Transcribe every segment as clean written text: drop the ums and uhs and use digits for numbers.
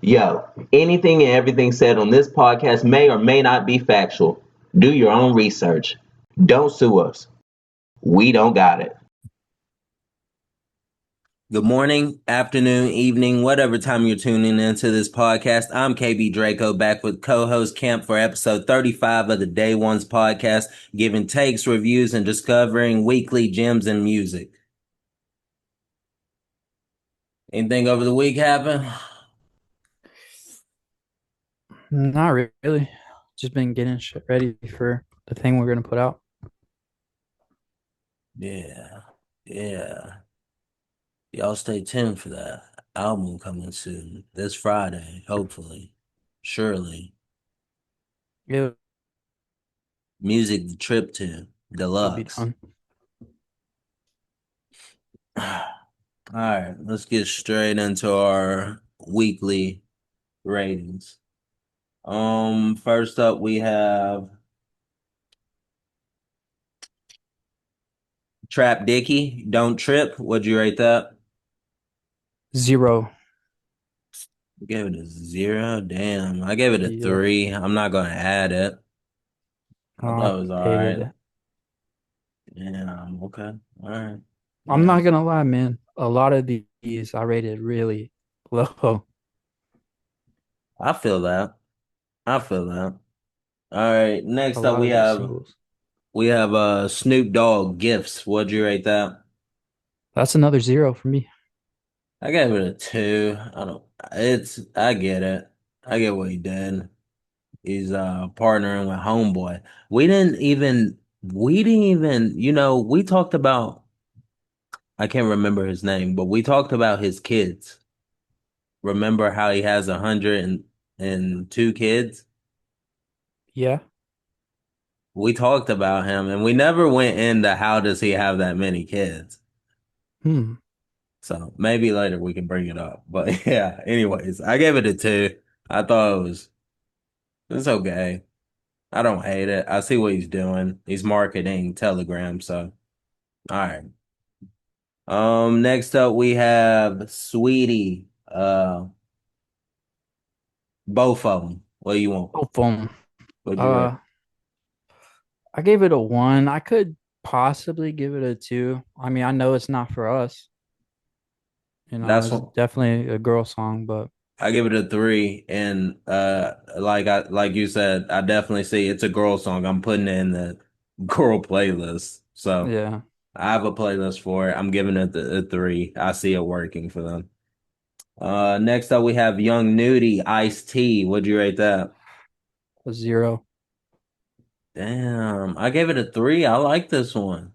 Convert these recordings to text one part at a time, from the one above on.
Yo, anything and everything said on this podcast may or may not be factual. Do your own research. Don't sue us. We don't got it. Good morning, afternoon, evening, whatever time you're tuning into this podcast. I'm KB Draco back with co-host Kamp for episode 35 of the Day1's podcast, giving takes, reviews, and discovering weekly gems in music. Anything over the week happen? Not really. Just been getting shit ready for the thing we're gonna put out. Yeah, yeah. Y'all stay tuned for that album coming soon. This Friday, hopefully. Surely. It'll Music Trip to be Deluxe. done. All right, let's get straight into our weekly ratings. First up we have Trap Dicky, Don't Trip. What'd you rate that? 0. I gave it a 0. Damn, I gave it a Yep. 3. I'm not gonna add it. I I thought it was all hated right. it. Yeah, okay. All right. I'm Yeah. not gonna lie, man. A lot of these I rated really low. I feel that. I feel that. All right. A Next up lot of these singles. we have Snoop Dogg Gifts. What'd you rate that? That's another 0 for me. I gave it a 2. I get it. I get what he did. He's partnering with Homeboy. We didn't even, we talked about, I can't remember his name, but we talked about his kids. Remember how he has 102 kids? Yeah. We talked about him and we never went into how does he have that many kids. Hmm. So maybe later we can bring it up. But yeah, anyways, I gave it a 2. I thought it's okay. I don't hate it. I see what he's doing. He's marketing Telegram, so all right. Next up we have Sweetie. Both of them. What do you want? Both of them. What'd you rate? Uh, I gave it a 1. I could possibly give it a 2. I mean, I know it's not for us. That's It's what definitely a girl song, but I give it a 3. And like you said, I definitely see it's a girl song. I'm putting it in the girl playlist. So yeah. I have a playlist for it. I'm giving it a 3. I see it working for them. Next up we have Young Nudie, Ice T. What'd you rate that? A 0. Damn, I gave it a 3. I like this one.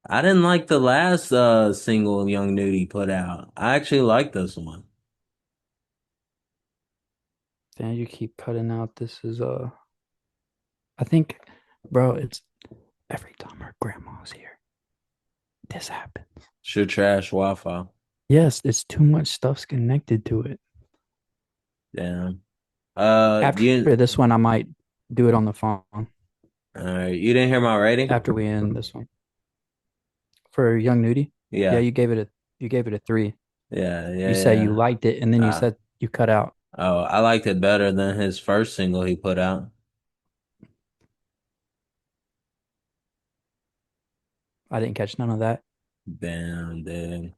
I didn't like the last single Young Nudie put out. I actually like this one. Damn, you keep cutting out. This is I think, bro, it's every time our grandma's here, this happens. Should trash Wi-Fi. Yes, it's too much stuff's connected to it. Damn. After You this one, I might do it on the phone you didn't hear my rating? after we end this one. For Young Nudie, yeah, Yeah. you gave it a 3. Yeah, You yeah, said you yeah. liked it, and then you Uh, said you cut out. I liked it better than his first single he put out. I didn't catch none of that. Damn, dude.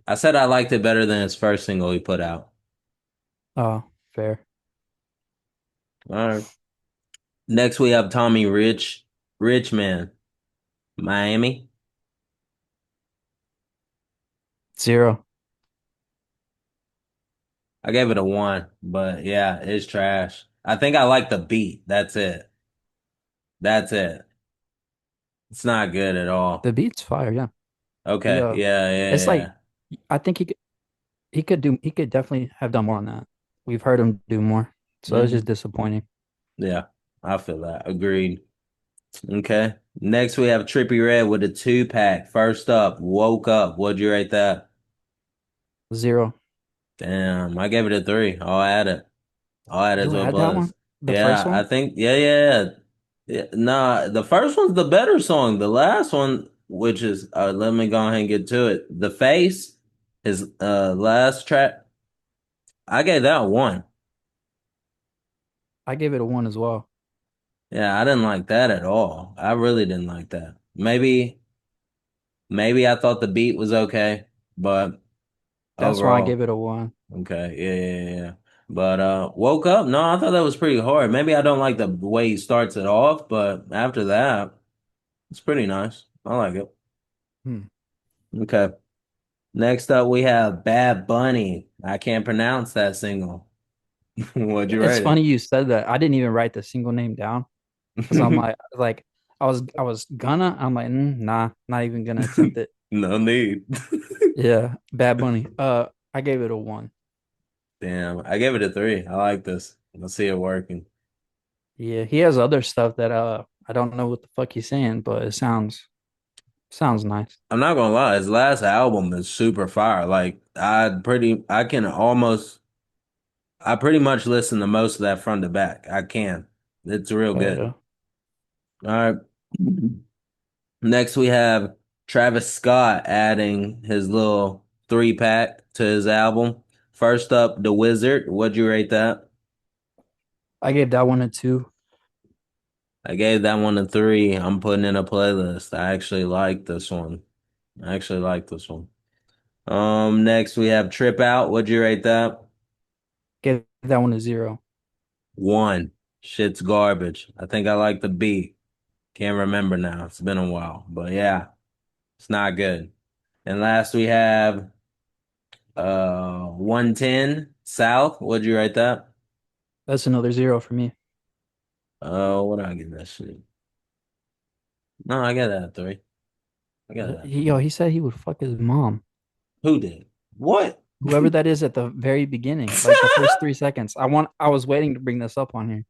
I said I liked it better than his first single he put out. Oh, fair. All right. Next we have Tommy Rich, Rich Man, Miami. 0. I gave it a 1, but yeah, it's trash. I think I like the beat. That's it. That's it. It's not good at all. The beat's fire. Yeah, he Okay. Yeah, it's like yeah, I think he could definitely have done more on that. We've heard him do more, yeah. so it's just disappointing. Yeah, I feel that. Agreed. Okay. Next we have Trippy Red with a 2-pack. First up, Woke Up. What'd you rate that? 0. Damn, I gave it a 3. I'll add it. I'll add it You to a had that one, buzz. the first Yeah, I one. think, yeah. Yeah, nah, the first one's the better song. The last one, which is, let me go ahead and get to it. The Face, his last track, I gave that a 1. I gave it a 1 as well. Yeah, I didn't like that at all. I really didn't like that. Maybe I thought the beat was okay, but That's why I gave overall, it a 1. okay, yeah. But woke up. No, I thought that was pretty hard. Maybe I don't like the way he starts it off, but after that, it's pretty nice. I like it. Hmm. Okay. Next up, we have Bad Bunny. I can't pronounce that single. What'd you It's rate funny you said that. I didn't even write the single name down because I'm it? like I was gonna. I'm like, nah, not even gonna attempt it. No need. Yeah, Bad Bunny. I gave it a 1. Damn, I gave it a 3. I like this. I see it working. Yeah, he has other stuff that I don't know what the fuck he's saying, but it sounds nice. I'm not gonna lie, his last album is super fire. Like I pretty much listen to most of that front to back. I can. It's real Oh good. yeah. All right. Next we have Travis Scott adding his little 3-pack to his album. First up, The Wizard. What'd you rate that? I gave that one a 2. I gave that one a 3. I'm putting in a playlist. I actually like this one. I actually like this one. Next we have Trip Out. What'd you rate that? Gave that one a 0. 1. Shit's garbage. I think I like the beat. Can't remember now. It's been a while. But yeah, it's not good. And last we have 110 South. What'd you write that? That's another 0 for me. What did I give that shit? No, I got that at 3. I got that at 3. He said he would fuck his mom. Who did? What? Whoever that is at the very beginning, like the first 3 seconds. I was waiting to bring this up on here.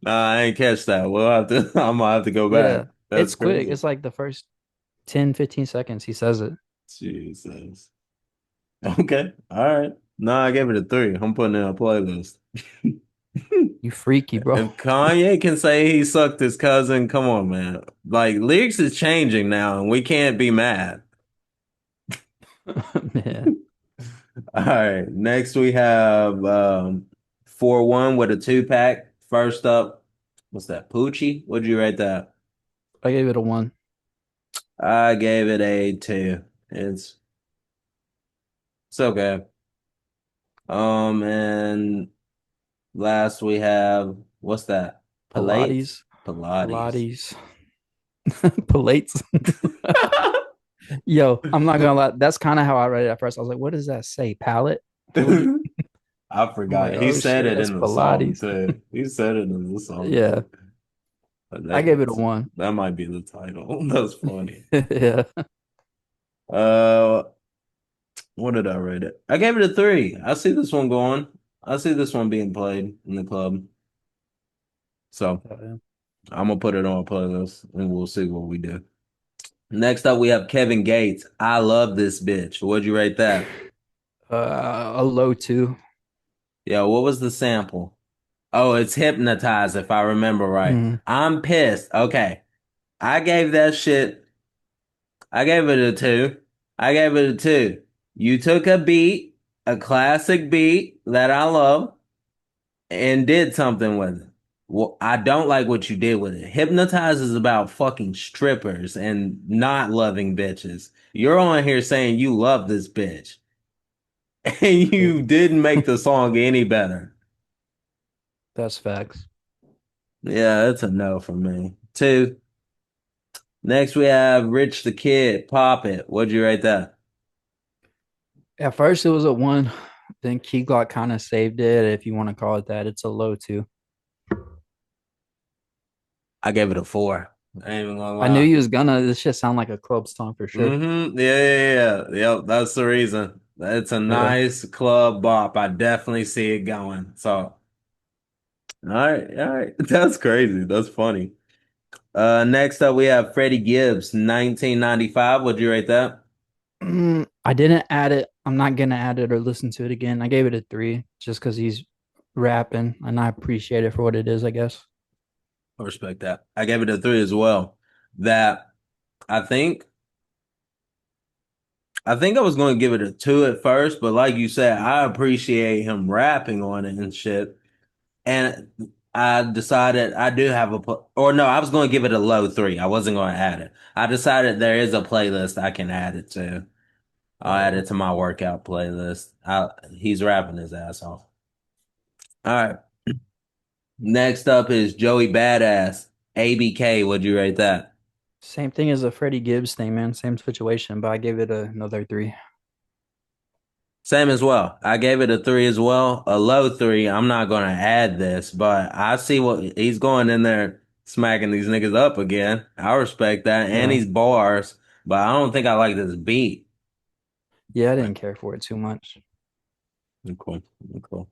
Nah, I ain't catch that. We'll have to I'm gonna have to go back. Yeah, That's it's quick. crazy. It's like the first 10, 15 seconds he says it. Jesus. Okay. All right. No, I gave it a 3. I'm putting it in a playlist. You freaky, bro. If Kanye can say he sucked his cousin, come on, man. Like lyrics is changing now, and we can't be mad. Man, All right. Next we have 4-1 with a 2-pack. First up, what's that? Poochie? What'd you rate that? I gave it a 1. I gave it a 2. It's okay. And last we have what's that? Pilates? Pilates, Pilates. Pilates, Pilates. Yo, I'm not gonna lie. That's kind of how I read it at first. I was like, "What does that say? Palette? Plate?" I I'm like, forgot. He "Oh said shit, it that's in the song Pilates." too. He said it in the song Yeah, too. But I gave it a 1. that might be the title. That's funny. Yeah, Uh, what did I rate it? I gave it a 3. I see this one going. I see this one being played in the club. So I'm gonna put it on a playlist and we'll see what we do. Next up, we have Kevin Gates. I love this bitch. What'd you rate that? a low 2. Yeah, what was the sample? Oh, it's Hypnotize, if I remember right. Mm. I'm pissed. Okay. I gave that shit, I gave it a 2. I gave it a 2. You took a beat, a classic beat that I love, and did something with it. Well, I don't like what you did with it. Hypnotize is about fucking strippers and not loving bitches. You're on here saying you love this bitch, and you didn't make the song any better. That's facts. Yeah, it's a no for me. 2. Next, we have Rich the Kid. Pop It. What'd you rate that? At first, it was a 1. Then Key Glock kind of saved it, if you want to call it that. It's a low 2. I gave it a 4. I ain't even gonna I knew lie. you was gonna. This shit sound like a club song for sure. Yeah. Yep, that's the reason. It's a Yeah. nice club bop. I definitely see it going. So, all right. That's crazy. That's funny. Next up we have Freddie Gibbs, 1995. Would you rate that? I didn't add it. I'm not gonna add it or listen to it again. I gave it a 3 just because he's rapping, and I appreciate it for what it is, I guess. I respect that. I gave it a 3 as well. That I think I think I was going to give it a 2 at first, but like you said, I appreciate him rapping on it and shit. And I decided I do have or no, I was going to give it a low 3. I wasn't going to add it. I decided there is a playlist I can add it to. I'll add it to my workout playlist. He's rapping his ass off. All right. Next up is Joey Badass. ABK, would you rate that? Same thing as a Freddie Gibbs thing, man. Same situation, but I gave it another 3. Same as well. I gave it a 3 as well. A low 3. I'm not going to add this, but I see what he's going in there smacking these niggas up again. I respect that. And Yeah. he's bars, but I don't think I like this beat. Yeah, I didn't care for it too much. Cool. Cool.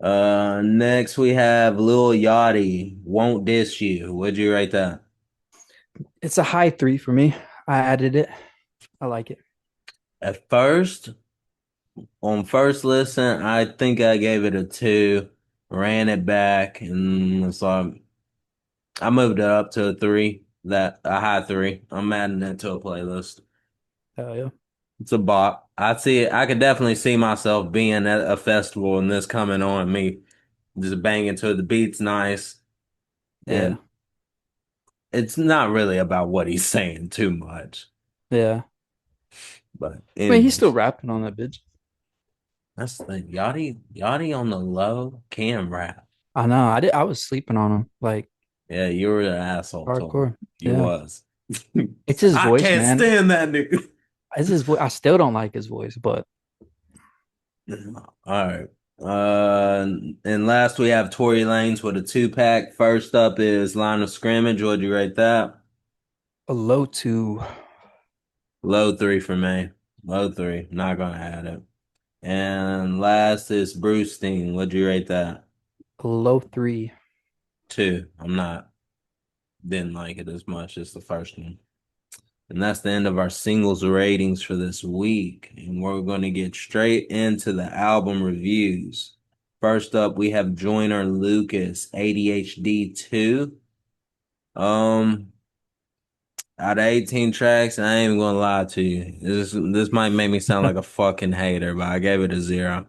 Next we have Lil Yachty. Won't Diss You. Would you rate that? It's a high 3 for me. I added it. I like it. At first, on first listen, I think I gave it a 2. Ran it back, and so I moved it up to a 3. That a high 3. I'm adding it to a playlist. Hell yeah. It's a bop. I see it. I could definitely see myself being at a festival and this coming on me, just banging to the beats nice, Yeah. and it's not really about what he's saying too much. Yeah. But I mean, he's still anyways, rapping on that bitch. that's the thing. Yachty on the low can rap. I know. I was sleeping on him. Like Yeah, you were an asshole to him. hardcore. You Yeah. was. It's his I voice, can't man. stand that nigga. It's his voice. I still don't like his voice, but All right. And last we have Tory Lanez with a 2-pack. First up is Line of Scrimmage. Would you rate that? a low 2. Low 3 for me. Low 3. Not gonna add it. And last is Brucestein. Would you rate that? A low 3. 2. I'm not. Didn't like it as much as the first one. And that's the end of our singles ratings for this week. And we're going to get straight into the album reviews. First up, we have Joyner Lucas, ADHD 2. Out of 18 tracks, I ain't even gonna lie to you. This might make me sound like a fucking hater, but I gave it a 0.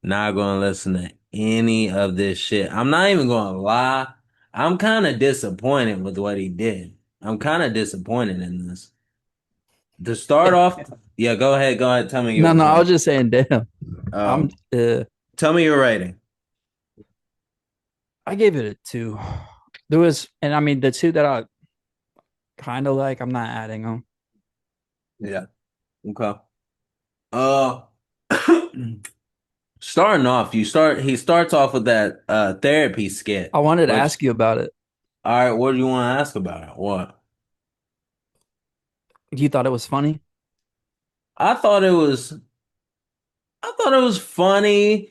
Not gonna listen to any of this shit. I'm not even gonna lie. I'm kind of disappointed with what he did. I'm kind of disappointed in this. To start off, yeah, go ahead. Go ahead. Tell me No, yours. no, I was just saying, damn. I'm Um, tell me your rating. I gave it a 2. There was, and I mean the 2 that I kind of like, I'm not adding them. Yeah. Okay. Uh, starting off, he starts off with that therapy skit. I wanted to Which, ask you about it. all right, what do you want to ask about it? What? You thought it was funny? I thought it was I thought it was funny,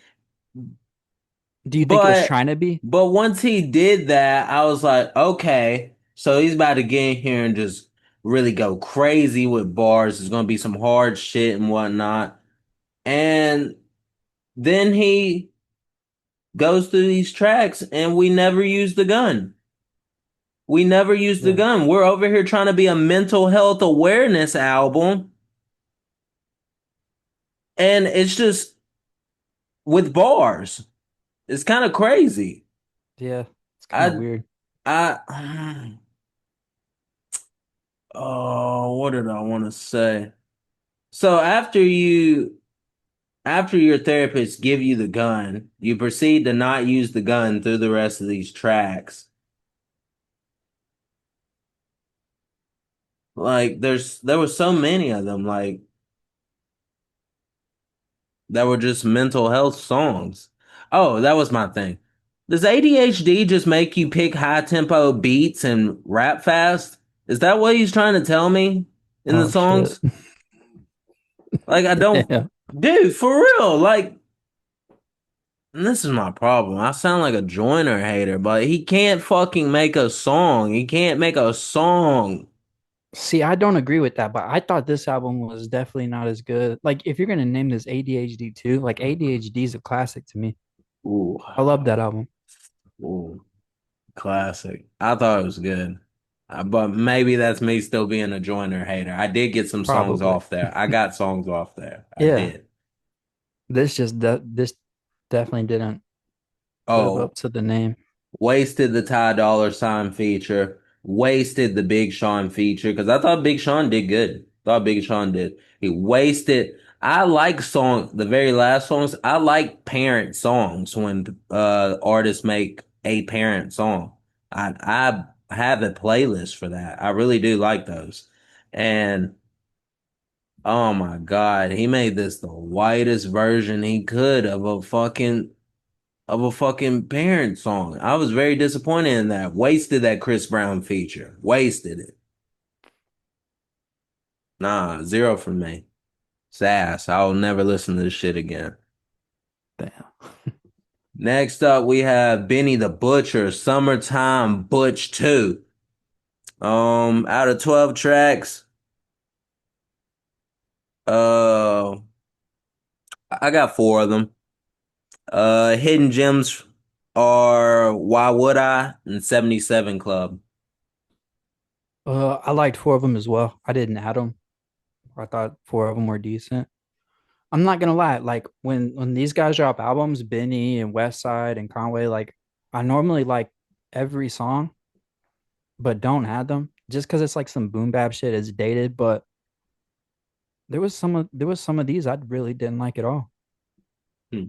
Do you think it was but trying to be? once he did that, I was like, okay, so he's about to get in here and just really go crazy with bars. There's gonna be some hard shit and whatnot. And then he goes through these tracks and we never use the gun. We never use the Yeah. gun. We're over here trying to be a mental health awareness album. And it's just with bars. It's kind of crazy. Yeah. It's kind of I weird. I oh, what did I want to say? So after your therapist give you the gun, you proceed to not use the gun through the rest of these tracks. Like there were so many of them, like that were just mental health songs. Oh, that was my thing. Does ADHD just make you pick high tempo beats and rap fast? Is that what he's trying to tell me in the Oh shit. songs? Like I don't, Yeah. dude, for real. Like, and this is my problem. I sound like a Joyner hater, but he can't fucking make a song. He can't make a song. See, I don't agree with that, but I thought this album was definitely not as good. Like, if you're gonna name this ADHD 2, like ADHD is a classic to me. Ooh, I love that album. ooh, classic. I thought it was good. But maybe that's me still being a Joyner hater. I did get some songs Probably. off there. I got songs off there. I Yeah. did. This definitely didn't live Oh, up to the name. wasted the Ty Dolla Sign feature. Wasted the Big Sean feature because I thought Big Sean did good. Thought Big Sean did. He wasted. I like the very last songs. I like parent songs when artists make a parent song. I have a playlist for that. I really do like those. And oh my God, he made this the whitest version he could of a fucking parent song. I was very disappointed in that. Wasted that Chris Brown feature. Wasted it. Nah, zero from me. Sass. I'll never listen to this shit again. Damn. Next up, we have Benny the Butcher, Summertime Butch 2. Out of 12 tracks, uh, I got four of them. Hidden gems are Why Would I and 77 Club. I liked four of them as well. I didn't add them. I thought four of them were decent. I'm not gonna lie, like when these guys drop albums, Benny and Westside and Conway, like I normally like every song, but don't add them just because it's like some boom bap shit. It's dated, but there was some of these I really didn't like at all. Hmm.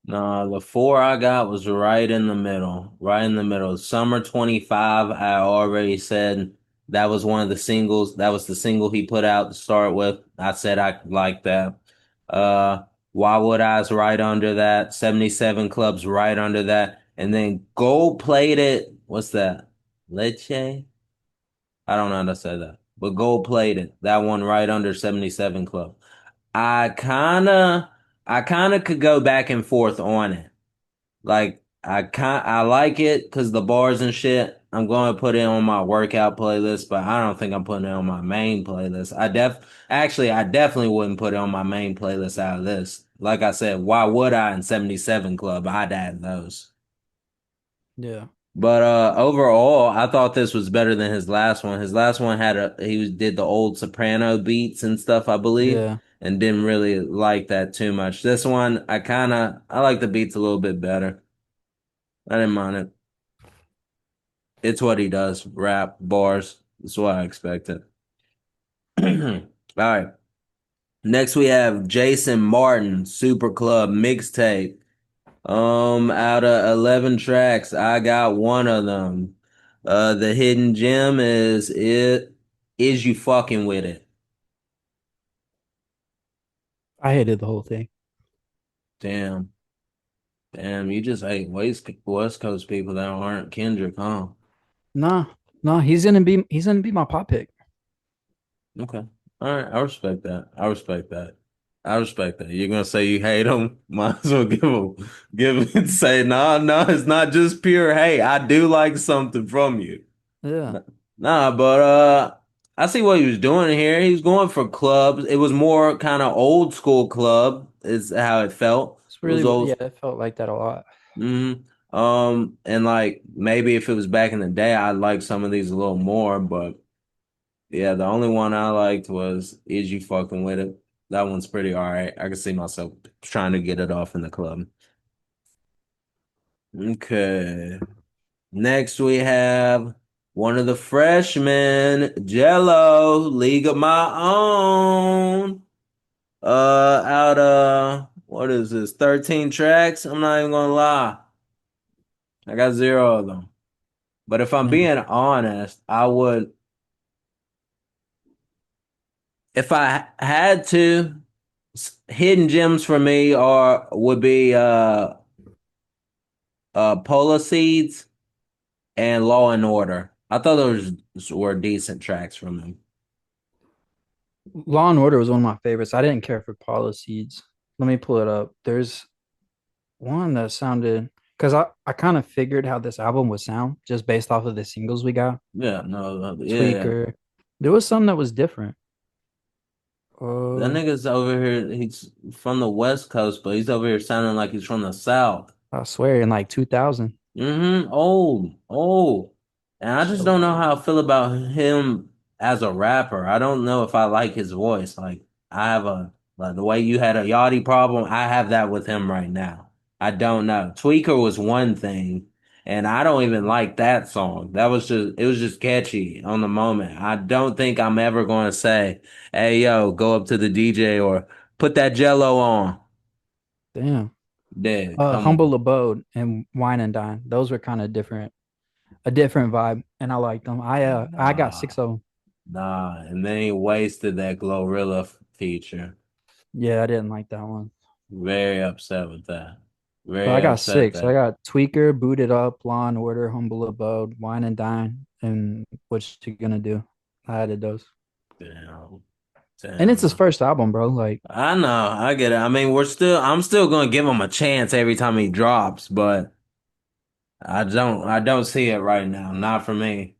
No, the four I got was right in the middle. Right in the middle. Summer 25, I already said that was one of the singles. That was the single he put out to start with. I said I like that. Uh, Why Would I's right under that. 77 Club's right under that. And then Gold Plated, what's that? Leche? I don't know how to say that. But Gold Plated, that one right under 77 Club. I kinda I kinda could go back and forth on it. Like I like it because the bars and shit. I'm going to put it on my workout playlist, but I don't think I'm putting it on my main playlist. I definitely wouldn't put it on my main playlist out of this. Like I said, why would I in 77 Club? I'd add those. Yeah, But overall, I thought this was better than his last one. His last one did the old soprano beats and stuff, I believe, yeah, and didn't really like that too much. This one, I like the beats a little bit better. I didn't mind it. It's what he does, rap, bars. That's what I expected. All right. Next we have Jason Martin, Super Club mixtape. Out of 11 tracks, I got one of them. The hidden gem is you fucking with it. I hated the whole thing. Damn. Damn, you just hate West Coast people that aren't Kendrick, huh? Nah, nah, he's gonna be my pop pick. Okay. All right. I respect that. I respect that. I respect that. You're gonna say you hate him. Might as well give him, say, no, no, it's not just pure hate. I do like something from you. Yeah, Nah, but I see what he was doing here. He was going for clubs. It was more kind of old school club, is how it felt. it's It was really old. yeah, it felt like that a lot. And like maybe if it was back in the day, I'd like some of these a little more, but. Yeah, the only one I liked was Is You Fucking With It? That one's pretty all right. I can see myself trying to get it off in the club. Okay. Next we have one of the freshmen, Jello, League of My Own. Out of what is this? 13 tracks? I'm not even gonna lie. I got zero of them. But if I'm Mm. being honest, I would if I had to. Hidden gems for me are would be Polar Seeds and Law and Order. I thought those were decent tracks from him. Law and Order was one of my favorites. I didn't care for Policies. Let me pull it up. There's one that sounded because I kind of figured how this album would sound just based off of the singles we got. Yeah, no, yeah. Tweaker. There was some that was different. That Uh, nigga's over here. He's from the West Coast, but he's over here sounding like he's from the South. I swear in like 2000. Old, old. And I just So don't know how I feel about him as a rapper. I don't know if I like his voice. Like I have a like the way you had a Yachty problem, I have that with him right now. I don't know. Tweaker was one thing, and I don't even like that song. That was just it was just catchy on the moment. I don't think I'm ever going to say, "Hey yo, go up to the DJ or put that Jello on." damn. Yeah, come on. Humble Abode and Wine and Dine. Those were kind of different, a different vibe, and I liked them. I got Nah, six of them. nah, and then he wasted that Glorilla feature. Yeah, I didn't like that one. Very upset with that. But Very I got upset six. I that. got Tweaker, Booted Up, Law and Order, Humble Abode, Wine and Dine, and What You Gonna Do. I added those. Damn. And it's his Damn. first album, bro. Like, I know. I get it. I mean, I'm still gonna give him a chance every time he drops, but I don't see it right now. Not for me.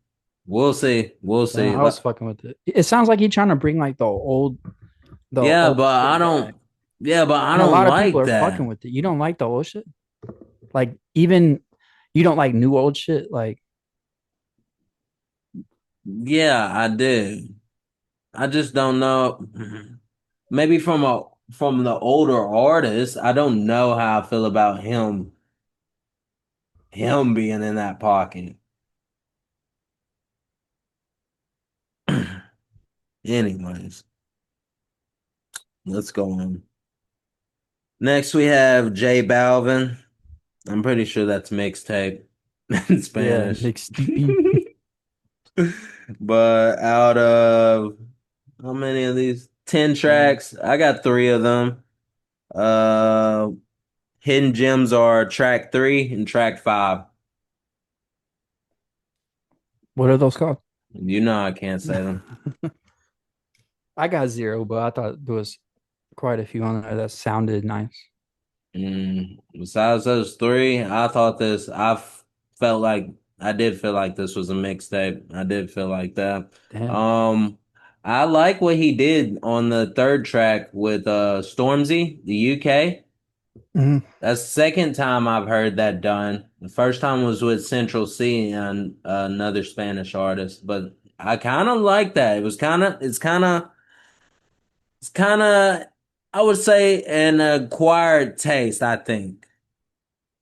We'll see. We'll damn, see. I was fucking with it. It sounds like he's trying to bring like the Yeah, old but I shit don't. back. Yeah, but I And a don't lot of people like are fucking that. with it. You don't like the old shit? Like, even you don't like new old shit? Like, Yeah, I do. I just don't know. Maybe from the older artist, I don't know how I feel about him being in that pocket. Anyways, let's go on. Next we have J Balvin. I'm pretty sure that's mixtape in yeah, Spanish. mixed. But out of how many of these? 10 tracks. I got three of them. Uh Hidden Gems are track three and track five. What are those called? You know I can't say them. I got zero, but I thought there was quite a few on there that sounded nice. Besides those three, felt like I did feel like this was a mixtape. I did feel like that. Damn. Um, I like what he did on the third track with Stormzy, the UK. Mhm. That's the second time I've heard that done. The first time was with Central C and another Spanish artist, but I kind of like that. It's kind of, I would say, an acquired taste, I think,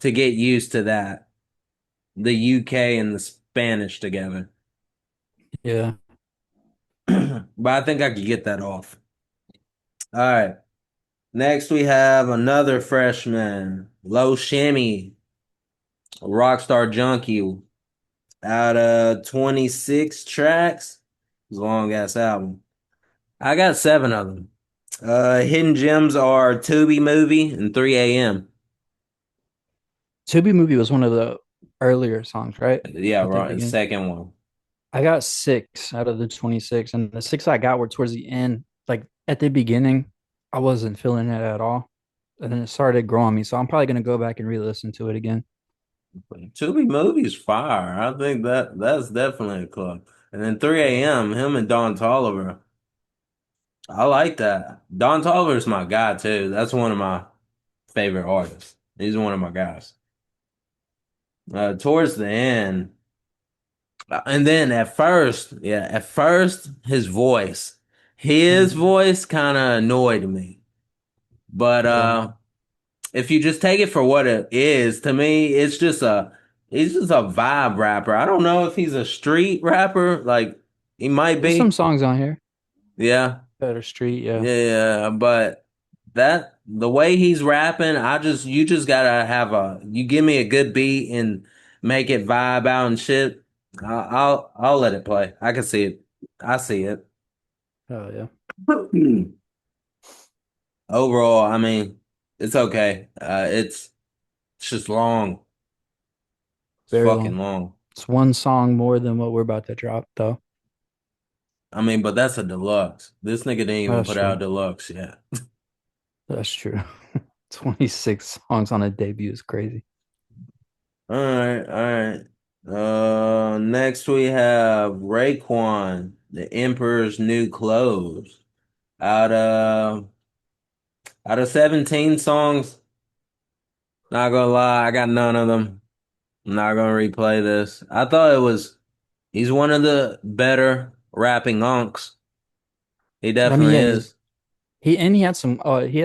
to get used to that. The UK and the Spanish together. Yeah. But I think I could get that off. All right. Next, we have another freshman, Low Shimmy, Rockstar Junkie, out of 26 tracks. It's a long ass album. I got seven of them. Hidden gems are Tubi Movie and 3 a.m. To Be Movie was one of the earlier songs, right? Yeah, At the right. beginning. Second one. I got six out of the 26, and the six I got were towards the end. Like at the beginning, I wasn't feeling it at all. And then it started growing me. So I'm probably gonna go back and re-listen to it again. Tubi Movie's fire. I think that's definitely a club. And then 3 a.m. Him and Don Tolliver. I like that. Don Tolliver's my guy too. That's one of my favorite artists. He's one of my guys. Towards the end, and then at first, his Mhm. voice kind of annoyed me. But Yeah. if you just take it for what it is, to me, he's just a vibe rapper. I don't know if he's a street rapper, like he might There's some be. songs on here. Yeah, Better Street, yeah. yeah, but the way he's rapping, you just gotta you give me a good beat and make it vibe out and shit. I'll let it play. I can see it. I see it. Oh yeah. Overall, I mean, it's okay. It's just long. It's Very fucking long. long. It's one song more than what we're about to drop, though. I mean, but that's a deluxe. This nigga didn't even That's put out true. a deluxe yet. That's true. 26 songs on a debut is crazy. All right, all right. Next we have Raekwon, The Emperor's New Clothes. Out of out of 17 songs, not gonna lie, I got none of them. I'm not gonna replay this. I thought it was. He's one of the better rapping unks. He I mean, definitely yeah, is. he had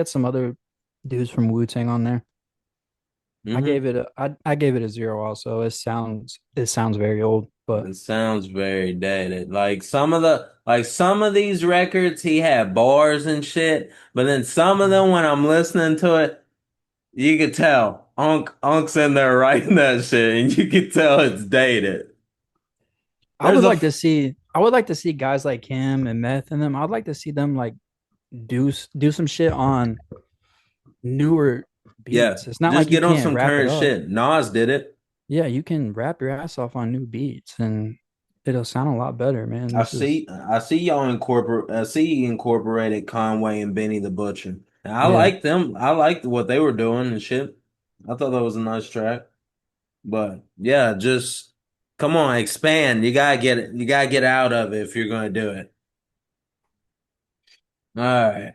some other dudes from Wu Tang on there. Hmm. I gave it a 0 also. It sounds very old, but It sounds very dated. Some of these records he had bars and shit, but then some of them when I'm listening to it, you could tell Unk's in there writing that shit, and you could tell it's dated. There's a I would like to see guys like him and Meth and them. I'd like to see them like do some shit on newer Yeah, beats. It's not just like you get on can't some wrap it current up. shit. Nas did it. Yeah, you can rap your ass off on new beats and it'll sound a lot better, man. I see I see you incorporated Conway and Benny the Butcher. And I Yeah. like them. I liked what they were doing and shit. I thought that was a nice track. But yeah, just come on, expand. You gotta get out of it if you're gonna do it. All right.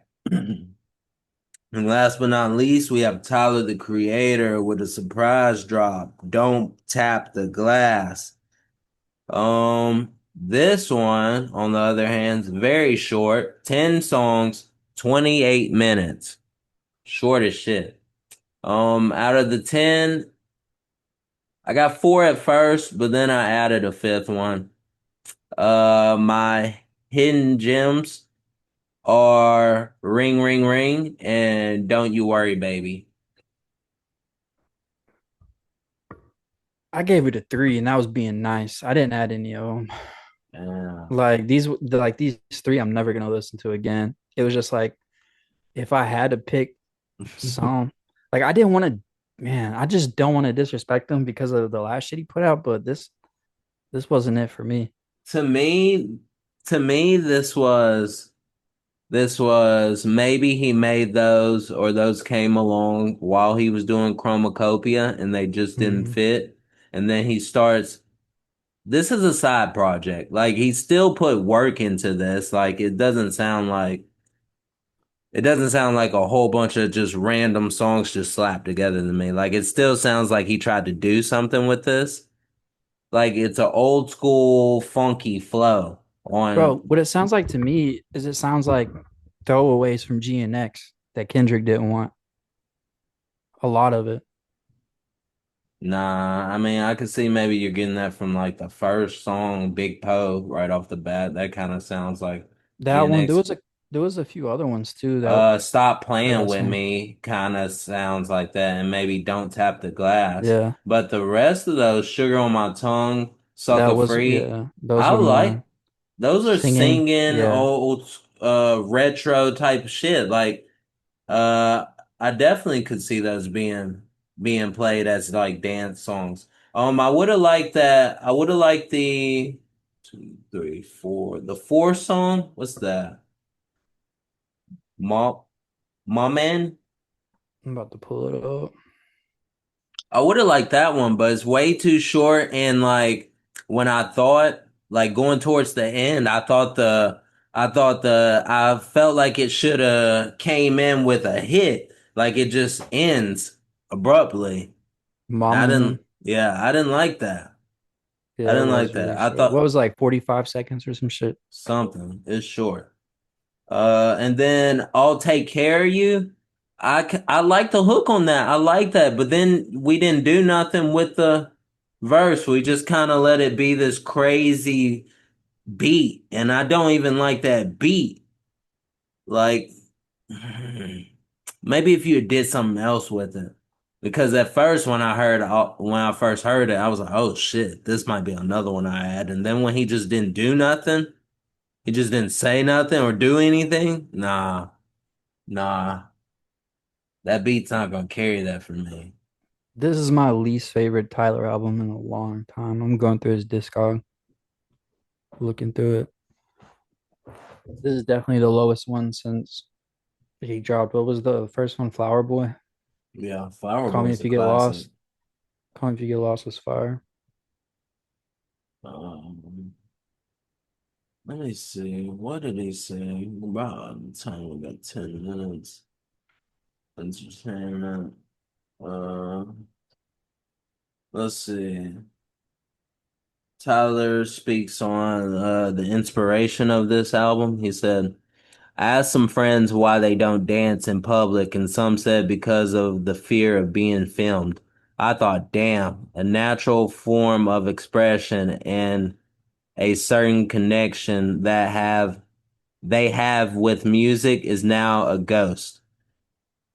And last but not least, we have Tyler the Creator with a surprise drop. Don't tap the glass. This one, on the other hand, is very short. 10 songs, 28 minutes. Short as shit. Out of the 10, I got four at first, but then I added a fifth one. My hidden gems are Ring Ring Ring and Don't You Worry Baby. I gave it a 3 and that was being nice. I didn't add any of them. Yeah. Like these three I'm never gonna listen to again. It was just like if I had to pick some, like I didn't want to, man, I just don't want to disrespect them because of the last shit he put out, but this wasn't it for me. To me, to me, this was maybe he made those or those came along while he was doing Chromacopia and they just didn't Mm-hmm. fit. And then he starts, this is a side project. Like he still put work into this. Like it doesn't sound like a whole bunch of just random songs just slapped together to me. Like it still sounds like he tried to do something with this. Like it's an old school funky flow Bro, on. what it sounds like to me is it sounds like throwaways from G and X that Kendrick didn't want. A lot of it. Nah, I mean, I could see maybe you're getting that from like the first song, Big Poe, right off the bat. That kind of sounds like That one, GNX. there was a few other ones too that Stop are playing that with same. me kind of sounds like that, and maybe don't tap the glass. Yeah, But the rest of those, Sugar on My Tongue, that Sucker was Free, yeah. Those I were more like. Those are singing. singing Yeah, old, retro type shit. Like, uh, I definitely could see those being played as like dance songs. I would have liked that. I would have liked the two, three, four, the fourth song. What's that? Ma, Ma Man. I'm about to pull it up. I would have liked that one, but it's way too short. And like when I thought, like going towards the end, I felt like it should have came in with a hit. Like it just ends abruptly. Mama Man. I didn't like that. I Yeah, it didn't was like really that. I short. What thought was it, like 45 seconds or some shit? something is short. And then I'll take care of you. I like the hook on that. I like that. But then we didn't do nothing with the verse. We just kind of let it be this crazy beat. And I don't even like that beat. Like, maybe if you did something else with it. Because at first, when I first heard it, I was like, "Oh shit, this might be another one I had." And then when he just didn't do nothing, he just didn't say nothing or do anything. Nah, that beat's not gonna carry that for me. This is my least favorite Tyler album in a long time. I'm going through his discog, looking through it. This is definitely the lowest one since he dropped. What was the first one? Flower Boy. Yeah, Flower Call Me Boy's If a You Get classic. Lost. Call Me If You Get Lost was fire. Um, Let me see. What did he say? About the time we got 10 minutes. Entertainment. Uh, let's see. Tyler speaks on the inspiration of this album. He said, I asked some friends why they don't dance in public, and some said because of the fear of being filmed. I thought, damn, a natural form of expression and a certain connection that have they have with music is now a ghost.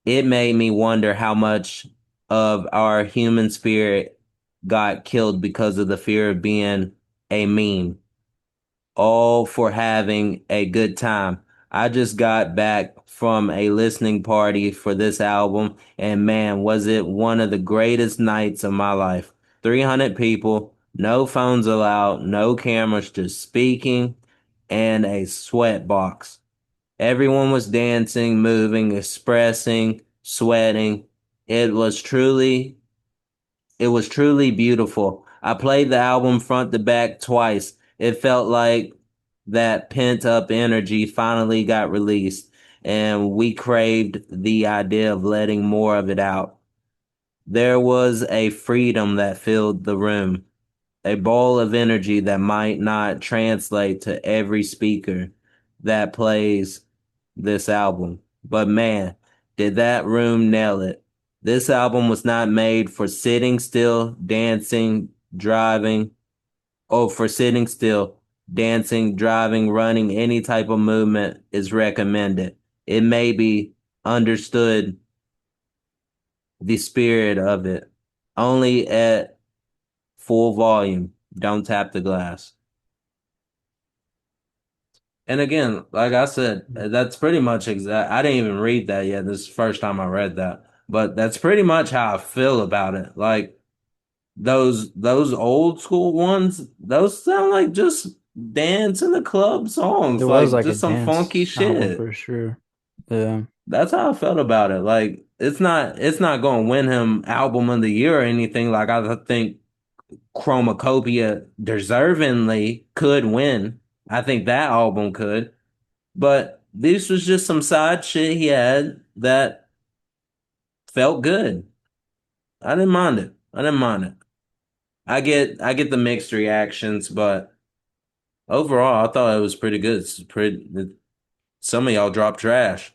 It made me wonder how much of our human spirit got killed because of the fear of being a meme, all for having a good time. I just got back from a listening party for this album, and man, was it one of the greatest nights of my life. 300 people, no phones allowed, no cameras, just speaking, and a sweat box. Everyone was dancing, moving, expressing, sweating. It was truly it was truly beautiful. I played the album front to back twice. It felt like that pent up energy finally got released, and we craved the idea of letting more of it out. There was a freedom that filled the room, a ball of energy that might not translate to every speaker that plays this album. But man, did that room nail it. This album was not made for sitting still, dancing, driving, for sitting still, dancing, driving, running, any type of movement is recommended. It may be understood the spirit of it. Only at full volume. Don't tap the glass. And again, like I said, that's pretty much exact. I didn't even read that yet. This is the first time I read that, but that's pretty much how I feel about it. Like those old school ones, those sound like just dance in the club It songs, was like like a just some funky dance album shit. for sure. Yeah, That's how I felt about it. Like it's not going to win him album of the year or anything. Like I think Chromacopia deservingly could win. I think that album could. But this was just some side shit he had that felt good. I didn't mind it. I didn't mind it. I get the mixed reactions, but overall I thought it was pretty good. Some of y'all dropped trash.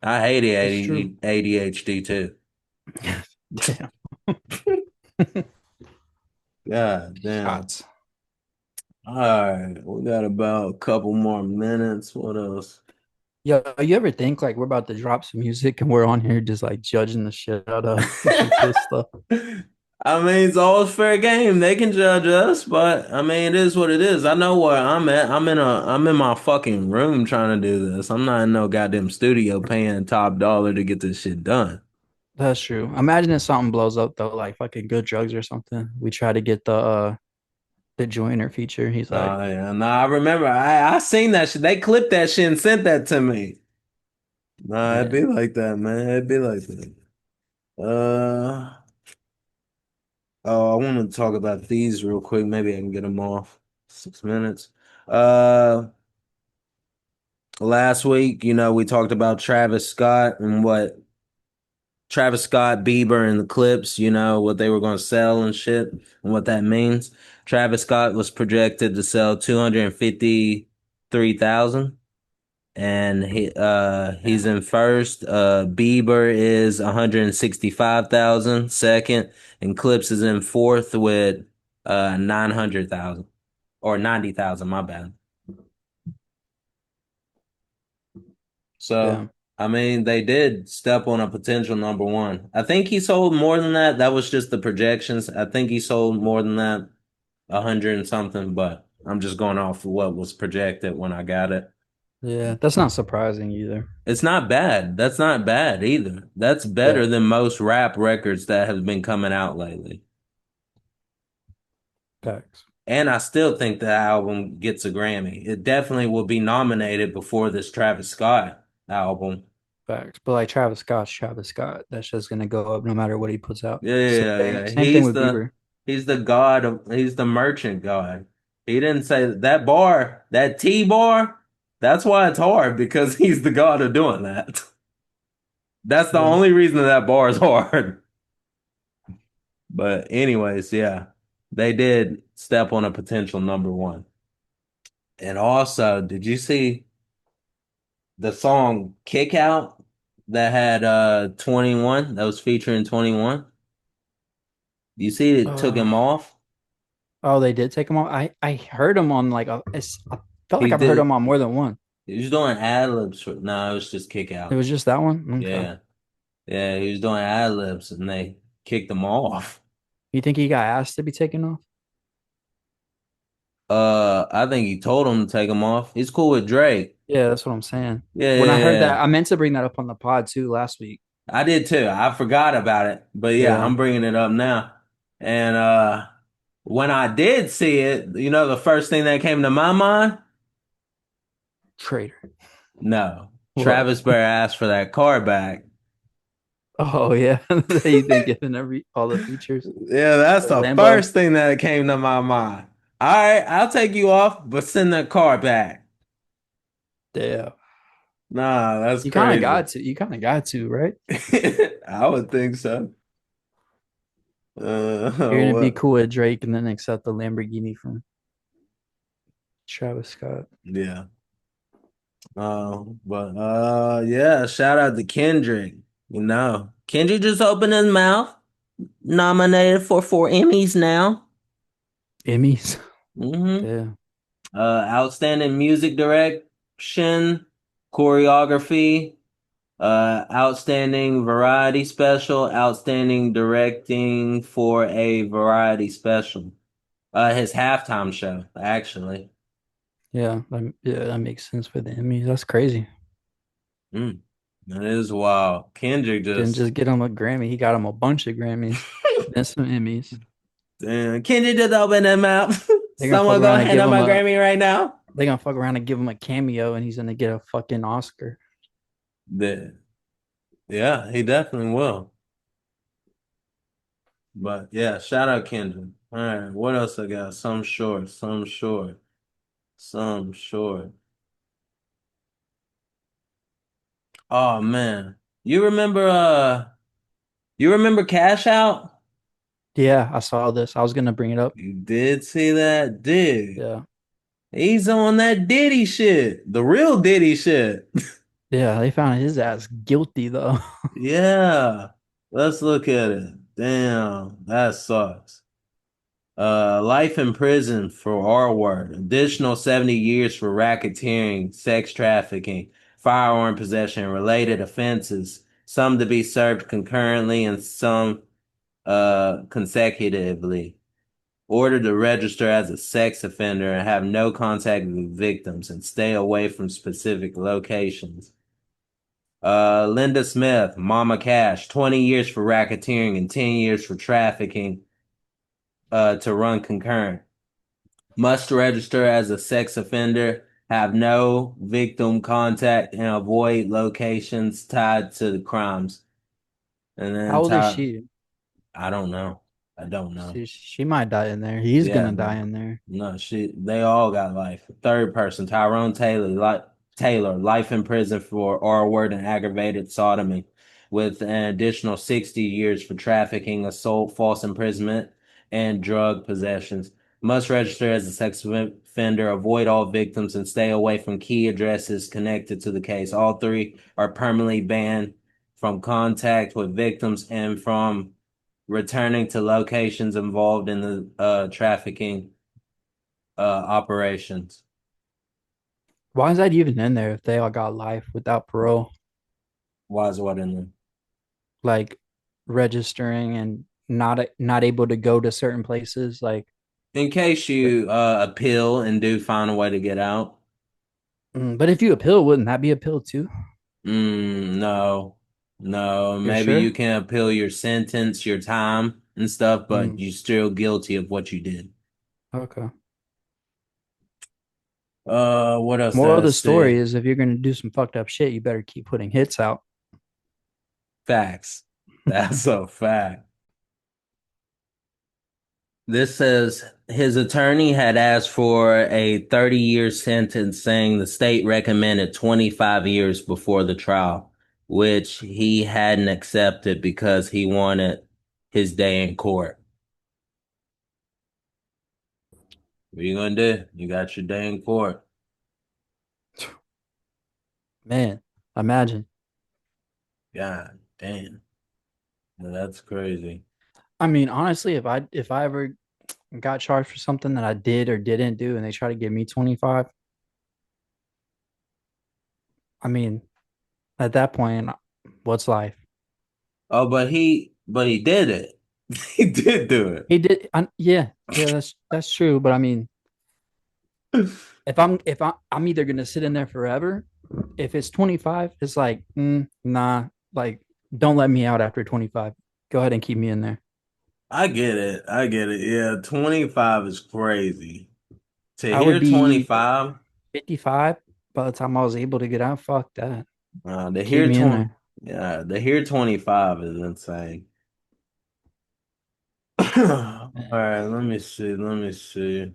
I hate that's true. ADHD too. Damn. God damn. Shots. All right, we got about a couple more minutes. What else? Yeah, you ever think like we're about to drop some music and we're on here just like judging the shit out of this stuff? I mean, it's always fair game. They can judge us, but I mean, it is what it is. I know where I'm at. I'm in my fucking room trying to do this. I'm not in no goddamn studio paying top dollar to get this shit done. That's true. Imagine if something blows up though, like fucking good drugs or something. We try to get the joiner feature. He's like, Oh yeah, no, I remember. I seen that shit. They clipped that shit and sent that to me. Nah, it'd yeah, be like that, man. It'd be like that. Uh, oh, I want to talk about these real quick. Maybe I can get them off. 6 minutes. Uh. Last week, we talked about Travis Scott and what Travis Scott, Bieber, and the Clips, what they were going to sell and shit and what that means. Travis Scott was projected to sell 253,000 and he's damn, in first. Bieber is 165,000 second, and Clips is in fourth with 900,000 or 90,000, my bad. So, damn. I mean, they did step on a potential number one. I think he sold more than that. That was just the projections. I think he sold more than that, 100 and something, but I'm just going off of what was projected when I got it. Yeah, that's not surprising either. It's not bad. That's not bad either. That's better Yeah, than most rap records that have been coming out lately. facts, And I still think the album gets a Grammy. It definitely will be nominated before this Travis Scott album. facts. But like Travis Scott's Travis Scott, that's just gonna go up no matter what he puts out. Yeah, Same yeah, thing. yeah. Same thing with Bieber. He's the god of he's the merchant god. He didn't say that bar, that T bar, that's why it's hard because he's the god of doing that. That's the Yeah. only reason that bar is hard. But anyways, yeah. They did step on a potential number one. And also, did you see the song Kick Out that had 21 that was featuring 21? You see it took Uh, him off? oh, they did take him off. I heard him on like I felt He like I've heard did him on more than one. he was doing ad libs for no, it was just Kick It Out. was just that one. Okay. Yeah. Yeah, he was doing ad libs and they kicked him off. You think he got asked to be taken off? I think he told him to take him off. He's cool with Drake. Yeah, that's what I'm saying. Yeah, When I yeah, heard yeah. that, I meant to bring that up on the pod too last week. I did too. I forgot about it. But yeah, Yeah, I'm bringing it up now. And when I did see it, the first thing that came to my mind? traitor. No. What? Travis Bear asked for that car back. Oh yeah, you think given every all the features, Yeah, that's the the Lambo. first thing that came to my mind. All right, I'll take you off, but send that car back. Yeah, Nah, that's you kind of crazy. got to. You kind of got to, right? I would think so. You're gonna be What? cool with Drake and then accept the Lamborghini from Travis Scott. Yeah. But yeah, shout out to Kendrick. Kendrick just opened his mouth, nominated for 4 Emmys now. Emmys. hmm Yeah. Outstanding music direction, choreography, outstanding variety special, outstanding directing for a variety special. His halftime show, actually. Yeah, that makes sense for the Emmys. That's crazy. Mm, that is wild. Kendrick Didn't just just get him a Grammy. He got him a bunch of Grammys and some Emmys. damn, Kendrick just opened his mouth. They're gonna fuck Someone gonna around and hand give him him a a. Grammy right now. They're gonna fuck around and give him a cameo, and he's gonna get a fucking Oscar. Yeah, yeah, he definitely will. But yeah, shout out Kendrick. All right, what else I got? Some short, some short, some short. Oh man. You remember you remember Cash Out? Yeah, I saw this. I was gonna bring it up. You did see that? Dude. Yeah, He's on that Diddy shit. The real Diddy shit. yeah. They found his ass guilty though. Yeah. Let's look at it. Damn, that sucks. Life in prison for R word. Additional 70 years for racketeering, sex trafficking, firearm possession, and related offenses. Some to be served concurrently and some consecutively. Ordered to register as a sex offender and have no contact with victims and stay away from specific locations. Linda Smith, Mama Cash, 20 years for racketeering and 10 years for trafficking to run concurrent. Must register as a sex offender, have no victim contact, and avoid locations tied to the crimes. And How then old is top, she? I don't know. I don't know. She might die in there. He's Yeah, gonna die no, in there. no, they all got life. Third person, Tyrone Taylor, life in prison for R word and aggravated sodomy, with an additional 60 years for trafficking, assault, false imprisonment, and drug possessions. Must register as a sex offender, avoid all victims, and stay away from key addresses connected to the case. All three are permanently banned from contact with victims and from returning to locations involved in the trafficking operations. Why is that even in there if they all got life without parole? Why is what in there? Like registering and not able to go to certain places. Like, In case you appeal and do find a way to get out. but if you appeal, wouldn't that be appeal too? No, no. You're Maybe you sure? can appeal your sentence, your time and stuff, but Mm, you're still guilty of what you did. okay. What else did Moral of I the story see? is if you're gonna do some fucked up shit, you better keep putting hits out. Facts. That's a fact. This says his attorney had asked for a 30-year sentence, saying the state recommended 25 years before the trial, which he hadn't accepted because he wanted his day in court. What are you gonna do? You got your day in court. Man, imagine. God damn. That's crazy. I mean, honestly, if I ever got charged for something that I did or didn't do and they try to give me 25, I mean, at that point, what's life? Oh, but he did it. He did do He did yeah, that's true, but I mean, it. if I'm either gonna sit in there forever. If it's 25, it's like, nah, like don't let me out after 25. Go ahead and keep me in there. I get it. I get it. Yeah, 25 is crazy. To I would hear be 25, 55 by the time I was able to get out. Fuck that. to Keep hear me in 20, there. yeah, to hear 25 is insane. All right, let me see. Let me see.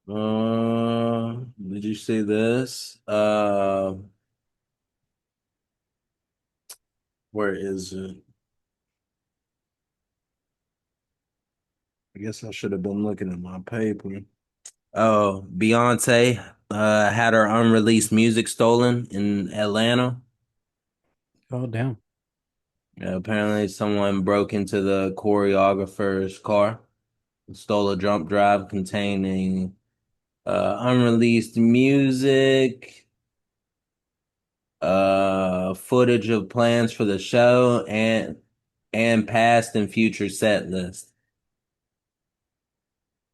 Did you see this? Where is it? I guess I should have been looking at my paper. Oh, Beyonce had her unreleased music stolen in Atlanta. Oh damn. Yeah, apparently someone broke into the choreographer's car and stole a jump drive containing unreleased music, footage of plans for the show, and past and future set list.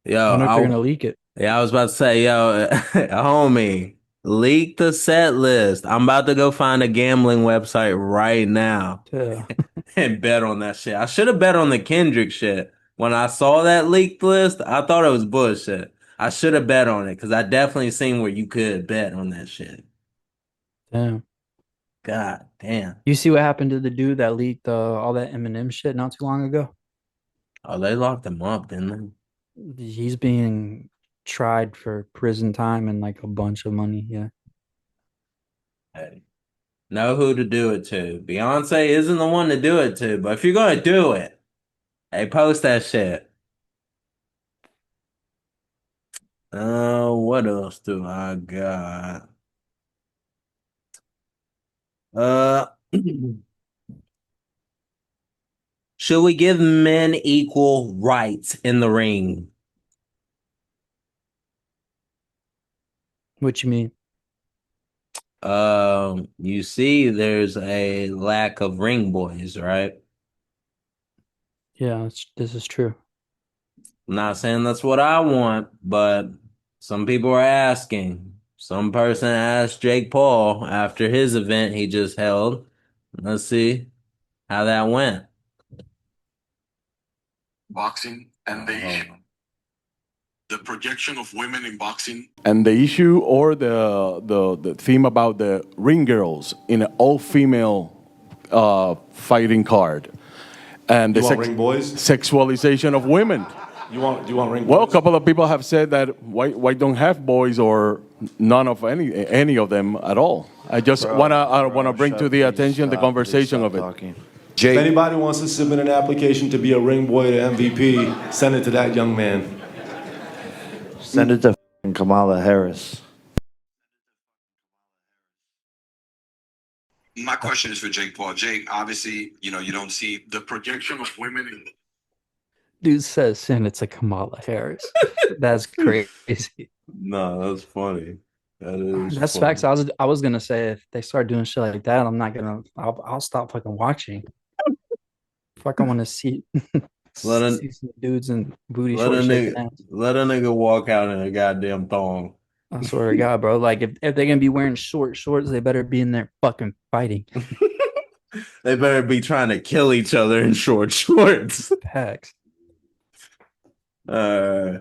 I Yo, wonder if they're gonna leak it. yeah, I was about to say, yo, homie, leak the set list. I'm about to go find a gambling website right now Yeah. and bet on that shit. I should have bet on the Kendrick shit. When I saw that leaked list, I thought it was bullshit. I should have bet on it because I definitely seen where you could bet on that shit. Damn. God damn. You see what happened to the dude that leaked all that Eminem shit not too long ago? Oh, they locked him up, didn't He's being tried for prison time and like a bunch of money. Yeah. they? Hey, know who to do it to. Beyonce isn't the one to do it to, but if you're gonna do it, hey, post that shit. What else do I got? Uh, should we give men equal rights in the ring? What you mean? You see, there's a lack of ring boys, right? Yeah, this is true. I'm not saying that's what I want, but some people are asking. Some person asked Jake Paul after his event he just held. Let's see how that went. Boxing and the projection of women in boxing. And the issue or the theme about the ring girls in an all-female fighting card. And the ring boys? sexualization of women. Do you want ring boys? Well, a couple of people have said that why don't have boys or none of any of them at all. I just wanna bring to the attention the conversation of it. If anybody wants to submit an application to be a ring boy to MVP, send it to that young man. Send it to Kamala Harris. My question is for Jake Paul. Jake, obviously, you don't see the projection of women in. Dude says send it to Kamala Harris. That's crazy. No, that's funny. That is That's funny. facts. I was gonna say if they start doing shit like that, I'm not gonna. I'll stop fucking watching. Fuck, I want to see Let a, see some dudes and booty let a shorts shaking nigga ass. let a nigga walk out in a goddamn thong. I swear to God, bro. Like if they're gonna be wearing short shorts, they better be in there fucking fighting. They better be trying to kill each other in short shorts. Packs. Uh,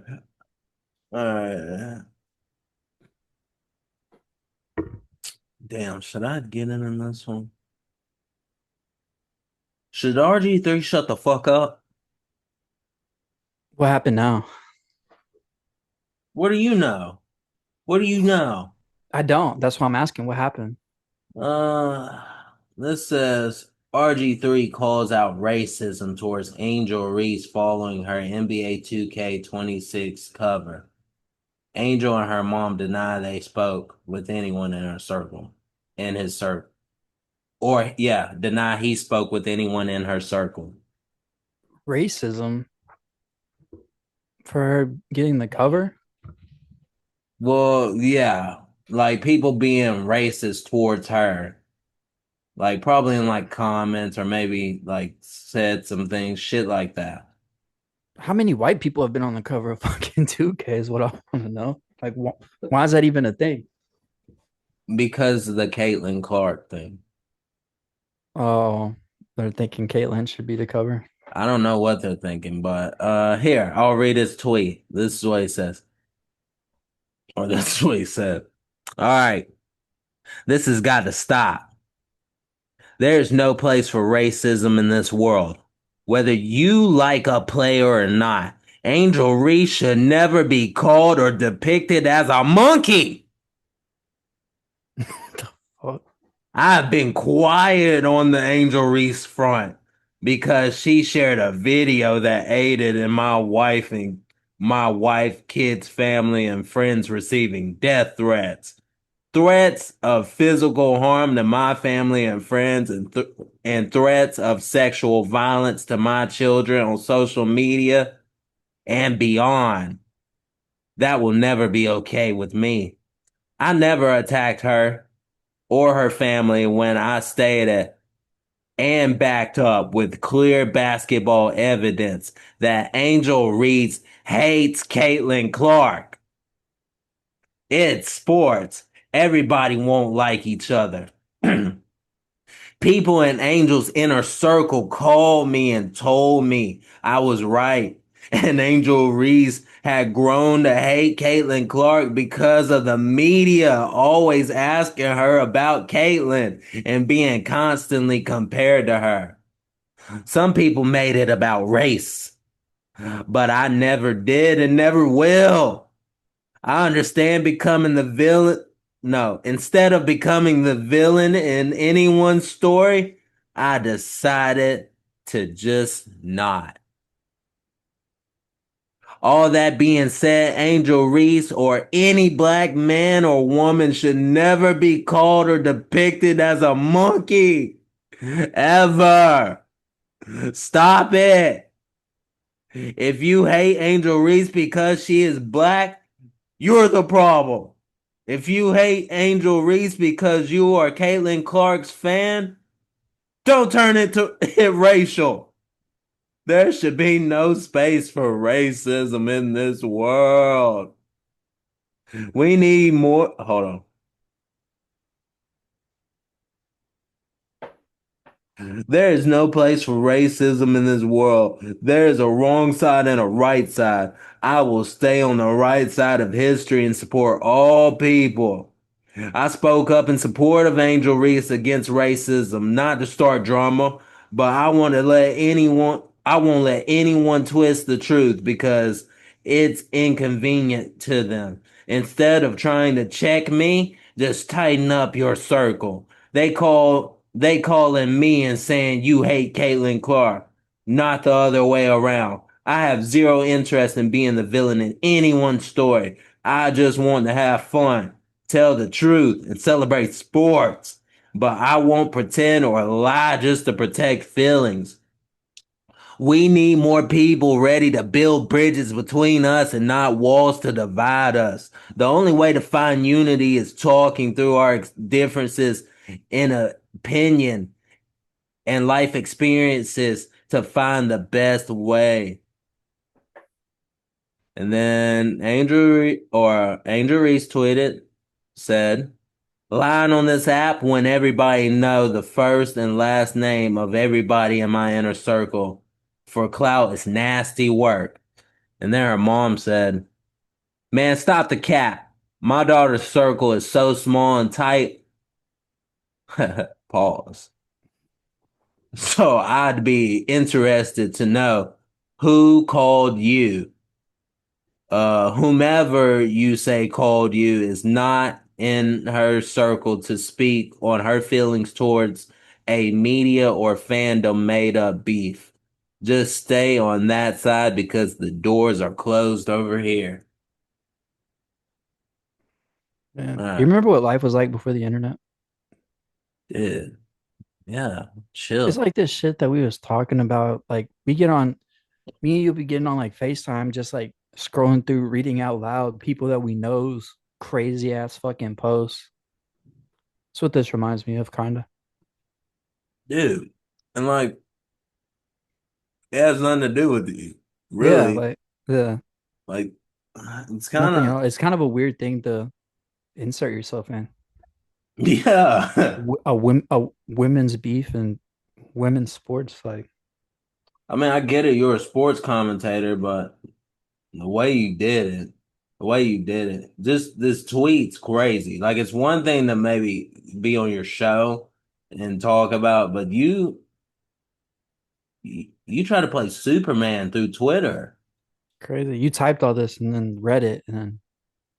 damn, should I get in this one? Should RG3 shut the fuck up? What happened now? What do you know? What do you know? I don't. That's why I'm asking. What happened? Uh, this says RG3 calls out racism towards Angel Reese following her NBA 2K26 cover. Angel and her mom deny they spoke with anyone in her circle, in his circle. Or, yeah, deny he spoke with anyone in her circle. Racism for her getting the cover? Well, yeah, like people being racist towards her. Like probably in like comments or maybe like said some things, shit like that. How many white people have been on the cover of fucking 2K is what I want to know. Like, why is that even a thing? Because of the Caitlin Clark thing. Oh, they're thinking Caitlyn should be the cover. I don't know what they're thinking, but here, I'll read his tweet. This is what he says. Or this is what he said. All right. This has got to stop. There's no place for racism in this world. Whether you like a player or not, Angel Reese should never be called or depicted as a monkey. Fuck. I've been quiet on the Angel Reese front because she shared a video that aided in my wife, kids, family, and friends receiving death threats. Threats of physical harm to my family and friends, and threats of sexual violence to my children on social media and beyond. That will never be okay with me. I never attacked her or her family when I stated and backed up with clear basketball evidence that Angel Reese hates Caitlin Clark. It's sports. Everybody won't like each other. People in Angel's inner circle called me and told me I was right. And Angel Reese had grown to hate Caitlin Clark because of the media always asking her about Caitlin and being constantly compared to her. Some people made it about race, but I never did and never will. I understand becoming the villain. No, instead of becoming the villain in anyone's story, I decided to just not. All that being said, Angel Reese or any black man or woman should never be called or depicted as a monkey. Ever. Stop it. If you hate Angel Reese because she is black, you're the problem. If you hate Angel Reese because you are Caitlin Clark's fan, don't turn it racial. There should be no space for racism in this world. We need more. Hold on. There is no place for racism in this world. There is a wrong side and a right side. I will stay on the right side of history and support all people. I spoke up in support of Angel Reese against racism, not to start drama, but I won't let anyone twist the truth because it's inconvenient to them. Instead of trying to check me, just tighten up your circle. They calling me and saying you hate Caitlin Clark, not the other way around. I have zero interest in being the villain in anyone's story. I just want to have fun, tell the truth, and celebrate sports. But I won't pretend or lie just to protect feelings. We need more people ready to build bridges between us and not walls to divide us. The only way to find unity is talking through our differences in opinion and life experiences to find the best way. And then Angel Reese tweeted, said, lying on this app when everybody know the first and last name of everybody in my inner circle for clout is nasty work. And then her mom said, man, stop the cap. My daughter's circle is so small and tight. Pause. So I'd be interested to know who called you. Whomever you say called you is not in her circle to speak on her feelings towards a media or fandom made up beef. Just stay on that side because the doors are closed over here. Yeah. You remember what life was like before the internet? Dude. Yeah, chill. It's like this shit that we was talking about. Like me and you'll be getting on like FaceTime, just like scrolling through, reading out loud people that we know's crazy ass fucking posts. That's what this reminds me of, kinda. Dude. And like, it has nothing to do with you. Yeah, Really. yeah, Like, it's kind nothing of, else. It's kind of a weird thing to insert yourself in. yeah. A women's beef and women's sports, like I mean, I get it. You're a sports commentator, but the way you did it, just this tweet's crazy. Like, it's one thing to maybe be on your show and talk about, but you try to play Superman through Twitter. crazy. You typed all this and then read it and then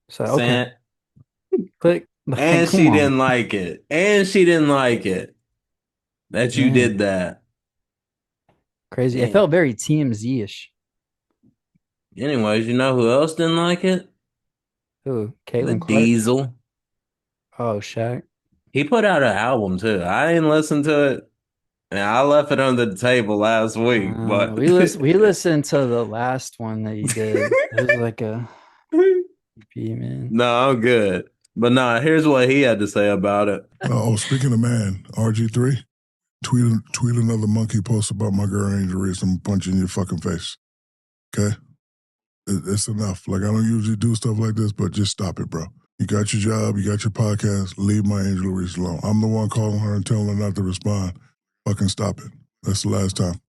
said, okay, Saying, click. Like, and come she on. didn't like it. And she didn't like it that you Man, did that. crazy. It Damn. felt very TMZ-ish. Anyways, you know who else didn't like it? Who? The Caitlin Clark? Diesel. Oh, Shaq. He put out an album too. I didn't listen to it. And I left it under the table last week, but We listened to the last one that you did. It was like a EP, man. no, I'm good. But nah, here's what he had to say about it. Oh, speaking of man, RG3, tweet another monkey post about my girl Angel Reese. I'm punching your fucking face. Okay? It's enough. Like, I don't usually do stuff like this, but just stop it, bro. You got your job, you got your podcast, leave my Angel Reese alone. I'm the one calling her and telling her not to respond. Fucking stop it. That's the last time.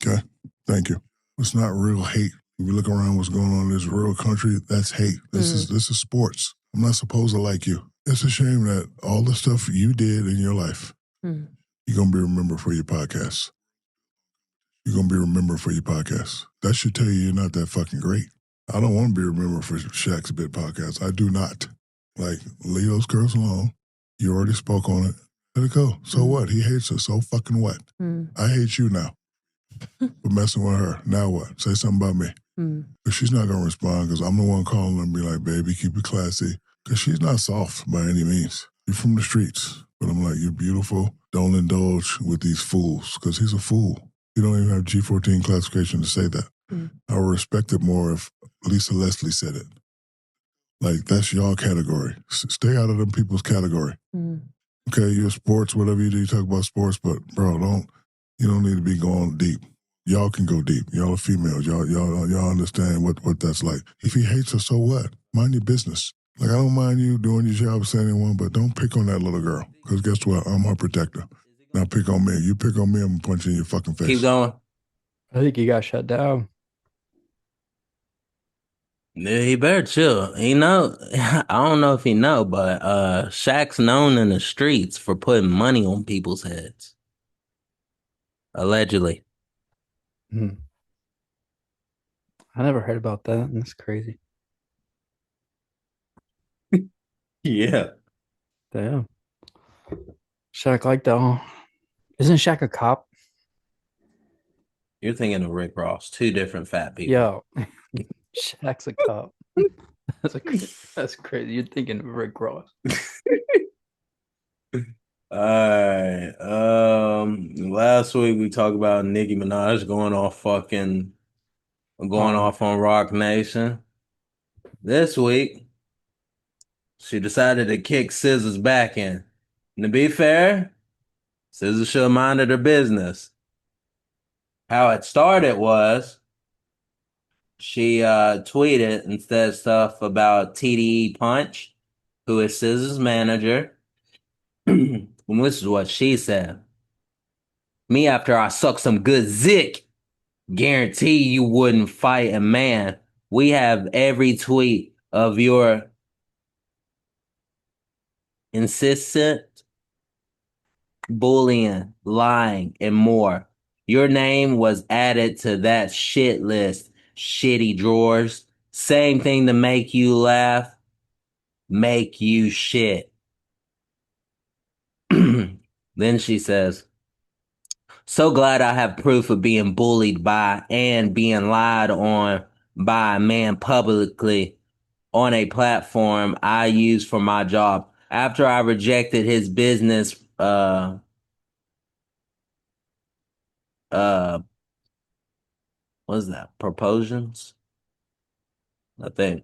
Okay? Thank you. It's not real hate. If you look around what's going on in this real country, that's hate. This is sports. I'm not supposed to like you. It's a shame that all the stuff you did in your life, you're going to be remembered for your podcast. You're going to be remembered for your podcast. That should tell you you're not that fucking great. I don't want to be remembered for Shaq's Bit podcast. I do not. Like, leave those girls alone. You already spoke on it. Let it go. So what? He hates her. So fucking what? I hate you now for messing with her. Now what? Say something about me. But she's not going to respond because I'm the one calling her and be like, baby, keep it classy. Because she's not soft by any means. You're from the streets. But I'm like, you're beautiful. Don't indulge with these fools because he's a fool. You don't even have G14 classification to say that. I would respect it more if Lisa Leslie said it. Like, that's y'all category. Stay out of them people's category. Okay, you're sports, whatever you do, you talk about sports, but bro, you don't need to be going deep. Y'all can go deep. Y'all are females. Y'all understand what that's like. If he hates her, so what? Mind your business. Like, I don't mind you doing your job saying anyone, but don't pick on that little girl. Because guess what? I'm her protector. Now pick on me. You pick on me, I'm punching your fucking face. Keep going. I think he got shut down. Yeah, he better chill. I don't know if he know, but Shaq's known in the streets for putting money on people's heads. Allegedly. I never heard about that. That's crazy. Yeah. Damn. Shaq like that. Isn't Shaq a cop? You're thinking of Rick Ross. Two different fat people. Yo, Shaq's a cop. That's crazy. You're thinking of Rick Ross. All right. Last week we talked about Nicki Minaj going off on Rock Nation. This week, she decided to kick SZA's back in. And to be fair, SZA should have minded her business. How it started was she tweeted and said stuff about TDE Punch, who is SZA's manager. And this is what she said. Me after I suck some good zick. Guarantee you wouldn't fight a man. We have every tweet of your insistent bullying, lying, and more. Your name was added to that shit list, shitty drawers. Same thing to make you laugh, make you shit. Then she says, So glad I have proof of being bullied by and being lied on by a man publicly on a platform I use for my job. After I rejected his business, what is that? Propositions? I think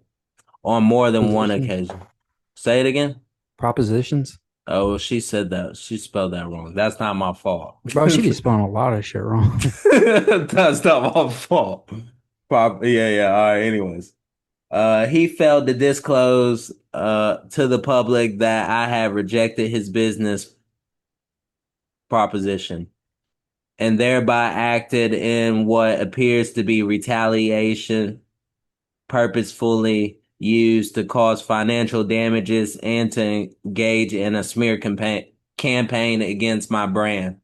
on more than one Propositions. occasion. Say it again. Propositions. Oh, she said that. She spelled that wrong. That's not my fault. Bro, she be spelling a lot of shit wrong. That's not my fault. Yeah. All right. Anyways, he failed to disclose to the public that I had rejected his business proposition and thereby acted in what appears to be retaliation, purposefully used to cause financial damages and to engage in a smear campaign against my brand.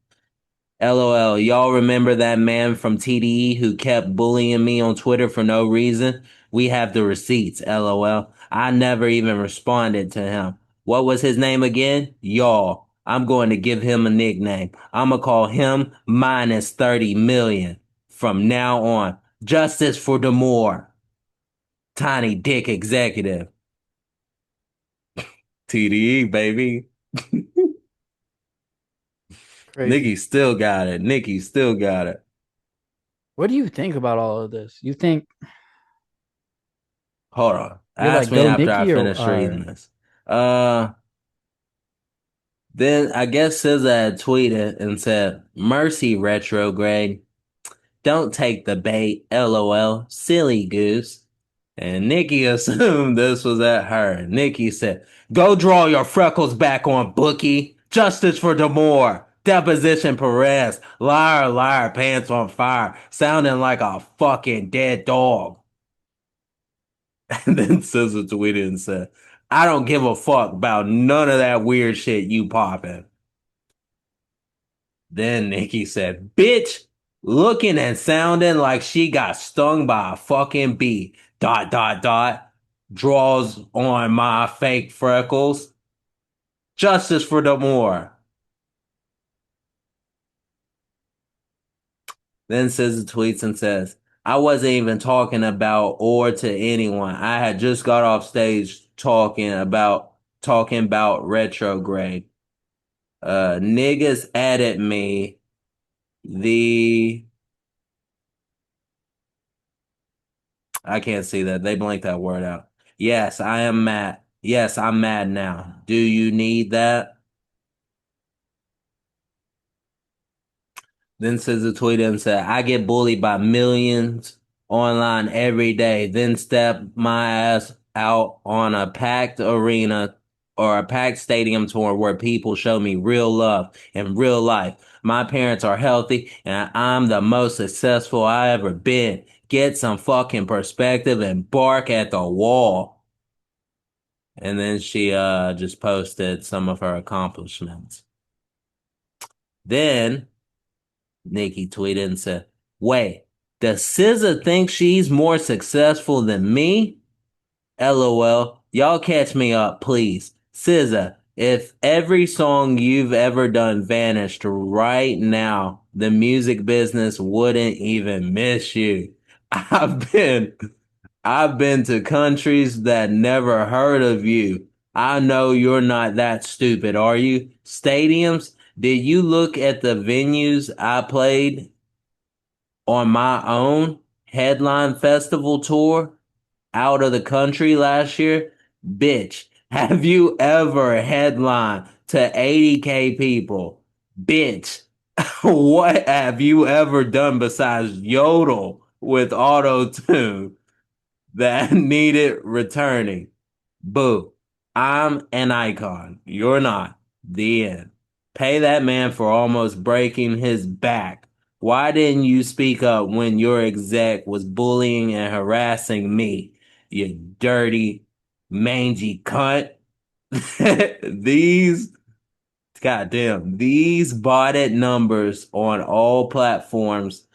LOL. Y'all remember that man from TDE who kept bullying me on Twitter for no reason? We have the receipts, LOL. I never even responded to him. What was his name again? Y'all. I'm going to give him a nickname. I'm going to call him minus 30 million from now on. Justice for Demore. Tiny Dick Executive. TDE, baby. Crazy. Nikki still got it. Nikki still got it. What do you think about all of this? You think Hold on. you're Ask like, me go after I Nikki finish reading this. Then I guess SZA had tweeted and said, Mercy retrograde. Don't take the bait. LOL. Silly goose. And Nikki assumed this was at her. Nikki said, go draw your freckles back on, bookie. Justice for Demore. Deposition Perez. Liar, liar, pants on fire. Sounding like a fucking dead dog. And then SZA tweeted and said, I don't give a fuck about none of that weird shit you popping. Then Nikki said, bitch, looking and sounding like she got stung by a fucking bee. ... Draws on my fake freckles. Justice for Demore. Then SZA tweets and says, I wasn't even talking about or to anyone. I had just got off stage talking about retrograde. Niggas added me. I can't see that. They blanked that word out. Yes, I am mad. Yes, I'm mad now. Do you need that? Then SZA tweeted and said, I get bullied by millions online every day, then step my ass out on a packed arena or a packed stadium tour where people show me real love in real life. My parents are healthy and I'm the most successful I ever been. Get some fucking perspective and bark at the wall. And then she just posted some of her accomplishments. Then Nikki tweeted and said, wait, does SZA think she's more successful than me? LOL. Y'all catch me up, please. SZA, if every song you've ever done vanished right now, the music business wouldn't even miss you. I've been to countries that never heard of you. I know you're not that stupid, are you? Stadiums? Did you look at the venues I played on my own headline festival tour out of the country last year? Bitch, have you ever headlined to 80K people? Bitch, what have you ever done besides yodel with auto tune that needed returning? Boo. I'm an icon. You're not. The end. Pay that man for almost breaking his back. Why didn't you speak up when your exec was bullying and harassing me? You dirty, mangy cunt. These botted numbers on all platforms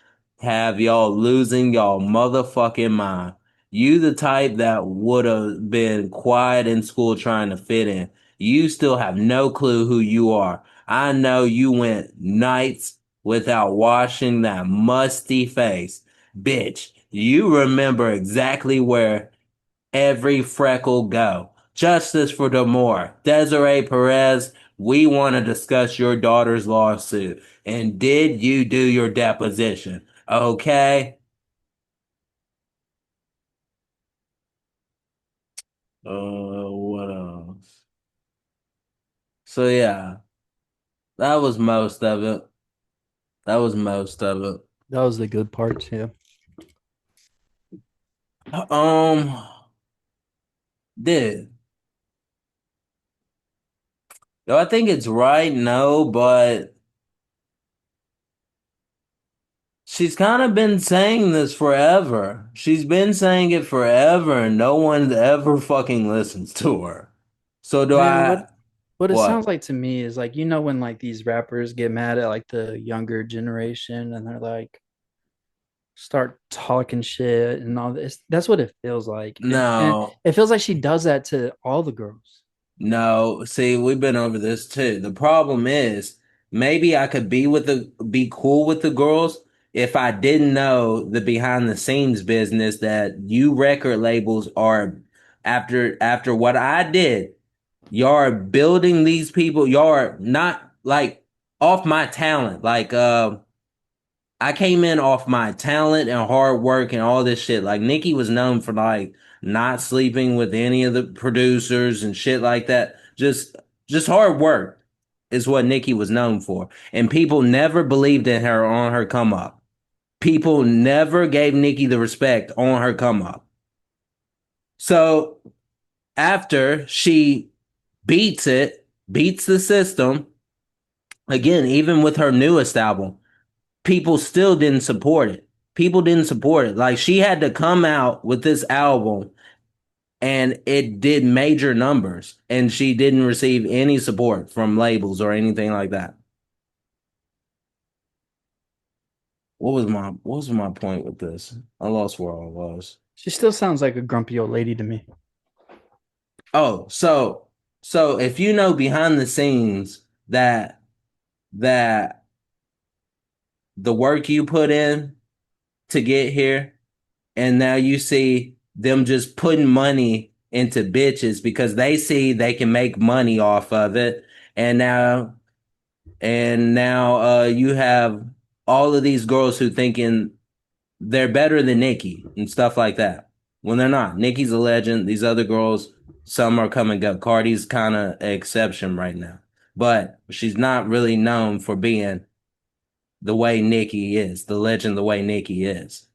have y'all losing y'all motherfucking mind. You the type that would have been quiet in school trying to fit in. You still have no clue who you are. I know you went nights without washing that musty face. Bitch, you remember exactly where every freckle go. Justice for Damore. Desiree Perez, we want to discuss your daughter's lawsuit. And did you do your deposition? Okay? What else? So yeah, that was most of it. That was most of it. That was the good parts. Yeah. Um, dude. Do I think it's right? No, but she's kind of been saying this forever. She's been saying it forever, and no one ever fucking listens to her. So do Man, I? what it What? sounds like to me is like, you know, when like these rappers get mad at like the younger generation and they're like start talking shit and all this. That's what it feels like. And No, it feels like she does that to all the girls. no. See, we've been over this too. The problem is maybe I could be cool with the girls if I didn't know the behind the scenes business that you record labels are after what I did. Y'all are building these people. Y'all are not like off my talent. Like I came in off my talent and hard work and all this shit. Like Nicki was known for like not sleeping with any of the producers and shit like that. Just hard work is what Nicki was known for. And people never believed in her on her come up. People never gave Nicki the respect on her come up. So after she beats the system, again, even with her newest album, people still didn't support it. People didn't support it. Like she had to come out with this album and it did major numbers and she didn't receive any support from labels or anything like that. What was my point with this? I lost where I was. She still sounds like a grumpy old lady to me. Oh, so if you know behind the scenes that the work you put in to get here, and now you see them just putting money into bitches because they see they can make money off of it, and now you have all of these girls who thinking they're better than Nicki and stuff like that when they're not. Nicki's a legend. These other girls, some are come and go. Cardi's kind of an exception right now, but she's not really known for being the way Nicki is, the legend the way Nicki is.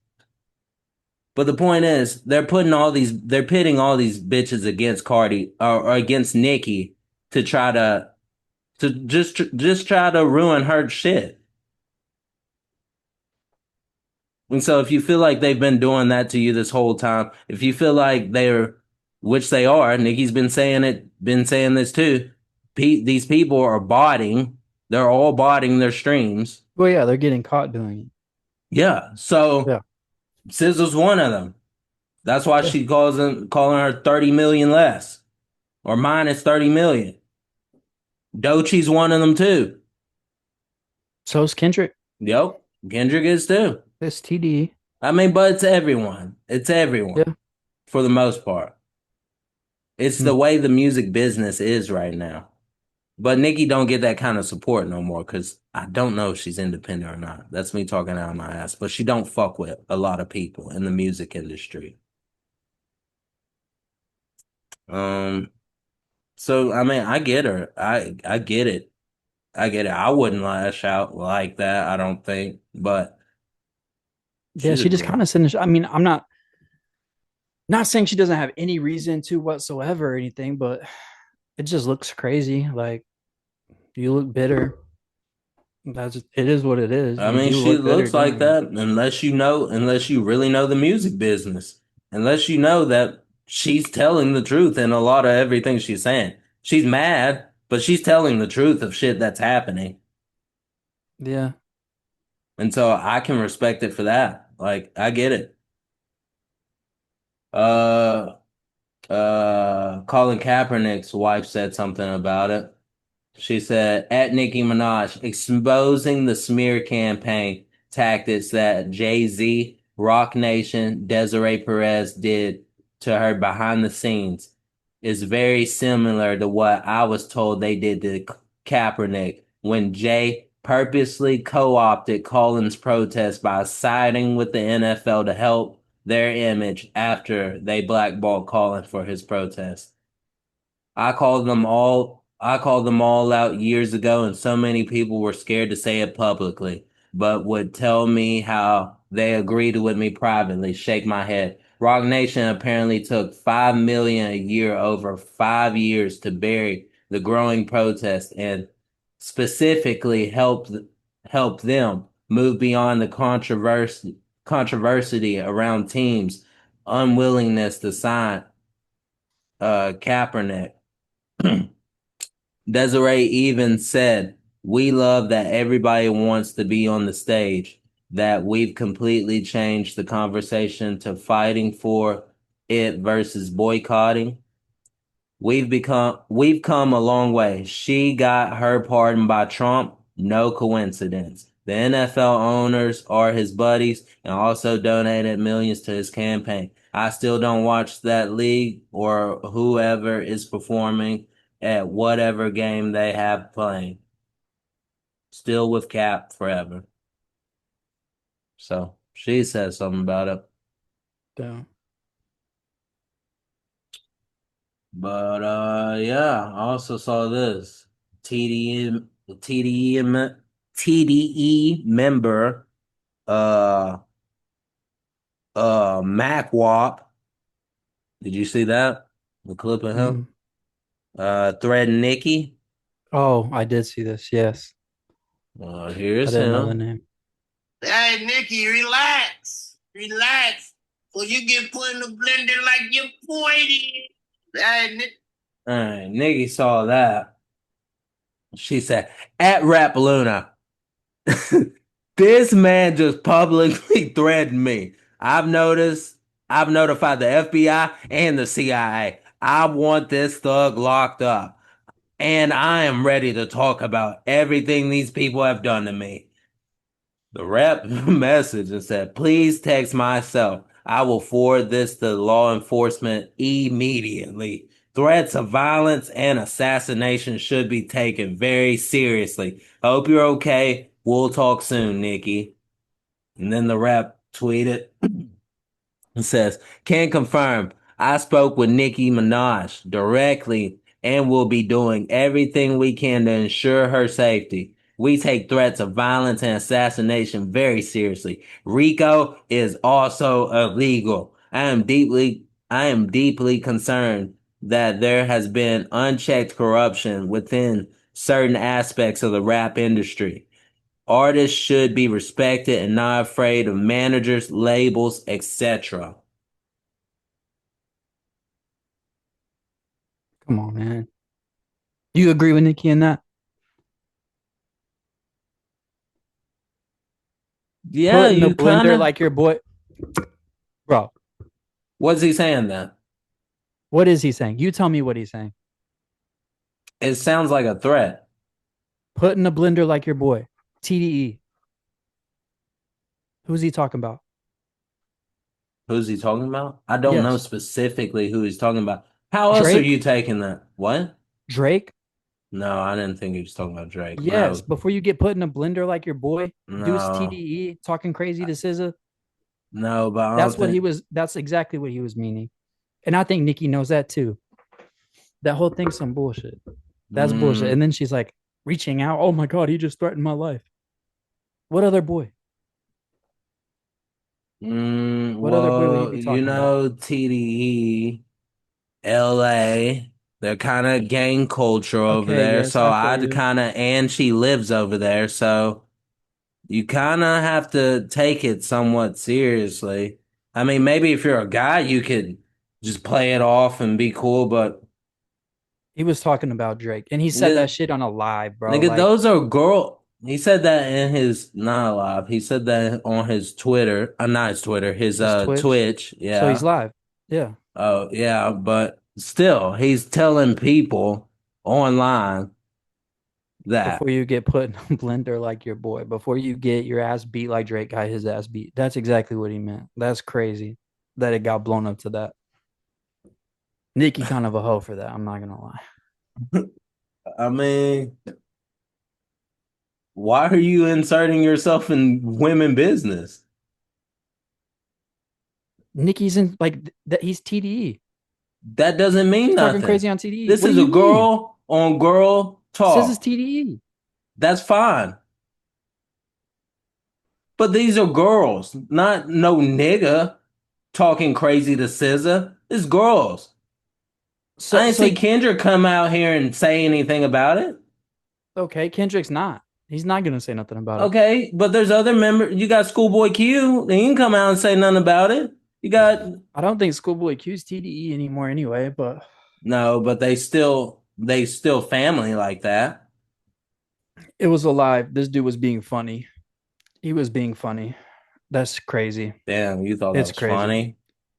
But the point is, they're pitting all these bitches against Cardi or against Nicki to try to just try to ruin her shit. And so if you feel like they've been doing that to you this whole time, if you feel like which they are, Nicki's been saying this too. These people are botting. They're all botting their streams. Well, yeah, they're getting caught doing it. Yeah. So Yeah. SZA's one of them. That's why she calling her 30 million less or minus 30 million. Dochi's one of them too. So's Kendrick. Yep. Kendrick is too. This TD. I mean, but it's everyone. It's everyone Yeah. for the most part. It's the way the music business is right now. But Nicki don't get that kind of support no more because I don't know if she's independent or not. That's me talking out of my ass. But she don't fuck with a lot of people in the music industry. So I mean, I get her. I get it. I get it. I wouldn't lash out like that, I don't think. But Yeah, she just kind of said, I mean, I'm not saying she doesn't have any reason to whatsoever or anything, but it just looks crazy. Like you look bitter. It is what it is. I mean, she looks like that unless you really know the music business. Unless you know that she's telling the truth in a lot of everything she's saying. She's mad, but she's telling the truth of shit that's happening. Yeah. And so I can respect it for that. Like, I get it. Colin Kaepernick's wife said something about it. She said, at Nicki Minaj, exposing the smear campaign tactics that Jay-Z, Rock Nation, Desiree Perez did to her behind the scenes is very similar to what I was told they did to Kaepernick when Jay purposely co-opted Collins' protest by siding with the NFL to help their image after they blackballed Collins for his protest. I called them all out years ago, and so many people were scared to say it publicly, but would tell me how they agreed with me privately, shake my head. Rock Nation apparently took $5 million a year over 5 years to bury the growing protest and specifically help them move beyond the controversy around teams' unwillingness to sign Kaepernick. Desiree even said, we love that everybody wants to be on the stage, that we've completely changed the conversation to fighting for it versus boycotting. We've come a long way. She got her pardon by Trump, no coincidence. The NFL owners are his buddies and also donated millions to his campaign. I still don't watch that league or whoever is performing at whatever game they have playing. Still with Cap forever. So she said something about it. Damn. But yeah, I also saw this. TDE member Mac Wop. Did you see that? The clip of him? Threatened Nikki. Oh, I did see this. Yes. Here's I didn't know the him. name. Hey, Nikki, relax. Relax. Or you get put in the blender like your boy did. Hey, Nick. All right, Nikki saw that. She said, at Rap Luna, this man just publicly threatened me. I've notified the FBI and the CIA. I want this thug locked up. And I am ready to talk about everything these people have done to me. The rep message and said, please text myself. I will forward this to law enforcement immediately. Threats of violence and assassination should be taken very seriously. Hope you're okay. We'll talk soon, Nikki. And then the rep tweeted and says, can confirm. I spoke with Nicki Minaj directly and will be doing everything we can to ensure her safety. We take threats of violence and assassination very seriously. RICO is also illegal. I am deeply concerned that there has been unchecked corruption within certain aspects of the rap industry. Artists should be respected and not afraid of managers, labels, etc. Come on, man. Do you agree with Nikki in that? Yeah, Put in the you blender kinda... like your boy. Bro, What's he saying then? what is he saying? You tell me what he's saying. It sounds like a threat. Put in the blender like your boy. TDE. Who's he talking about? Who's he talking about? I don't know Yes. specifically who he's talking about. How else are Drake? you taking that? What? Drake? No, I didn't think he was talking about Drake. Yes. No. Before you get put in a blender like your boy, Deuce No. TDE talking crazy to SZA. No, but I That's don't what he think... was. That's exactly what he was meaning, and I think Nikki knows that too. That whole thing's some bullshit. That's bullshit. And then she's like reaching out. Oh my god, he just threatened my life. What other boy? What other boy would he be talking about? TDE, LA, they're kind of gang culture over Okay, there. yes, So I feel I'd you. kind of, and she lives over there. So you kind of have to take it somewhat seriously. I mean, maybe if you're a guy, you could just play it off and be cool, but He was talking about Drake, and he said that shit on a live, bro. nigga, Like, those are girl. He said that in his not live. He said that on his Twitter. Not his Twitter. His his Twitch. Twitch. Yeah. So he's live. Yeah. Oh yeah, but still, he's telling people online that. Before you get put in a blender like your boy, before you get your ass beat like Drake got his ass beat. That's exactly what he meant. That's crazy that it got blown up to that. Nikki kind of a hoe for that. I'm not gonna lie. I mean, why are you inserting yourself in women business? Nikki's in like that. He's TDE. That doesn't mean He's nothing. talking crazy on TDE. This What is do a you mean? girl on girl This is talk. TDE. That's fine. But these are girls, not no nigga talking crazy to SZA. It's girls. I didn't see Kendrick come out here and say anything about it. Okay, Kendrick's not. He's not gonna say nothing about it. Okay, but there's other members. You got Schoolboy Q. He can come out and say nothing about it. You got. I don't think Schoolboy Q's TDE anymore anyway, but No, but they still family like that. it was a lie. This dude was being funny. He was being funny. That's crazy. Damn, you thought that was crazy. funny?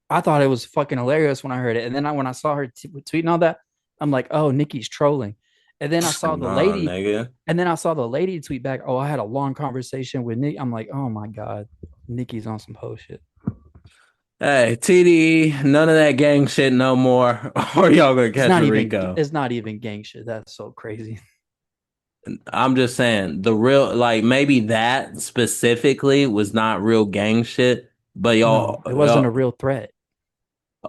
I thought it was fucking hilarious when I heard it. And then when I saw her tweeting all that, I'm like, oh, Nikki's trolling. And then I saw the lady, nigga. And then I saw the lady tweet back, oh, I had a long conversation with Nick. I'm like, oh my God, Nikki's on some hoe shit. Hey, TDE, none of that gang shit no more. Or y'all gonna catch a Rico. It's not even gang shit. That's so crazy. I'm just saying the real, like, maybe that specifically was not real gang shit, but y'all, no, it wasn't a real threat.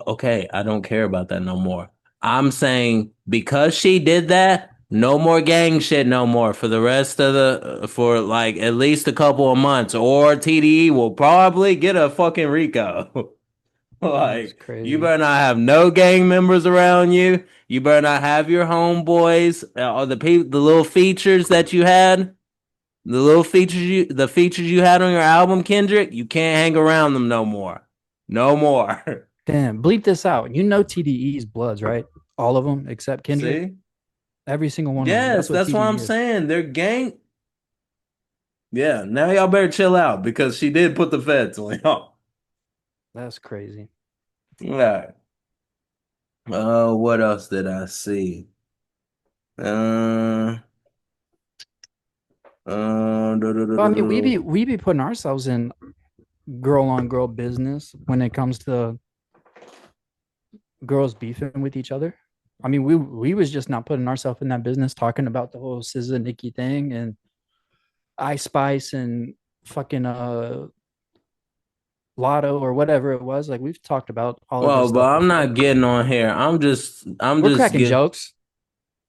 Okay, I don't care about that no more. I'm saying because she did that, no more gang shit no more for the rest of for like at least a couple of months, or TDE will probably get a fucking Rico. Like, you better not have no gang members around you. You better not have your homeboys or the little features that you had. The features you had on your album, Kendrick, you can't hang around them no more. No more. Damn, bleep this out. You know TDE's Bloods, right? All of them except Kendrick. See? Every single one yes, of them. That's what I'm saying. They're gang. Yeah, now y'all better chill out because she did put the feds on y'all. That's crazy. All right. What else did I see? I mean, we be putting ourselves in girl on girl business when it comes to girls beefing with each other. I mean, we was just not putting ourselves in that business, talking about the whole SZA Nicki thing and Ice Spice and fucking Lotto or whatever it was. Like we've talked about all of this stuff. But I'm not getting on here. We're cracking jokes.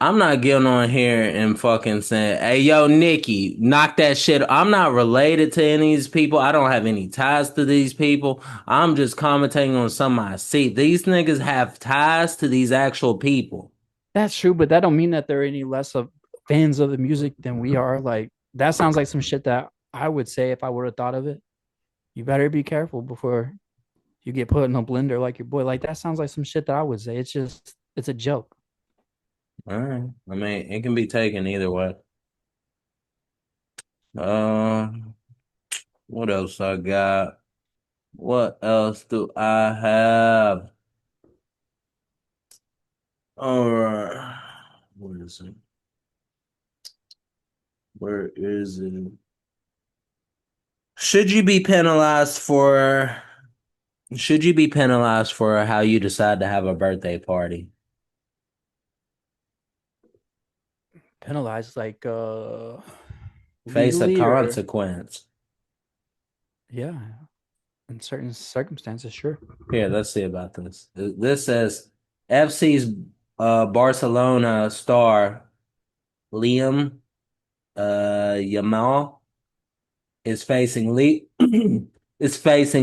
I'm not getting on here and fucking saying, hey, yo, Nikki, knock that shit. I'm not related to any of these people. I don't have any ties to these people. I'm just commenting on some I see. These niggas have ties to these actual people. That's true, but that don't mean that they're any less of fans of the music than we are. Like, that sounds like some shit that I would say if I would have thought of it. You better be careful before you get put in a blender like your boy. Like, that sounds like some shit that I would say. It's a joke. All right. I mean, it can be taken either way. What else I got? What else do I have? All right. Where is it? Where is it? Should you be penalized for how you decide to have a birthday party? Penalized, like face a legally consequence. Yeah, in certain circumstances, sure. Here, let's see about this. This says FC's Barcelona star Liam Yamal is facing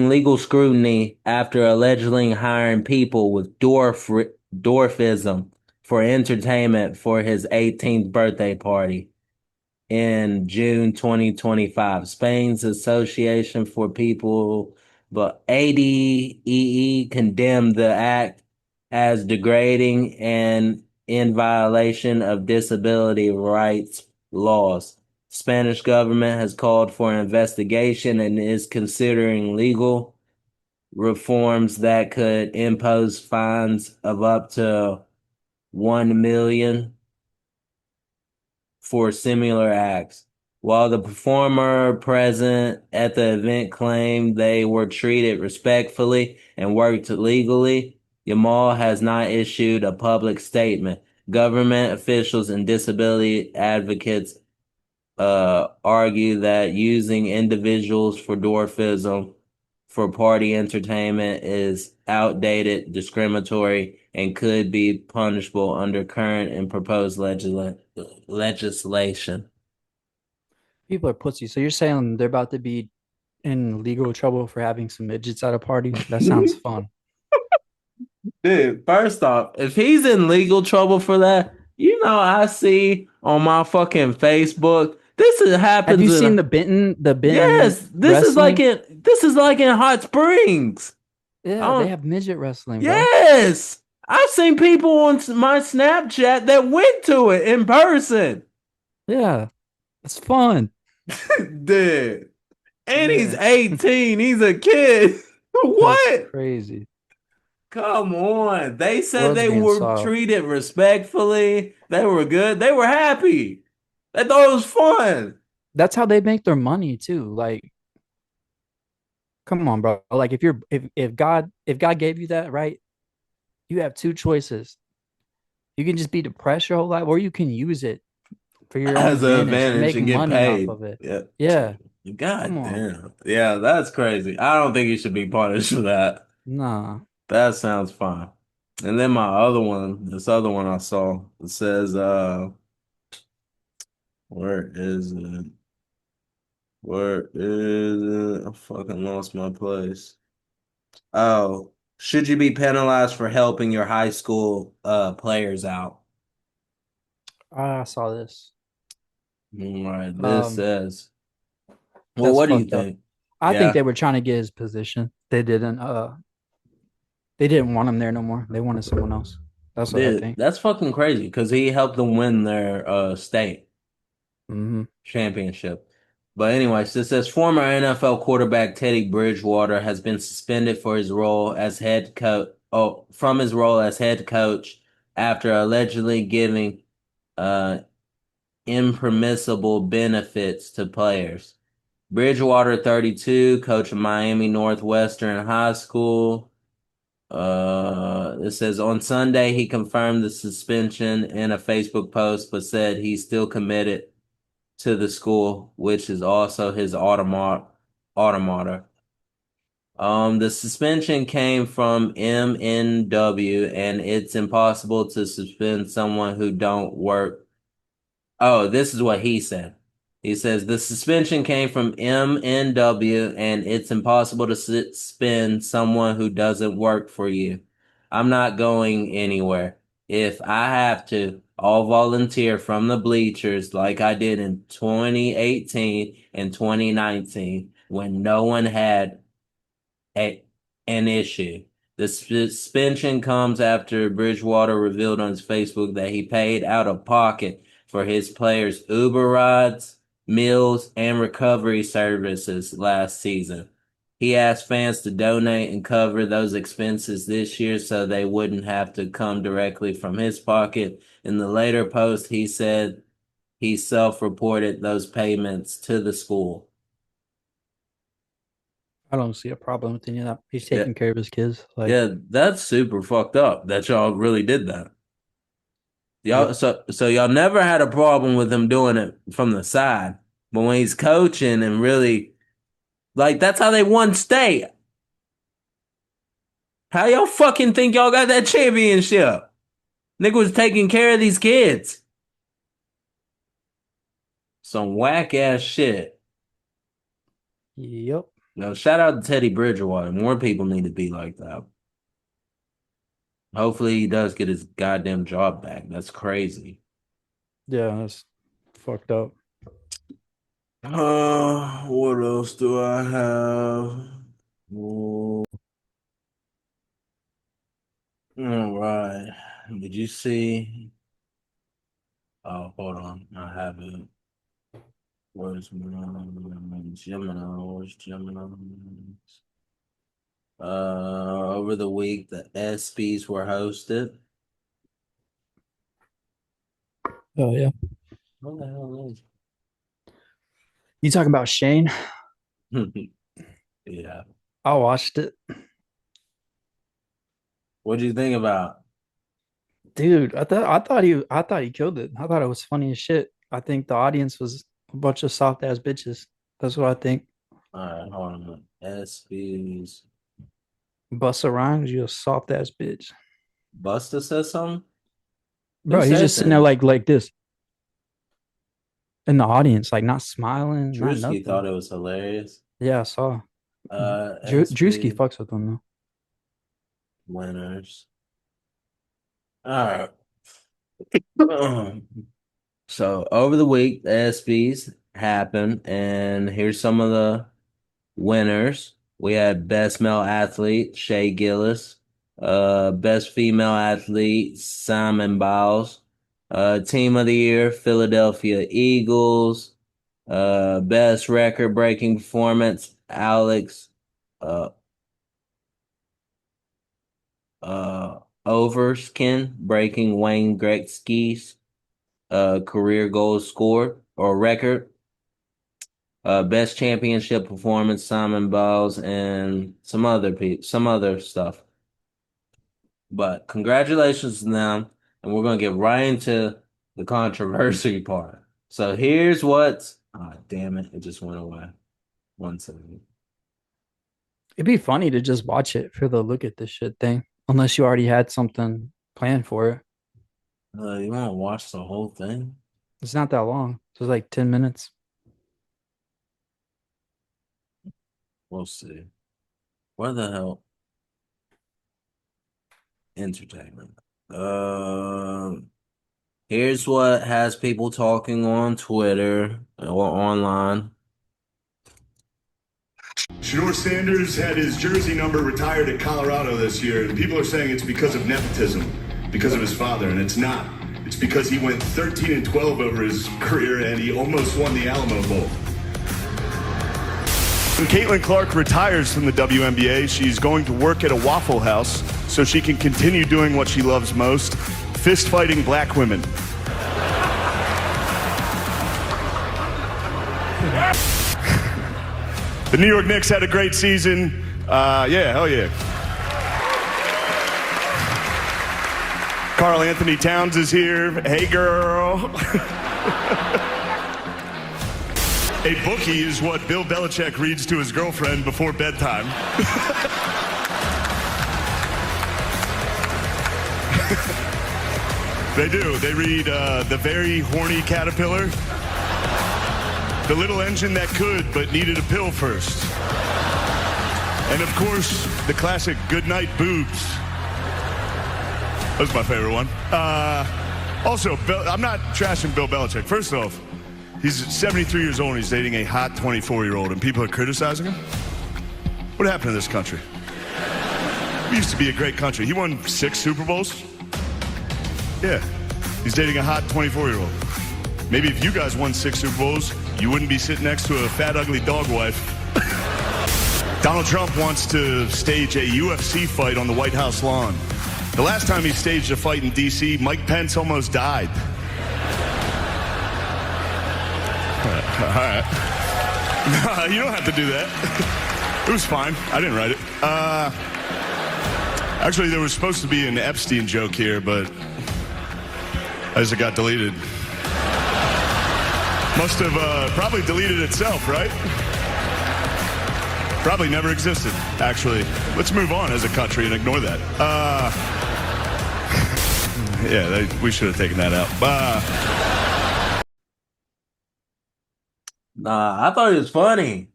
legal scrutiny after allegedly hiring people with dwarfism for entertainment for his 18th birthday party in June 2025. Spain's Association for People, but ADEE condemned the act as degrading and in violation of disability rights laws. Spanish government has called for an investigation and is considering legal reforms that could impose fines of up to 1 million for similar acts. While the performer present at the event claimed they were treated respectfully and worked legally, Yamal has not issued a public statement. Government officials and disability advocates argue that using individuals for dwarfism for party entertainment is outdated, discriminatory, and could be punishable under current and proposed legislation. People are pussy. So you're saying they're about to be in legal trouble for having some midgets at a party? That sounds fun. Dude, first off, if he's in legal trouble for that, I see on my fucking Facebook, happens. Have you seen the Benton? Yes, wrestling? This is like in Hot Springs. Yeah, they have midget wrestling, bro. Yes, I've seen people on my Snapchat that went to it in person. Yeah, it's fun. Dude, and he's Yeah. 18. He's a kid. What? That's crazy. Come on. They said World's they being were soft. treated respectfully. They were good. They were happy. They thought it was fun. That's how they make their money too. Like, come on, bro. Like, if God gave you that, right, you have two choices. You can just be depressed your whole life, or you can use it for your own As an advantage to advantage make and get money paid. off of it. Yeah. Yeah. God Come on. damn. Yeah, that's crazy. I don't think he should be punished for that. Nah. That sounds fine. And then this other one I saw, it says, where is it? Where is it? I fucking lost my place. Oh, should you be penalized for helping your high school players out? I saw this. All right, this says. Well, That's what do you fucked up. think? I Yeah. think they were trying to get his position. They didn't want him there no more. They wanted someone else. That's what I Dude, think. that's fucking crazy because he helped them win their state Mm-hmm. championship. But anyways, this says former NFL quarterback Teddy Bridgewater has been suspended for his role as head coach. Oh, from his role as head coach after allegedly giving impermissible benefits to players. Bridgewater, 32, coach of Miami Northwestern High School. It says on Sunday he confirmed the suspension in a Facebook post, but said he's still committed to the school, which is also his automata. The suspension came from MNW, and it's impossible to suspend someone who don't work. Oh, this is what he said. He says the suspension came from MNW, and it's impossible to suspend someone who doesn't work for you. I'm not going anywhere. If I have to, I'll volunteer from the bleachers like I did in 2018 and 2019 when no one had an issue. The suspension comes after Bridgewater revealed on his Facebook that he paid out of pocket for his players' Uber rides, meals, and recovery services last season. He asked fans to donate and cover those expenses this year so they wouldn't have to come directly from his pocket. In the later post, he said he self-reported those payments to the school. I don't see a problem with any of that. He's Yeah. taking care of his kids. Like, Yeah, that's super fucked up that y'all really did that. Y'all, so y'all never had a problem with him doing it from the side, but when he's coaching and really, like, that's how they won state. How y'all fucking think y'all got that championship? Nigga was taking care of these kids. Some whack ass shit. yep. Now, shout out to Teddy Bridgewater. More people need to be like that. Hopefully, he does get his goddamn job back. That's crazy. Yeah, that's fucked up. What else do I have? All right. Did you see? Oh, hold on. I have it. Where's Gemini? Where's Gemini? Over the week, the ESPYs were hosted. Oh yeah. What the hell is You talking about Shane? it? Yeah. I watched it. What do you think about? Dude, I thought he killed it. I thought it was funny as shit. I think the audience was a bunch of soft ass bitches. That's what I think. All right, hold on. SB's Busta Rhymes, you a soft ass bitch. Busta says something. Bro, he's said just sitting there that? like this in the audience, like not smiling, not Drewski nothing. thought it was hilarious. Yeah, I saw. Drewski SB fucks with them though. winners. All right. So over the week, the SBs happened, and here's some of the winners. We had best male athlete, Shay Gillis. Best female athlete, Simon Biles. Team of the year, Philadelphia Eagles. Best record breaking performance, Alex uh Overskin breaking Wayne Gretzky's career goal scored or record. Best championship performance, Simon Biles, and some other stuff. But congratulations to them, and we're gonna get right into the controversy part. So here's what's damn it, it just went away. 1 second. It'd be funny to just watch it for the look at this shit thing, unless you already had something planned for it. You wanna watch the whole thing? It's not that long. It's like 10 minutes. We'll see. Where the hell? Entertainment. Here's what has people talking on Twitter or online. Shador Sanders had his jersey number retired at Colorado this year, and people are saying it's because of nepotism, because of his father, and it's not. It's because he went 13-12 over his career, and he almost won the Alamo Bowl. When Caitlin Clark retires from the WNBA, she's going to work at a Waffle House so she can continue doing what she loves most, fist fighting black women. The New York Knicks had a great season. Yeah, hell yeah. Karl Anthony Towns is here. Hey, girl. A bookie is what Bill Belichick reads to his girlfriend before bedtime. They do. They read The Very Horny Caterpillar, The Little Engine That Could But Needed a Pill First, and of course, the classic Goodnight Boobs. That's my favorite one. Also, I'm not trashing Bill Belichick. First off, he's 73 years old and he's dating a hot 24-year-old and people are criticizing him? What happened to this country? We used to be a great country. He won 6 Super Bowls. Yeah, he's dating a hot 24-year-old. Maybe if you guys won 6 Super Bowls, you wouldn't be sitting next to a fat, ugly dog wife. Donald Trump wants to stage a UFC fight on the White House lawn. The last time he staged a fight in D.C., Mike Pence almost died. All right. No, you don't have to do that. It was fine. I didn't write it. Actually, there was supposed to be an Epstein joke here, but as it got deleted. Must have probably deleted itself, right? Probably never existed, actually. Let's move on as a country and ignore that. Yeah, we should have taken that out. Nah, I thought it was funny.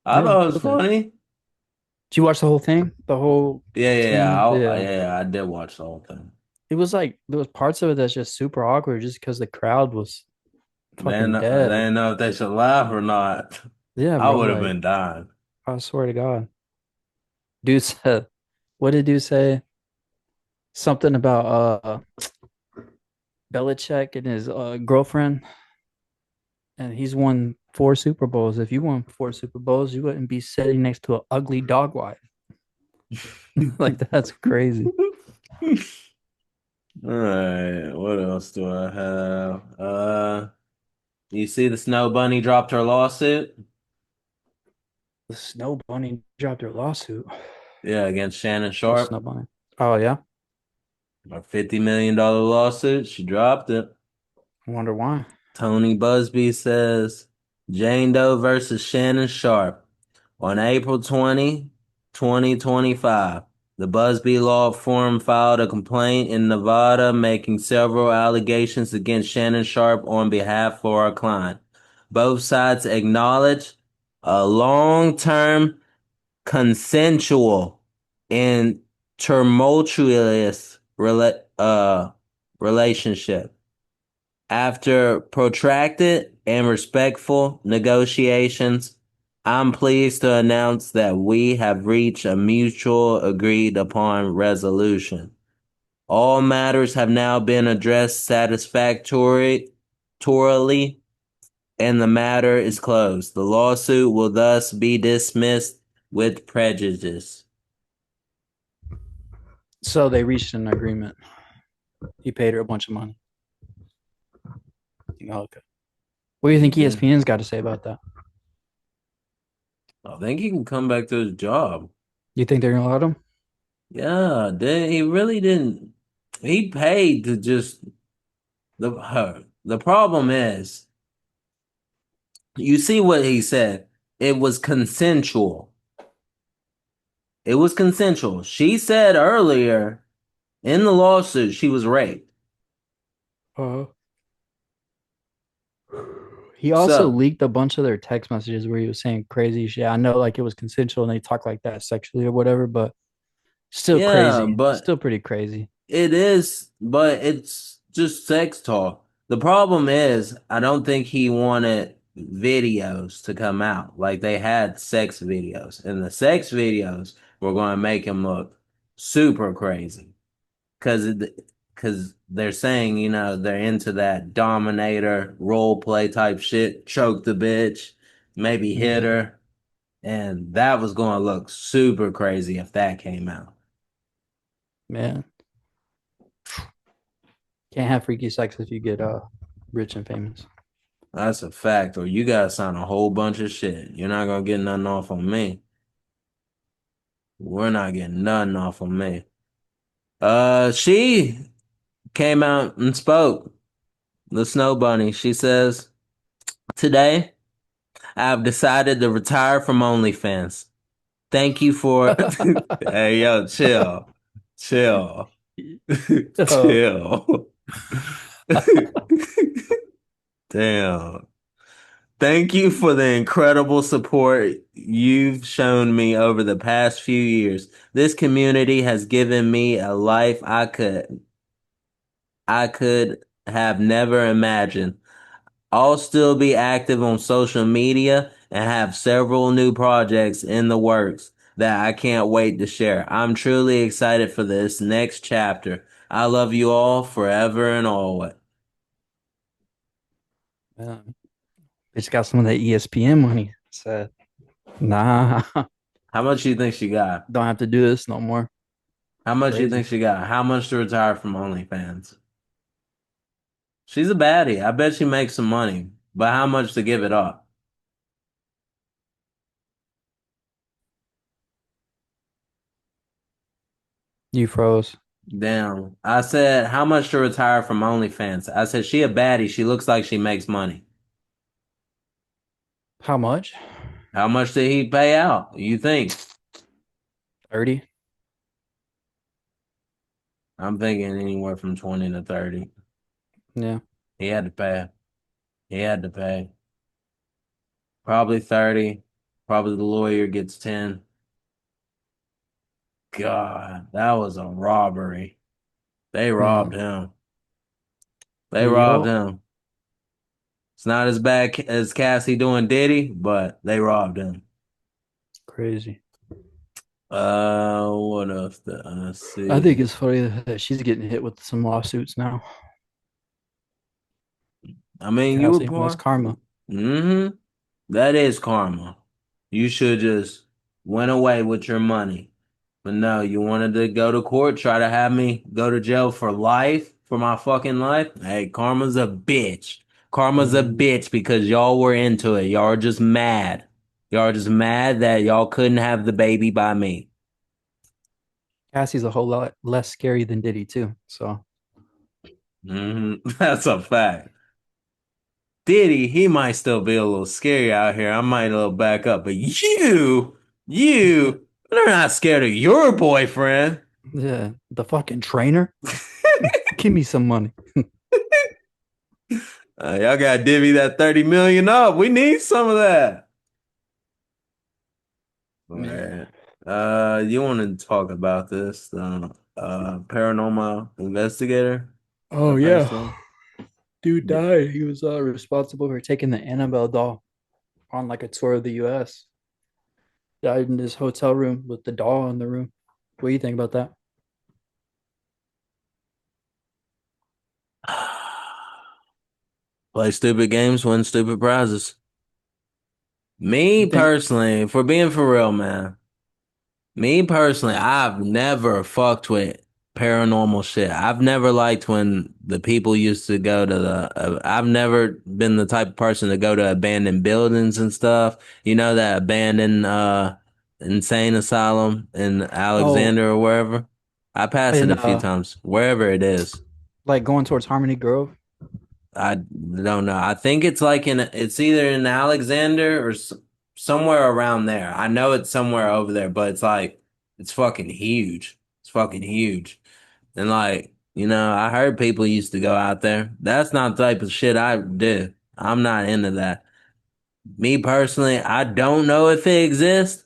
I thought it was funny. Did you watch the whole thing? The whole Yeah, I did watch the whole thing. It was like there was parts of it that's just super awkward just because the crowd was fucking They dead. didn't know if they should laugh or not. Yeah, I bro, would have like, been dying. I swear to God. Dude said, what did dude say? Something about Belichick and his girlfriend. And he's won 4 Super Bowls. If you won 4 Super Bowls, you wouldn't be sitting next to an ugly dog wife. Like, that's crazy. All right, what else do I have? You see the Snow Bunny dropped her lawsuit? The Snow Bunny dropped her lawsuit. Yeah, against Shannon The Sharp. Snow Bunny. Oh yeah. A $50 million lawsuit. She dropped it. I wonder why. Tony Busby says Jane Doe versus Shannon Sharp on April 20, 2025. The Busby Law Firm filed a complaint in Nevada making several allegations against Shannon Sharp on behalf of our client. Both sides acknowledge a long-term consensual and tumultuous relationship. After protracted and respectful negotiations, I'm pleased to announce that we have reached a mutual agreed upon resolution. All matters have now been addressed satisfactorily, and the matter is closed. The lawsuit will thus be dismissed with prejudice. So they reached an agreement. He paid her a bunch of money. Okay. What do you think ESPN's got to say about that? I think he can come back to his job. You think they're gonna let him? Yeah, he really didn't. He paid to just the problem is, you see what he said. It was consensual. It was consensual. She said earlier in the lawsuit she was raped. He also leaked a bunch of their text messages where he was saying crazy shit. I know, like, it was consensual and they talk like that sexually or whatever, but still crazy. But still pretty crazy. It is, but it's just sex talk. The problem is, I don't think he wanted videos to come out. Like, they had sex videos, and the sex videos were going to make him look super crazy. Because they're saying, they're into that dominator role play type shit. Choke the bitch, maybe hit her. And that was going to look super crazy if that came out. Man. Can't have freaky sex if you get rich and famous. That's a fact. Or you gotta sign a whole bunch of shit. You're not gonna get nothing off on me. We're not getting nothing off on me. She came out and spoke. The Snow Bunny. She says, "Today, I've decided to retire from OnlyFans. Thank you for." Hey, yo, chill, chill. Damn. Thank you for the incredible support you've shown me over the past few years. This community has given me a life I could have never imagined. I'll still be active on social media and have several new projects in the works that I can't wait to share. I'm truly excited for this next chapter. I love you all forever and always. Bitch got some of that ESPN money. Said, nah. How much do you think she got? Don't have to do this no more. How much do you think she got? How much to retire from OnlyFans? She's a baddie. I bet she makes some money. But how much to give it up? You froze. Damn. I said, how much to retire from OnlyFans? I said, she a baddie. She looks like she makes money. How much? How much did he pay out? You think? 30? I'm thinking anywhere from 20 to 30. Yeah. He had to pay. He had to pay. Probably 30. Probably the lawyer gets 10. God, that was a robbery. They robbed him. They robbed him. It's not as bad as Cassie doing Diddy, but they robbed him. Crazy. What else did I see? I think it's funny that she's getting hit with some lawsuits now. I mean, that's karma. Mm-hmm. That is karma. You should just went away with your money. But no, you wanted to go to court, try to have me go to jail for life for my fucking life, hey, karma's a bitch. Karma's a bitch because y'all were into it. Y'all are just mad. Y'all are just mad that y'all couldn't have the baby by me. Cassie's a whole lot less scary than Diddy too. So That's a fact. Diddy, he might still be a little scary out here. I might a little back up, but they're not scared of your boyfriend. yeah, the fucking trainer. Give me some money. Y'all gotta divvy that 30 million up. We need some of that. All right. You want to talk about this? Paranormal investigator. Oh That yeah, person? dude died. He was responsible for taking the Annabelle doll on like a tour of the U.S. Died in his hotel room with the doll in the room. What do you think about that? Play stupid games, win stupid prizes. Me You think? personally, for being for real, man. Me personally, I've never fucked with paranormal shit. I've never liked when the people used to go to I've never been the type of person to go to abandoned buildings and stuff. You know that abandoned insane asylum in Oh, Alexander or wherever. I passed it in a few times, wherever it is. like going towards Harmony Grove. I don't know. I think it's like it's either in Alexander or somewhere around there. I know it's somewhere over there, but it's like, it's fucking huge. It's fucking huge. And like, I heard people used to go out there. That's not the type of shit I do. I'm not into that. Me personally, I don't know if it exists.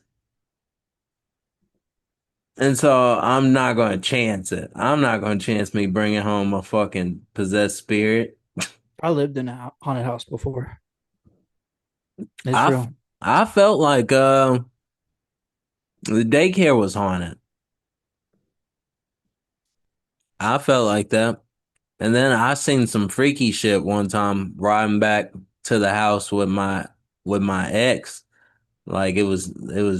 And so I'm not going to chance it. I'm not going to chance me bringing home a fucking possessed spirit. I lived in a haunted house before. It's I, real. I felt like, the daycare was haunted. I felt like that. And then I seen some freaky shit one time riding back to the house with my ex. Like it was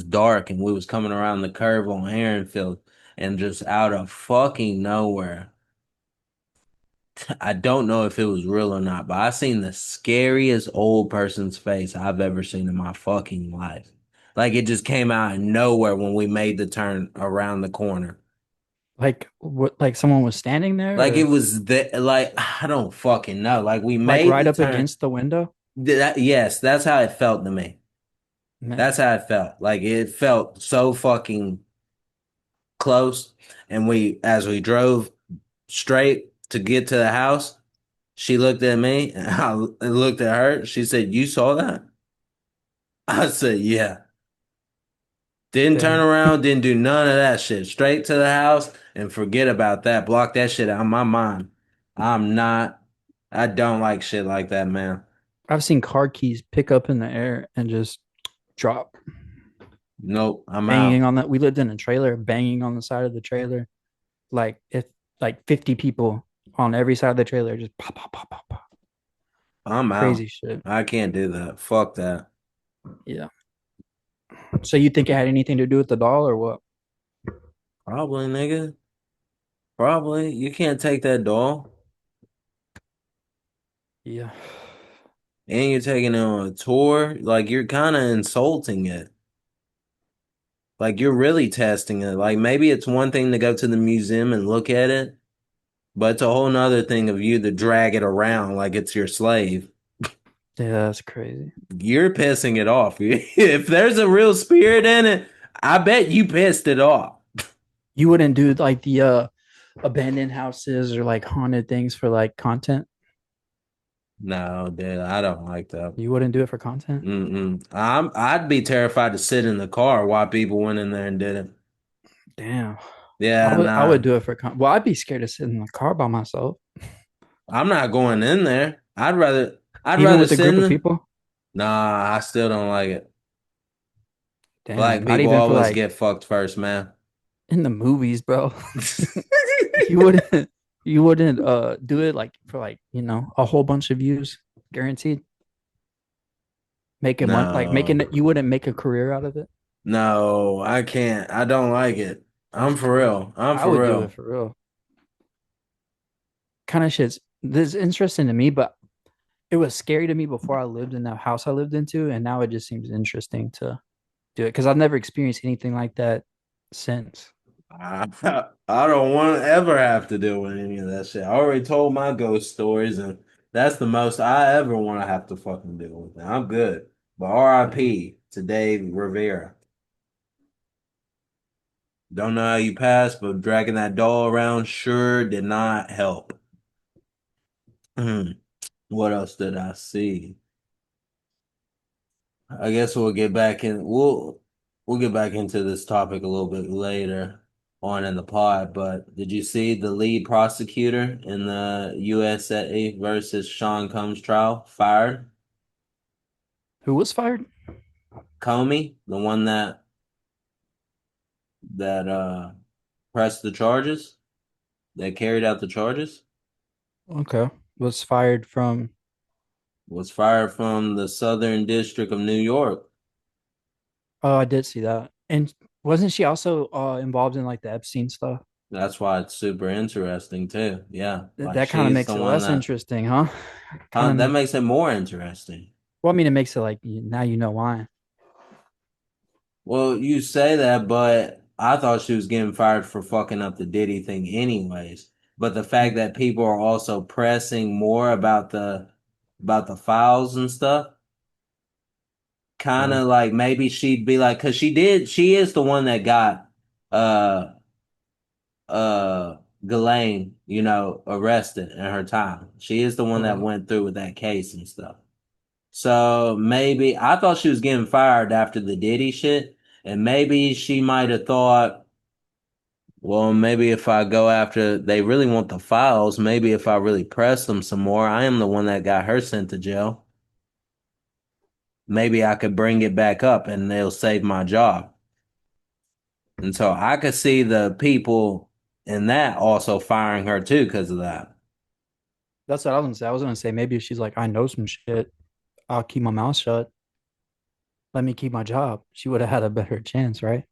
dark and we was coming around the curve on Heronfield and just out of fucking nowhere. I don't know if it was real or not, but I seen the scariest old person's face I've ever seen in my fucking life. Like it just came out of nowhere when we made the turn around the corner. Like what? Like someone was standing there, Like it or was like I don't fucking know. Like we like made right the up turn. against the window. Yes, that's how it felt to me. Man, That's how it felt. Like it felt so fucking close. And as we drove straight to get to the house, she looked at me and I looked at her. She said, "You saw that?" I said, "Yeah." Didn't turn damn. around, didn't do none of that shit. Straight to the house and forget about that. Block that shit out of my mind. I'm not, I don't like shit like that, man. I've seen car keys pick up in the air and just drop, Nope, I'm banging out. on that. We lived in a trailer, banging on the side of the trailer. Like if like 50 people on every side of the trailer, just pop, pop, pop, pop, pop. I'm out. Crazy shit. I can't do that. Fuck that. Yeah. So you think it had anything to do with the doll or what? Probably, nigga. Probably. You can't take that doll. Yeah. And you're taking it on a tour. Like, you're kind of insulting it. Like, you're really testing it. Like, maybe it's one thing to go to the museum and look at it, but it's a whole nother thing of you to drag it around like it's your slave. Yeah, that's crazy. You're pissing it off. If there's a real spirit in it, I bet you pissed it off. You wouldn't do like the abandoned houses or like haunted things for like content? No, dude, I don't like that. You wouldn't do it for content? Mm-mm. I'd be terrified to sit in the car while people went in there and did it. Damn. Yeah, I would nah. do it for well, I'd be scared to sit in the car by myself. I'm not going in there. I'd Even rather with a sit group in of the. people? Nah, I still don't like it. Damn, Black not people even for always like get fucked first, man. in the movies, bro. you wouldn't you wouldn't do it like for like, a whole bunch of views guaranteed. Making one like making No, it you wouldn't make a career out of it. no, I can't. I don't like it. I'm That's for crazy. real. I'm I for would do it real. for real. kind of shit's this is interesting to me, but it was scary to me before I lived in that house I lived into, and now it just seems interesting to do it because I've never experienced anything like that since. I, I don't want to ever have to deal with any of that shit. I already told my ghost stories, and that's the most I ever want to have to fucking deal with. I'm good. But R.I.P. to Dave Rivera. Don't know how you passed, but dragging that doll around sure did not help. What else did I see? I guess we'll get back in. We'll get back into this topic a little bit later on in the pod. But did you see the lead prosecutor in the USA versus Sean Combs trial fired? Who was fired? Comey, the one that pressed the charges, that carried out the charges, Okay, was fired from. was fired from the Southern District of New York. Oh, I did see that. And wasn't she also involved in like the Epstein stuff? That's why it's super interesting too. Yeah, like That kind of she's makes the it one less that interesting, huh? that Kind of. makes it more interesting. Well, I mean, it makes it like now you know why. Well, you say that, but I thought she was getting fired for fucking up the Diddy thing anyways. But the fact that people are also pressing more about the files and stuff, kind of like maybe she'd be like, because she is the one that got uh Ghislaine, arrested in her time. She is the one that went through with that case and stuff. So maybe I thought she was getting fired after the Diddy shit, and maybe she might have thought, well, maybe if I go after they really want the files, maybe if I really press them some more, I am the one that got her sent to jail. Maybe I could bring it back up and they'll save my job. And so I could see the people in that also firing her too because of that. That's what I was gonna say. I was gonna say maybe if she's like, I know some shit, I'll keep my mouth shut. Let me keep my job. She would have had a better chance, right?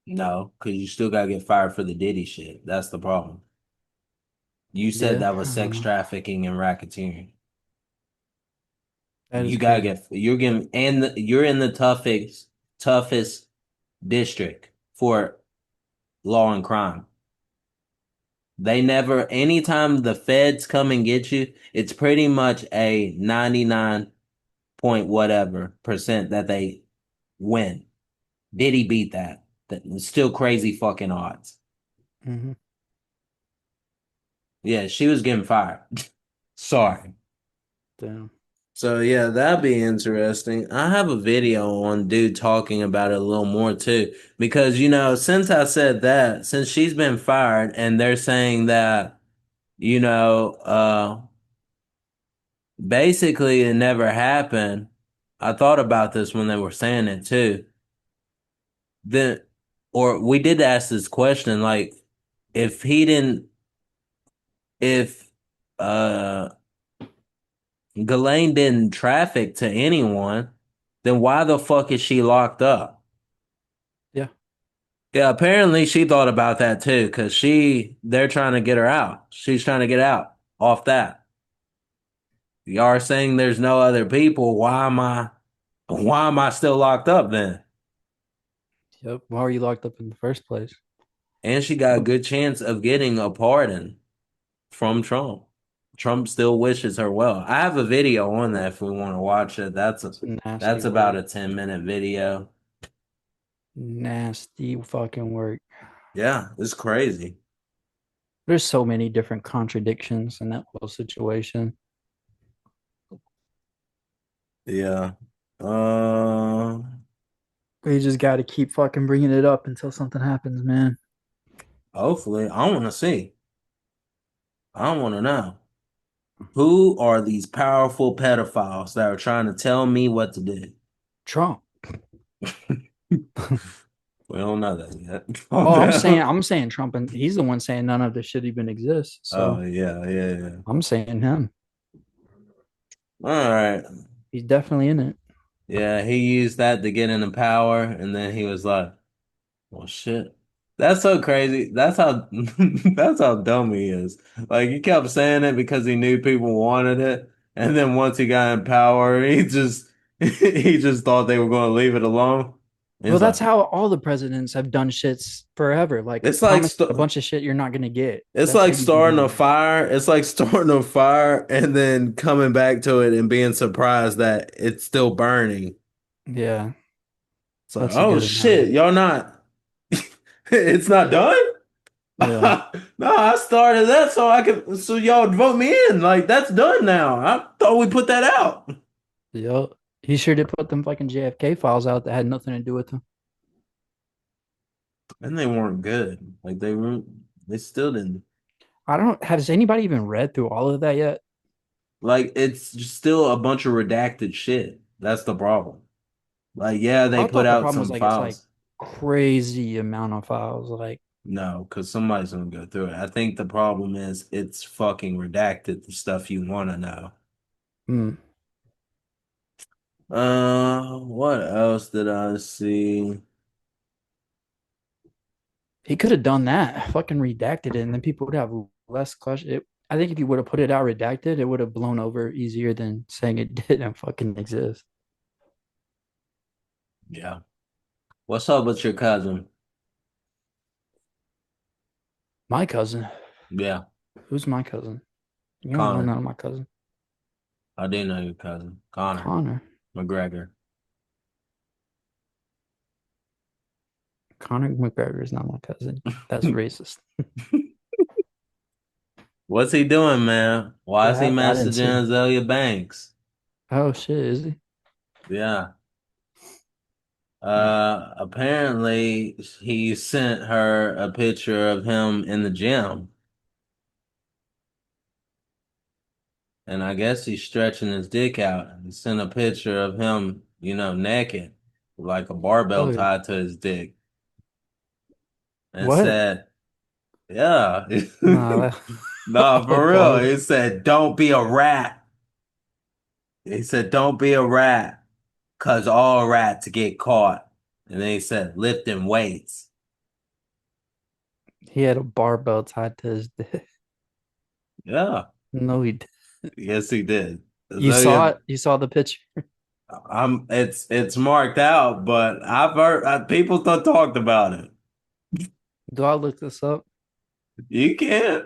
No, because you still gotta get fired for the Diddy shit. That's the problem. You said Yeah, that was I don't sex know. trafficking and racketeering. That is You gotta crazy. get you're getting and you're in the toughest district for law and crime. They never anytime the feds come and get you, it's pretty much a 99 point whatever percent that they win. Did he beat that? That's still crazy fucking odds. Mm-hmm. Yeah, she was getting fired. Sorry. Damn. So yeah, that'd be interesting. I have a video on dude talking about it a little more too. Because, since I said that, since she's been fired and they're saying that, you know, uh, basically it never happened. I thought about this when they were saying it too. Then, or we did ask this question, like, if he didn't, if, uh, Ghislaine didn't traffic to anyone, then why the fuck is she locked up? Yeah. Yeah, apparently she thought about that too, because they're trying to get her out. She's trying to get out off that. Y'all are saying there's no other people. Why am I still locked up then? Yep. Why were you locked up in the first place? And she got a good chance of getting a pardon from Trump. Trump still wishes her well. I have a video on that if we want to watch it. Nasty That's about work. a 10-minute video. Nasty fucking work. Yeah, it's crazy. There's so many different contradictions in that whole situation. Yeah. You just got to keep fucking bringing it up until something happens, man. Hopefully, I want to see. I want to know. Who are these powerful pedophiles that are trying to tell me what to do? Trump. We don't know that yet. Oh, I'm saying Trump, and he's the one saying none of this shit even exists. Oh, So yeah. I'm saying him. All right. He's definitely in it. Yeah, he used that to get into power, and then he was like, well, shit. That's so crazy. That's how that's how dumb he is. Like he kept saying it because he knew people wanted it, and then once he got in power, he just he just thought they were going to leave it alone. Well, It's that's like how all the presidents have done shits forever. Like it's like promise a bunch of shit you're not gonna get. it's That's how like you do starting a that. fire. It's like starting a fire and then coming back to it and being surprised that it's still burning. Yeah, It's like, that's a oh good shit, analogy. y'all not. It's not done. Yeah. No, I started that so I could so y'all would vote me in. Like that's done now. I thought we put that out. Yep. He sure did put them fucking JFK files out that had nothing to do with him. And they weren't good. Like they still didn't. I don't has anybody even read through all of that yet? Like it's just still a bunch of redacted shit. That's the problem. Like, yeah, they I put thought the out problem was some like it's like files. crazy amount of files. Like, No, because somebody's gonna go through it. I think the problem is it's fucking redacted the stuff you want to know. hmm. What else did I see? He could have done that, fucking redacted it, and then people would have less question. I think if you would have put it out redacted, it would have blown over easier than saying it didn't fucking exist. Yeah. What's up with your cousin? My cousin. Yeah, Who's my cousin? You don't know Connor. none of my cousin. I didn't know your cousin. Connor Connor. McGregor. Connor McGregor is not my cousin. That's racist. What's he doing, man? Why What is he happened? I didn't see. messaging Azalea Banks? Oh shit, is he? Yeah. Apparently he sent her a picture of him in the gym. And I guess he's stretching his dick out. He sent a picture of him, naked, like a barbell Oh yeah. tied to his dick. And What? said, yeah. Nah, Nah, a for real. bar. He said, don't be a rat. He said, don't be a rat, cause all rats get caught. And then he said, lifting weights. He had a barbell tied to his dick. Yeah. No, he did. Yes, he did. You So saw yeah, it? You saw the picture? it's marked out, but I've heard people thought talked about it. Do I look this up? You can't.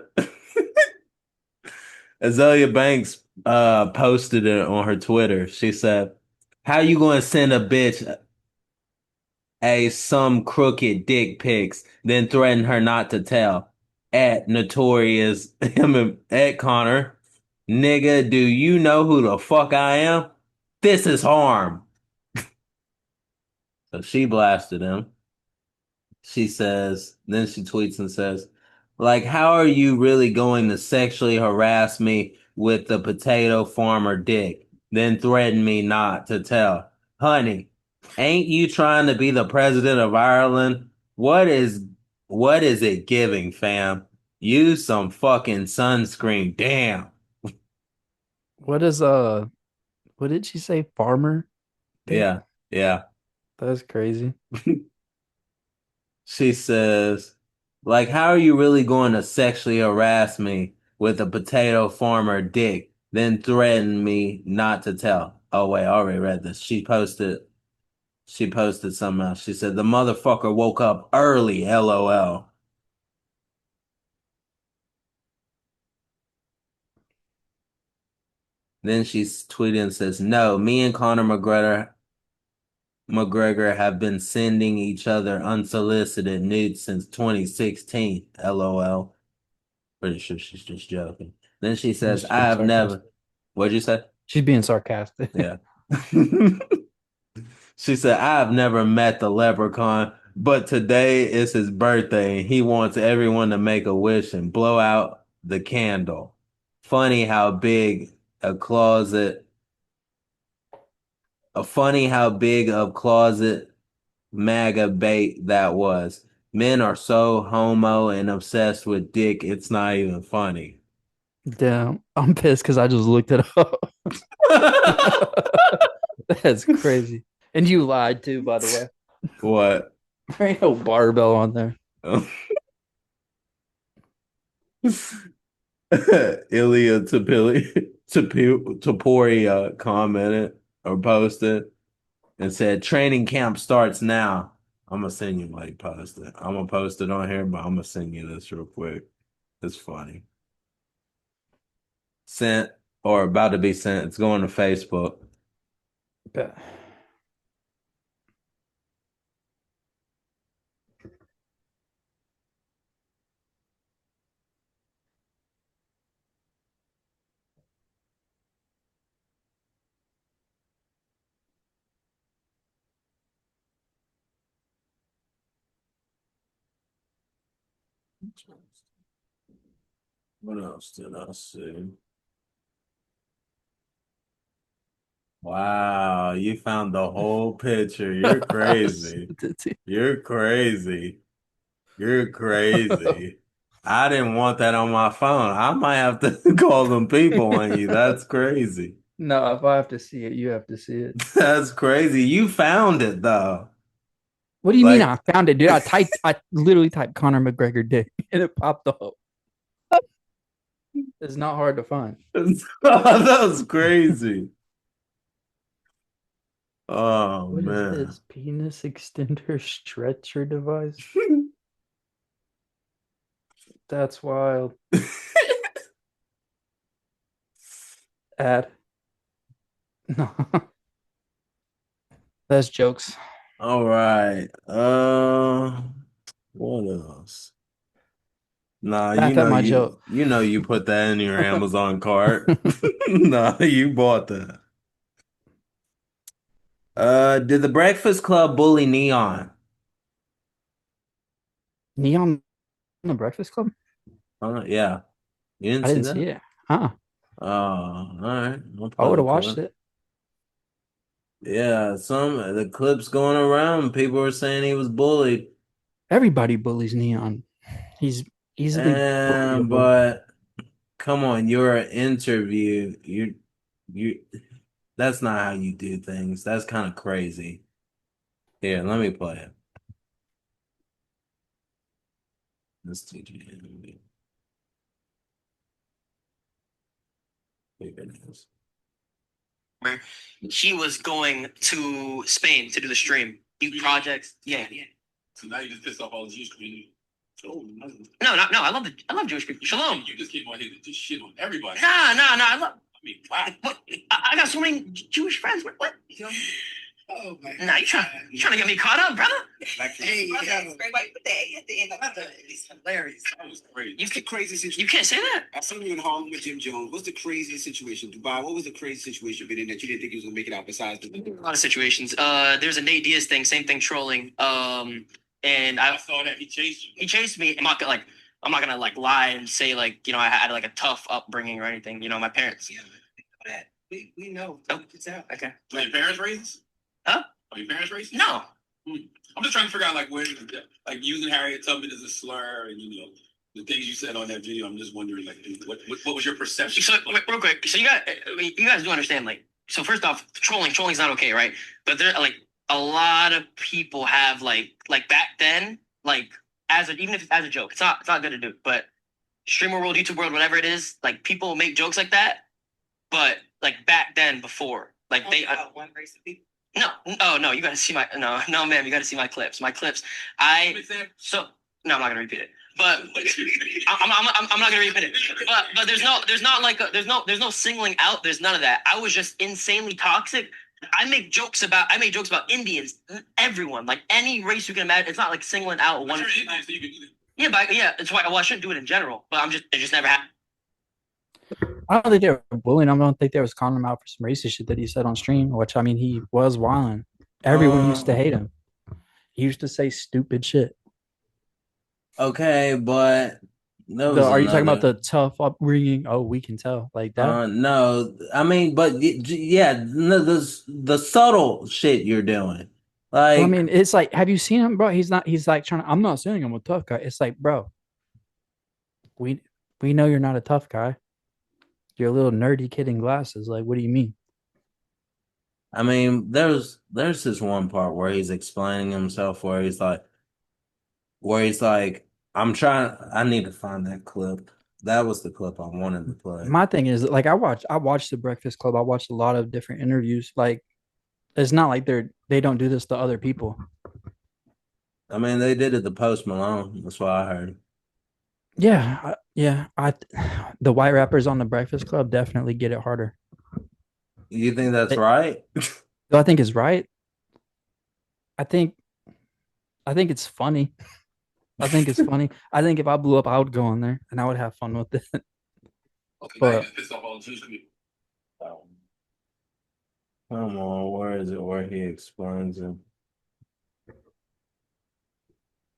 Azalea Banks posted it on her Twitter. She said, how you gonna send a bitch some crooked dick pics, then threaten her not to tell? At Notorious him and at Connor. Nigga, do you know who the fuck I am? This is harm. So she blasted him. Then she tweets and says, like, how are you really going to sexually harass me with the potato farmer dick, then threaten me not to tell? Honey, ain't you trying to be the president of Ireland? What is it giving, fam? Use some fucking sunscreen. Damn. What is what did she say? Farmer? Dick? Yeah, yeah. That's crazy. She says, like, how are you really going to sexually harass me with a potato farmer dick, then threaten me not to tell? Oh wait, I already read this. She posted something else. She said, the motherfucker woke up early, LOL. Then she's tweeting and says, no, me and Conor McGregor have been sending each other unsolicited nudes since 2016, LOL. Pretty sure she's just joking. Then she says, She's I being have never. sarcastic. What'd you say? She's being sarcastic. Yeah. She said, I have never met the leprechaun, but today is his birthday. He wants everyone to make a wish and blow out the candle. Funny how big a closet, funny how big of closet MAGA bait that was. Men are so homo and obsessed with dick, it's not even funny. Damn. I'm pissed because I just looked it up. That's crazy. And you lied too, by the way. What? There ain't no barbell on there. Ilya Tapori commented or posted and said, "Training camp starts now." I'm gonna send you like post it. I'm gonna post it on here, but I'm gonna send you this real quick. It's funny. Sent or about to be sent. It's going to Facebook. Bet. What else did I see? Wow, you found the whole picture. You're crazy. You're crazy. You're crazy. I didn't want that on my phone. I might have to call them people on you. That's crazy. No, if I have to see it, you have to see it. That's crazy. You found it though. What do you mean Like, I found it, dude? I literally typed Conor McGregor dick and it popped up. It's not hard to find. that was crazy. Oh What is man. this? Penis extender stretcher device? That's wild. Ad. No. That's jokes. All right. What else? Nah, Laugh at my joke. you know you put that in your Amazon cart. Nah, you bought that. Did the Breakfast Club bully Neon? Neon on the Breakfast Club? Yeah. You didn't I see didn't that? see it. Huh. Oh, all right. I would have watched it. Yeah, the clips going around, people were saying he was bullied. Everybody bullies Neon. He's easily bullyable. But come on, you're an interview. You that's not how you do things. That's kind of crazy. Here, let me play it. Let's do it. Here it is. Where he was going to Spain to do the stream. New projects. Yeah. So now you just pissed off all the Jewish community. Oh, No. I love Jewish people. Shalom. You just keep on hitting just shit on everybody. Nah. I love. I mean, wow. What? I got so many Jewish friends. What? Oh my. Nah, you trying to get me caught up, brother? Hey, It's hilarious. That was crazy. What's the craziest situation? You can't say that. I saw you in Harlem with Jim Jones. What's the craziest situation? Dubai, what was the craziest situation you've been in that you didn't think you was gonna make it out besides the A lot of situations. There's a Nate Diaz thing, same thing, trolling. And I saw that he chased you. He chased me. I'm not gonna like lie and say like I had like a tough upbringing or anything. My parents. Yeah, that we know. Nope. It's out. Okay. Are your parents racist? Huh? Are your parents racist? No. I'm just trying to figure out like where, like using Harriet Tubman as a slur, and the things you said on that video. I'm just wondering like what was your perception? So real quick, so you guys do understand like so first off, trolling's not okay, right? But there like a lot of people have like back then like even if it's as a joke, it's not good to do. But streamer world, YouTube world, whatever it is, like people make jokes like that. But like back then, before like one race of people. No, no, you gotta see no, ma'am, you gotta see my clips. No, I'm not gonna repeat it. But I'm not gonna repeat it. But there's no singling out. There's none of that. I was just insanely toxic. I make jokes about Indians, everyone, like any race you can imagine. It's not like singling out one. Sure, Indians, so you can do that. Yeah, but yeah, it's why I shouldn't do it in general. But it just never happened. I don't think they were bullying him. I don't think they was calling him out for some racist shit that he said on stream, which I mean he was wilding. Everyone used to hate him. He used to say stupid shit. Okay, but are you talking about the tough upbringing? Oh, we can tell like that. No, I mean, but yeah, the subtle shit you're doing. Like, well, I mean, it's like, have you seen him, bro? He's like trying to. I'm not saying I'm a tough guy. It's like, bro, we know you're not a tough guy. You're a little nerdy kid in glasses. Like, what do you mean? I mean, there's this one part where he's explaining himself where he's like, where he's like, I need to find that clip. That was the clip I wanted to play. My thing is like I watched the Breakfast Club. I watched a lot of different interviews. Like it's not like they don't do this to other people. I mean, they did it to Post Malone. That's what I heard. Yeah. The white rappers on the Breakfast Club definitely get it harder. You think that's right? Do I think it's right? I think it's funny. I think it's funny. I think if I blew up, I would go on there and I would have fun with it. Okay, But now you just pissed off all the Jewish people. Come on, where is it? Where he explains it?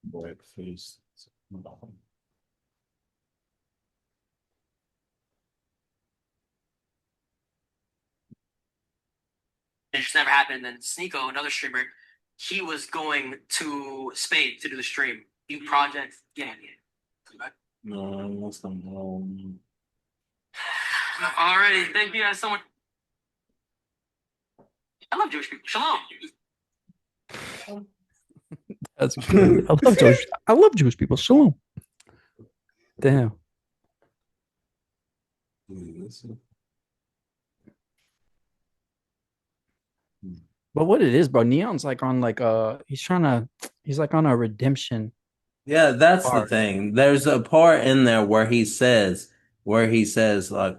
Breakfast. It just never happened. And then Sneeko, another streamer, he was going to Spain to do the stream. New projects. Yeah. No, that's not wrong. Alrighty. Thank you guys so much. I love Jewish people. Shalom. that's good. I love Jewish people. Shalom. Damn. But what it is, bro, Neon's like on like he's like on a redemption. Yeah, that's the Part. thing. There's a part in there where he says like,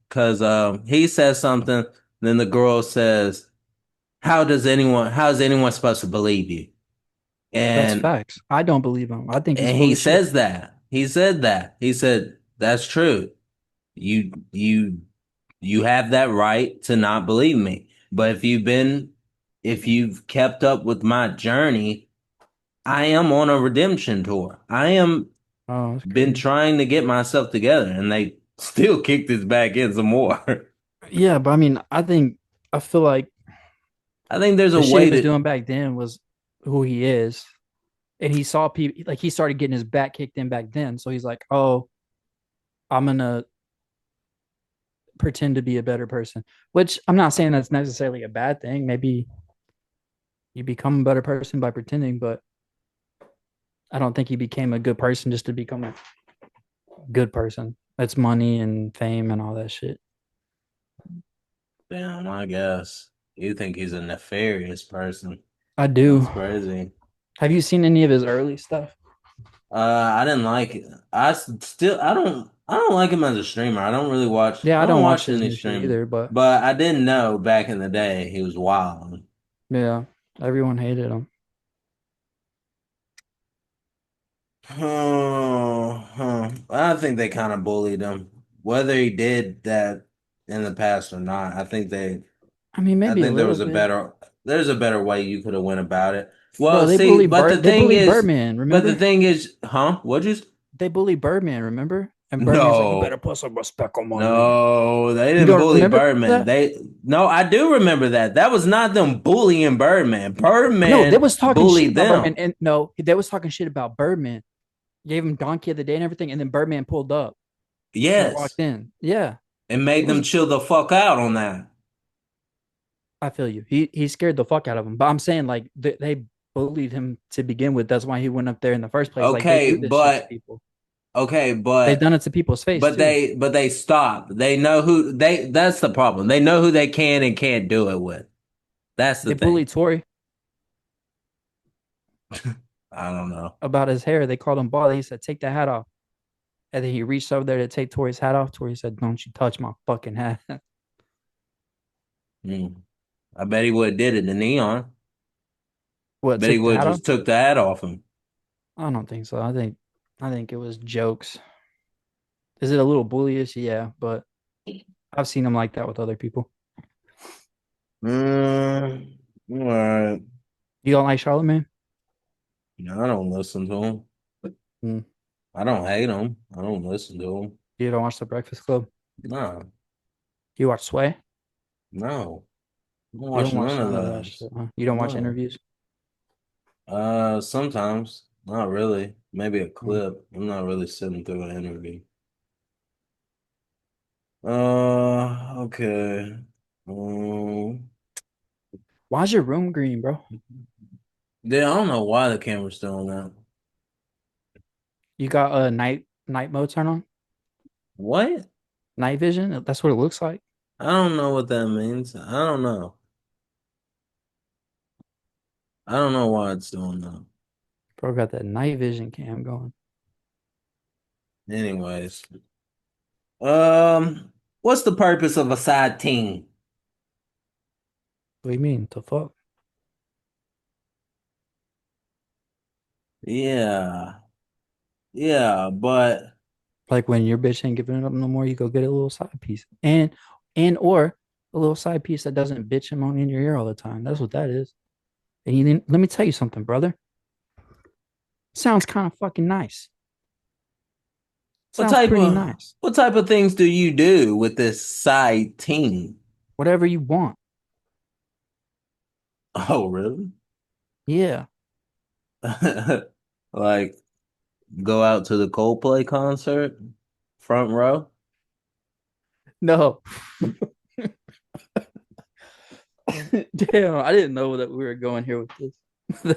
because he says something, then the girl says, how's anyone supposed to believe you? That's And facts. I don't believe him. I think he's and full he of shit. says that. He said that. He said, that's true. You you have that right to not believe me. But if you've kept up with my journey, I am on a redemption tour. I am been trying to get myself together, and they still kicked his back in some more. Yeah, but I mean, I feel like I think there's the a shit way he was to doing back then was who he is. And he saw people like he started getting his back kicked in back then. So he's like, oh, I'm gonna pretend to be a better person. Which I'm not saying that's necessarily a bad thing. Maybe you become a better person by pretending, but I don't think he became a good person just to become a good person. That's money and fame and all that shit. Damn, I guess. You think he's a nefarious person. I do. That's crazy. Have you seen any of his early stuff? I didn't like it. I don't like him as a streamer. I don't really watch. Yeah, I I don't don't watch watch his any new shit streamers either, but I didn't know back in the day he was wild. yeah, everyone hated him. I think they kind of bullied him, whether he did that in the past or not. I think I mean, maybe a little bit. there's a better way you could have went about it. Bro, Well, they see, bullied they bullied Birdman, remember? What'd you? They bullied Birdman, remember? And Birdman's like, you better No, put some respect on my name. no, they You didn't don't bully remember Birdman. that? No, I do remember that. That was not them bullying Birdman. No, they Birdman was talking shit bullied about them. Birdman. And no, they was talking shit about Birdman. Gave him Donkey of the Day and everything, and then Birdman pulled up and Yes, walked in. Yeah. and made It was them chill the fuck out on that. I feel you. He scared the fuck out of him. But I'm saying like they bullied him to begin with. That's why he went up there in the first place. Like they do this shit to people. They've done it to people's face. But too. they stop. They know who they. That's the problem. They know who they can and can't do it with. That's the They thing. bullied Tory I don't know. about his hair. They called him bald. He said, "Take the hat off." And then he reached over there to take Tory's hat off. Tory said, "Don't you touch my fucking hat." I bet he would have did it to Neon. What? Bet he Take the would hat have off? just took the hat off him. I don't think so. I think it was jokes. Is it a little bullyish? Yeah, but I've seen him like that with other people. All right. You don't like Charlamagne? No, I don't listen to him. Hmm. I don't hate him. I don't listen to him. You don't watch The Breakfast Club? No, You watch Sway? no. I don't You watch don't watch none of none of that those. shit, huh? You don't watch No. interviews? Sometimes. Not really. Maybe a clip. I'm not really sitting through an interview. Okay. Why's your room green, bro? Yeah, I don't know why the camera's still on that. You got a night mode turn on? What? Night vision? That's what it looks like. I don't know what that means. I don't know. I don't know why it's doing that. Bro got that night vision cam going. Anyways. What's the purpose of a side team? What do you mean? The fuck? Yeah. Yeah, but Like when your bitch ain't giving it up no more, you go get a little side piece. Or a little side piece that doesn't bitch him on in your ear all the time. That's what that is. And you didn't, let me tell you something, brother. Sounds kind of fucking nice. Sounds pretty nice. what type of things do you do with this side team? Whatever you want. Oh, really? Yeah. Like go out to the Coldplay concert, front row? No. Damn, I didn't know that we were going here with this.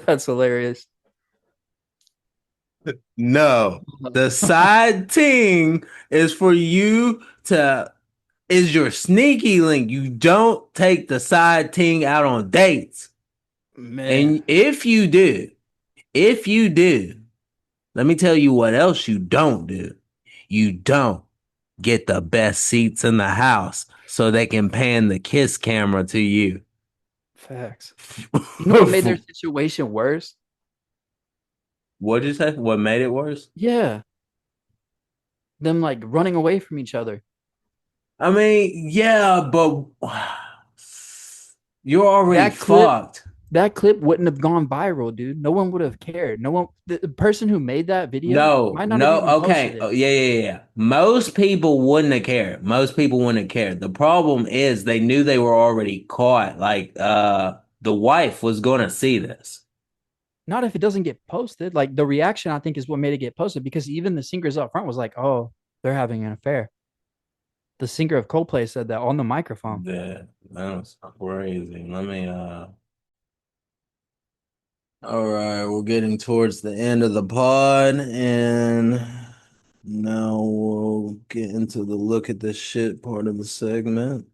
That's hilarious. No. The side ting is for you to is your sneaky link. You don't take the side ting out on dates. Man. And if you do, let me tell you what else you don't do. You don't get the best seats in the house so they can pan the kiss camera to you. Facts. You know what made their situation worse? What'd you say? What made it worse? Yeah. Them like running away from each other. I mean, yeah, but you're already fucked. That clip wouldn't have gone viral, dude. No one would have cared. No one, the person who made that video might not have even okay. posted it. Yeah. Most people wouldn't have cared. The problem is they knew they were already caught. Like, the wife was going to see this. Not if it doesn't get posted. Like the reaction, I think, is what made it get posted because even the singers up front was like, "Oh, they're having an affair." The singer of Coldplay said that on the microphone. That's crazy. All right, we're getting towards the end of the pod, and now we'll get into the look at this shit part of the segment.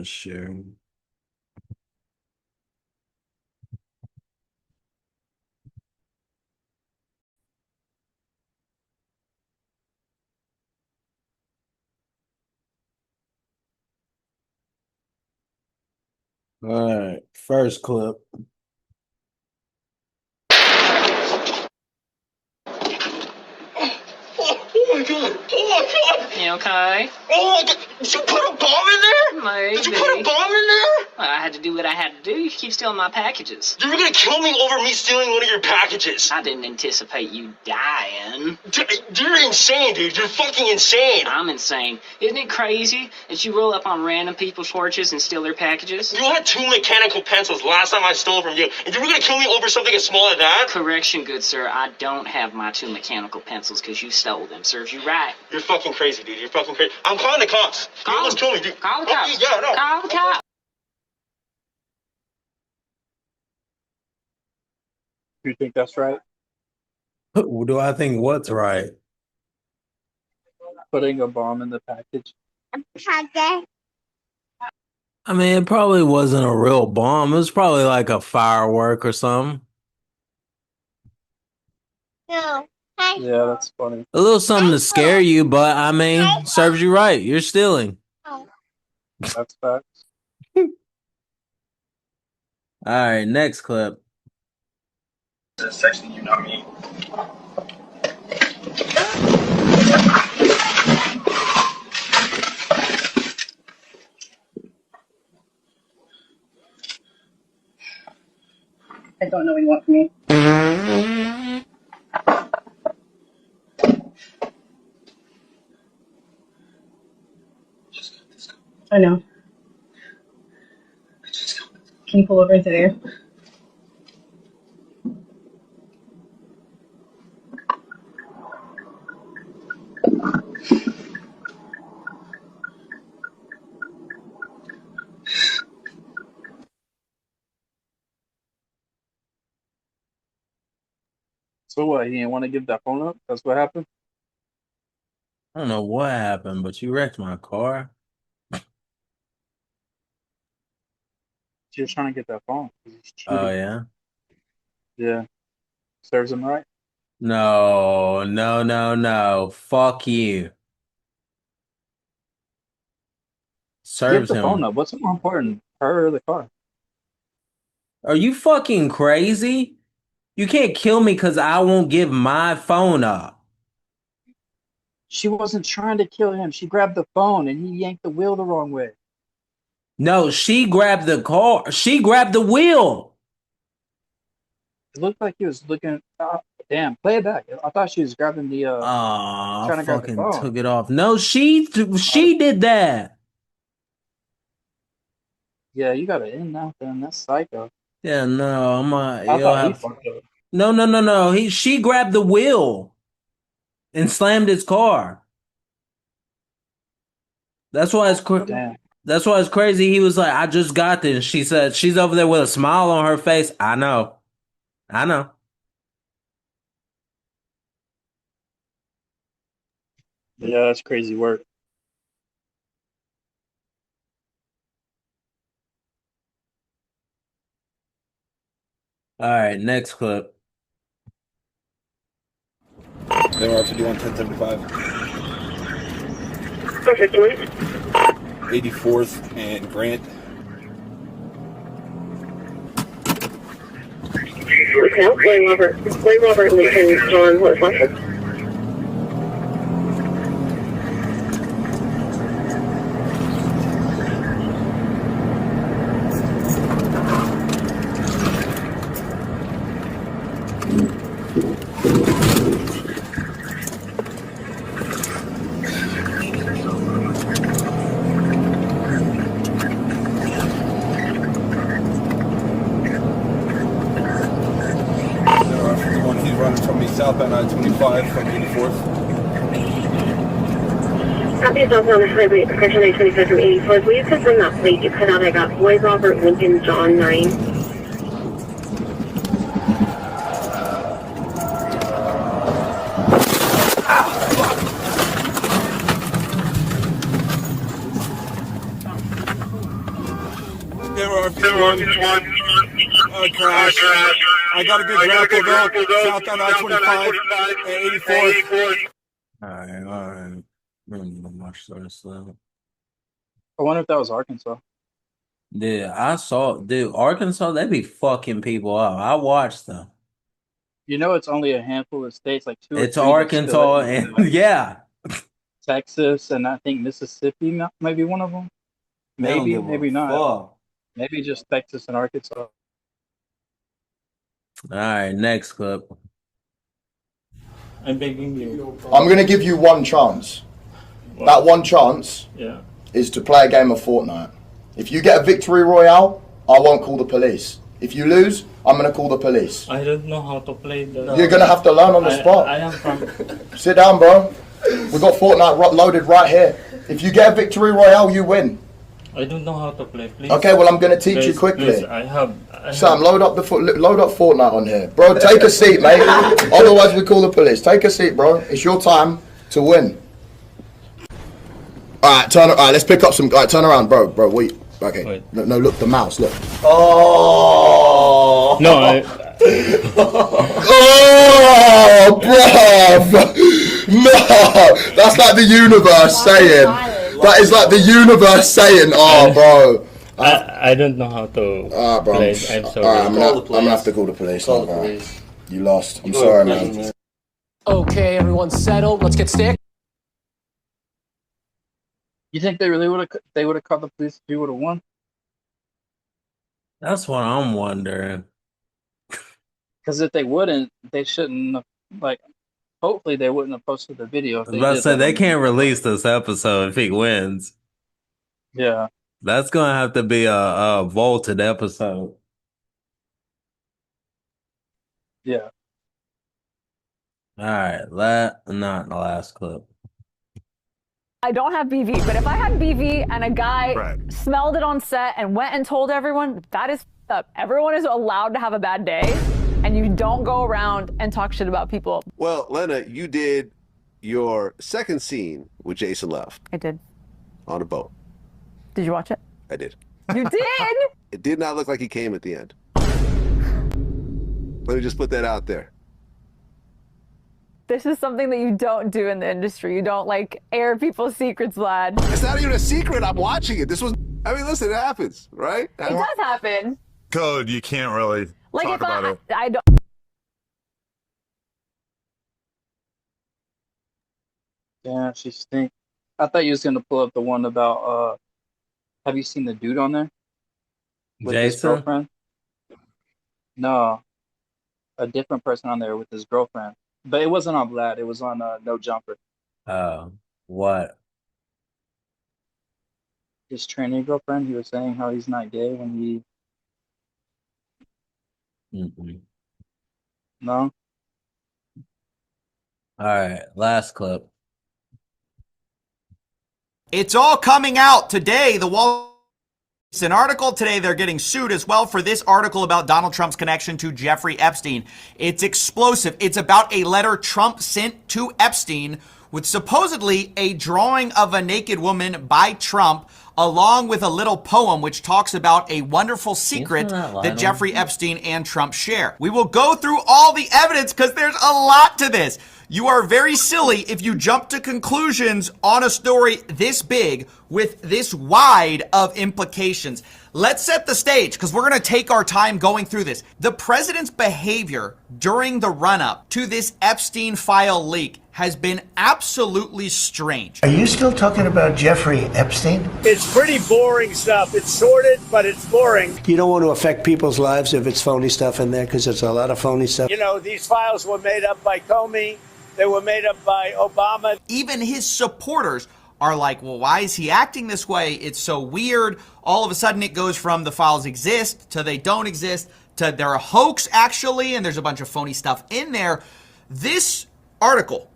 Sure. All right, first clip. Oh my god! Oh my god! You okay? Oh my god! Did you put a bomb in there? Maybe. Did you put a bomb in there? I had to do what I had to do. You keep stealing my packages. You were gonna kill me over me stealing one of your packages. I didn't anticipate you dying. You're insane, dude. You're fucking insane. I'm insane. Isn't it crazy that you roll up on random people's porches and steal their packages? You had 2 mechanical pencils last time I stole from you, and you were gonna kill me over something as small as that? Correction, good sir. I don't have my 2 mechanical pencils because you stole them. Serves you right. You're fucking crazy, dude. You're fucking crazy. I'm calling the cops. You almost killed me, dude. Call the cops. Yeah, no. Call the cops. Do you think that's right? Do I think what's right? Putting a bomb in the package. I mean, it probably wasn't a real bomb. It was probably like a firework or something. Yeah, that's funny. A little something to scare you, but I mean, serves you right. You're stealing. That's facts. All right, next clip. It's texting you, not me. I don't know what you want from me. I know. Can you pull over into there? So what? He didn't want to give that phone up? That's what happened? I don't know what happened, but you wrecked my car. She was trying to get that phone. Oh, yeah? Yeah. Serves him right. No, no, no, no. Fuck you. Give Serves the phone him. up. What's more important, her or the car? Are you fucking crazy? You can't kill me because I won't give my phone up. She wasn't trying to kill him. She grabbed the phone and he yanked the wheel the wrong way. No, she grabbed the car. She grabbed the wheel. It looked like he was looking. Damn, play it back. I thought she was grabbing the. I trying to grab the fucking phone. took it off. No, she did that. Yeah, you got to end that then. That's psycho. Yeah, no, I you'll thought he have. fucked up. No. She grabbed the wheel and slammed his car. That's why it's Damn. That's why it's crazy. He was like, "I just got this." She said, "She's over there with a smile on her face." I know. Yeah, that's crazy work. All right, next clip. They were 51 1075. Perfect. 84th and Grant. Now, Blake Robert, Lincoln, John, what was left? Southbound I-25 from 84th. Copy yourself on the highway, section I-25 from 84th. Will you confirm that plate you cut out? I got Boyd Robert Lincoln John 9. There are 51. Crash. I got a good Draco though. Southbound I-25 and 84th. All right. We don't need to watch so slow. I wonder if that was Arkansas. Dude, Arkansas, they be fucking people up. I watched them. You know, it's only a handful of states, like two. It's or three Arkansas and yeah, Texas, and I think Mississippi might be one of them. Maybe, maybe not. Fuck. Maybe just Texas and Arkansas. All right, next clip. I'm begging you. I'm going to give you one chance. Wow. That one chance is to play a game of Fortnite. If you get a victory royale, I won't call the police. If you lose, I'm going to call the police. I don't know how to play the... You're going to have to learn on the spot. I am from... Sit down, bro. We've got Fortnite loaded right here. If you get a victory royale, you win. I don't know how to play, please. Okay, well, I'm going to teach you quickly. Please, I have Sam, load up Fortnite on here. Bro, take a seat, mate. Otherwise, we call the police. Take a seat, bro. It's your time to win. Alright, let's pick up some... Alright, turn around, bro. Wait. Okay. Wait. No, look, the mouse, look. Oh! No, Oh, bruv! No! That's like the universe saying... That is like the universe saying, oh, bro. I don't know how to play. I'm sorry. I'm gonna have to call the police. Call the police. You lost. I'm sorry, man. Okay, everyone settled. Let's get stick. You think they really would have called the police if you would have won? That's what I'm wondering. Because if they wouldn't, they shouldn't have, like, hopefully they wouldn't have posted the video. I was about to say, they can't release this episode if he wins. Yeah. That's going to have to be a vaulted episode. Yeah. All right, not the last clip. I don't have BV, but if I had BV and a guy smelled it on set and went and told everyone, that is up. Everyone is allowed to have a bad day, and you don't go around and talk shit about people. Well, Lena, you did your second scene with Jason Love. I did. On a boat. Did you watch it? I did. You did? It did not look like he came at the end. Let me just put that out there. This is something that you don't do in the industry. You don't like air people's secrets, lad. It's not even a secret. I'm watching it. Listen, it happens, right? It does happen. Code, you can't really Like talk if about it. I don't. Yeah, she stink. I thought you was gonna pull up the one about have you seen the dude on there? With his Jason? girlfriend? No. A different person on there with his girlfriend. But it wasn't on Vlad, it was on No Jumper. Oh, what? His training girlfriend, he was saying how he's not gay when he No? All right, last clip. It's all coming out today. It's an article today. They're getting sued as well for this article about Donald Trump's connection to Jeffrey Epstein. It's explosive. It's about a letter Trump sent to Epstein with supposedly a drawing of a naked woman by Trump, along with a little poem which talks about a wonderful secret that Jeffrey Epstein and Trump share. We will go through all the evidence because there's a lot to this. You are very silly if you jump to conclusions on a story this big with this wide of implications. Let's set the stage because we're going to take our time going through this. The president's behavior during the run-up to this Epstein file leak has been absolutely strange. Are you still talking about Jeffrey Epstein? It's pretty boring stuff. It's sordid, but it's boring. You don't want to affect people's lives if it's phony stuff in there, because there's a lot of phony stuff. You know, these files were made up by Comey. They were made up by Obama. Even his supporters are like, well, why is he acting this way? It's so weird. All of a sudden it goes from the files exist to they don't exist to they're a hoax actually, and there's a bunch of phony stuff in there. This article.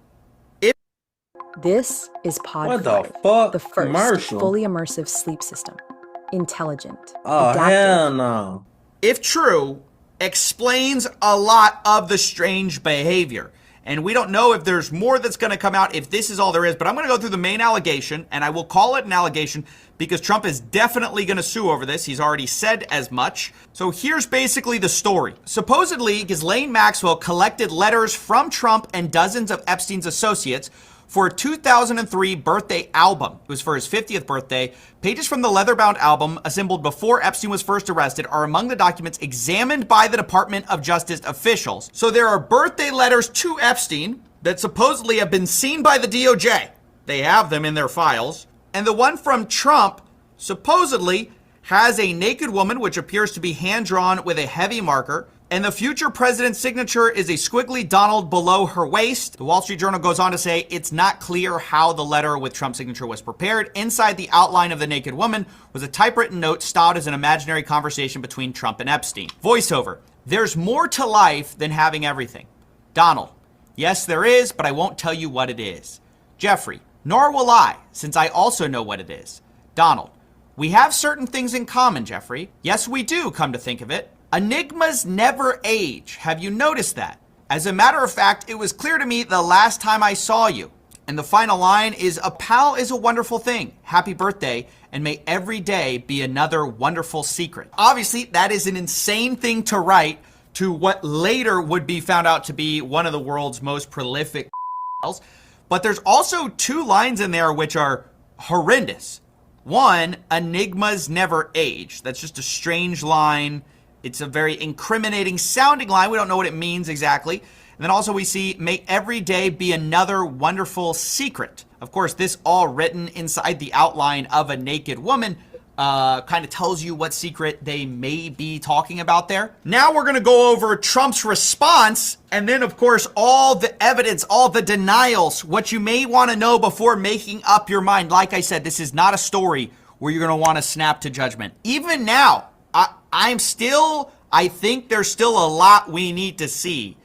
This is Pod What Five, the fuck? the first Commercial? fully immersive sleep system. Intelligent, Oh, adaptive, hell no. If true, explains a lot of the strange behavior. And we don't know if there's more that's going to come out, if this is all there is, but I'm going to go through the main allegation, and I will call it an allegation because Trump is definitely going to sue over this. He's already said as much. So here's basically the story. Supposedly, Ghislaine Maxwell collected letters from Trump and dozens of Epstein's associates for a 2003 birthday album. It was for his 50th birthday. Pages from the leather-bound album, assembled before Epstein was first arrested, are among the documents examined by the Department of Justice officials. So there are birthday letters to Epstein that supposedly have been seen by the DOJ. They have them in their files. And the one from Trump supposedly has a naked woman, which appears to be hand-drawn with a heavy marker. And the future president's signature is a squiggly Donald below her waist. The Wall Street Journal goes on to say it's not clear how the letter with Trump's signature was prepared. Inside the outline of the naked woman was a typewritten note styled as an imaginary conversation between Trump and Epstein. Voiceover. There's more to life than having everything. Donald. Yes, there is, but I won't tell you what it is. Jeffrey. Nor will I, since I also know what it is. Donald. We have certain things in common, Jeffrey. Yes, we do, come to think of it. Enigmas never age. Have you noticed that? As a matter of fact, it was clear to me the last time I saw you. And the final line is, a pal is a wonderful thing. Happy birthday, and may every day be another wonderful secret. Obviously, that is an insane thing to write to what later would be found out to be one of the world's most prolific but there's also two lines in there which are horrendous. One, enigmas never age. That's just a strange line. It's a very incriminating sounding line. We don't know what it means exactly. And then also we see, may every day be another wonderful secret. Of course, this all written inside the outline of a naked woman kind of tells you what secret they may be talking about there. Now we're going to go over Trump's response, and then, of course, all the evidence, all the denials, what you may want to know before making up your mind. Like I said, this is not a story where you're going to want to snap to judgment. Even now, I think there's still a lot we need to see.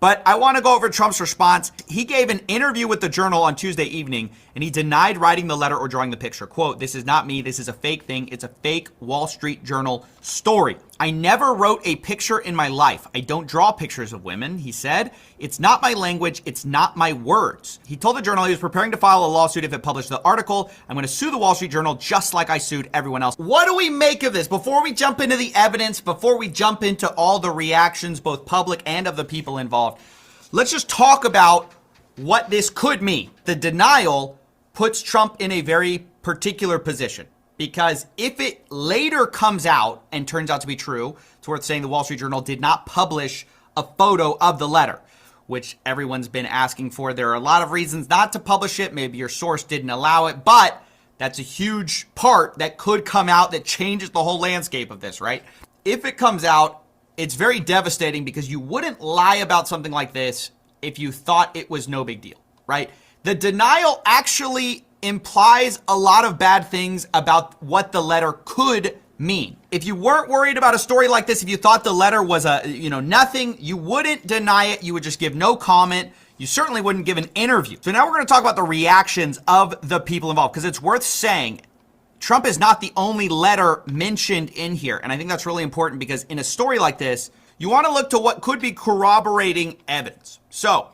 But I want to go over Trump's response. He gave an interview with the Journal on Tuesday evening, and he denied writing the letter or drawing the picture. Quote, this is not me. This is a fake thing. It's a fake Wall Street Journal story. I never wrote a picture in my life. I don't draw pictures of women, he said. It's not my language. It's not my words. He told the Journal he was preparing to file a lawsuit if it published the article. I'm going to sue the Wall Street Journal just like I sued everyone else. What do we make of this? Before we jump into the evidence, before we jump into all the reactions, both public and of the people involved, let's just talk about what this could mean. The denial puts Trump in a very particular position. Because if it later comes out and turns out to be true, it's worth saying the Wall Street Journal did not publish a photo of the letter, which everyone's been asking for. There are a lot of reasons not to publish it. Maybe your source didn't allow it, but that's a huge part that could come out that changes the whole landscape of this, right? If it comes out, it's very devastating because you wouldn't lie about something like this if you thought it was no big deal, right? The denial actually implies a lot of bad things about what the letter could mean. If you weren't worried about a story like this, if you thought the letter was nothing, you wouldn't deny it. You would just give no comment. You certainly wouldn't give an interview. So now we're going to talk about the reactions of the people involved, because it's worth saying Trump is not the only letter mentioned in here. And I think that's really important because in a story like this, you want to look to what could be corroborating evidence. So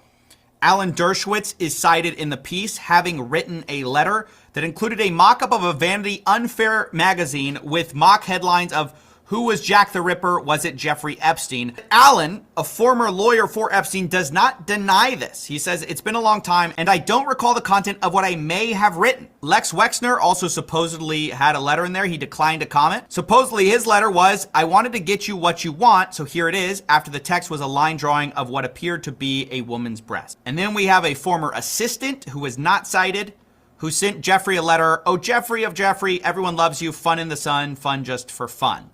Alan Dershowitz is cited in the piece having written a letter that included a mock-up of a Vanity Unfair magazine with mock headlines of who was Jack the Ripper, was it Jeffrey Epstein? Alan, a former lawyer for Epstein, does not deny this. He says, it's been a long time, and I don't recall the content of what I may have written. Lex Wexner also supposedly had a letter in there. He declined to comment. Supposedly his letter was, I wanted to get you what you want, so here it is. After the text was a line drawing of what appeared to be a woman's breast. And then we have a former assistant who was not cited, who sent Jeffrey a letter. Oh, Jeffrey of Jeffrey, everyone loves you. Fun in the sun, fun just for fun.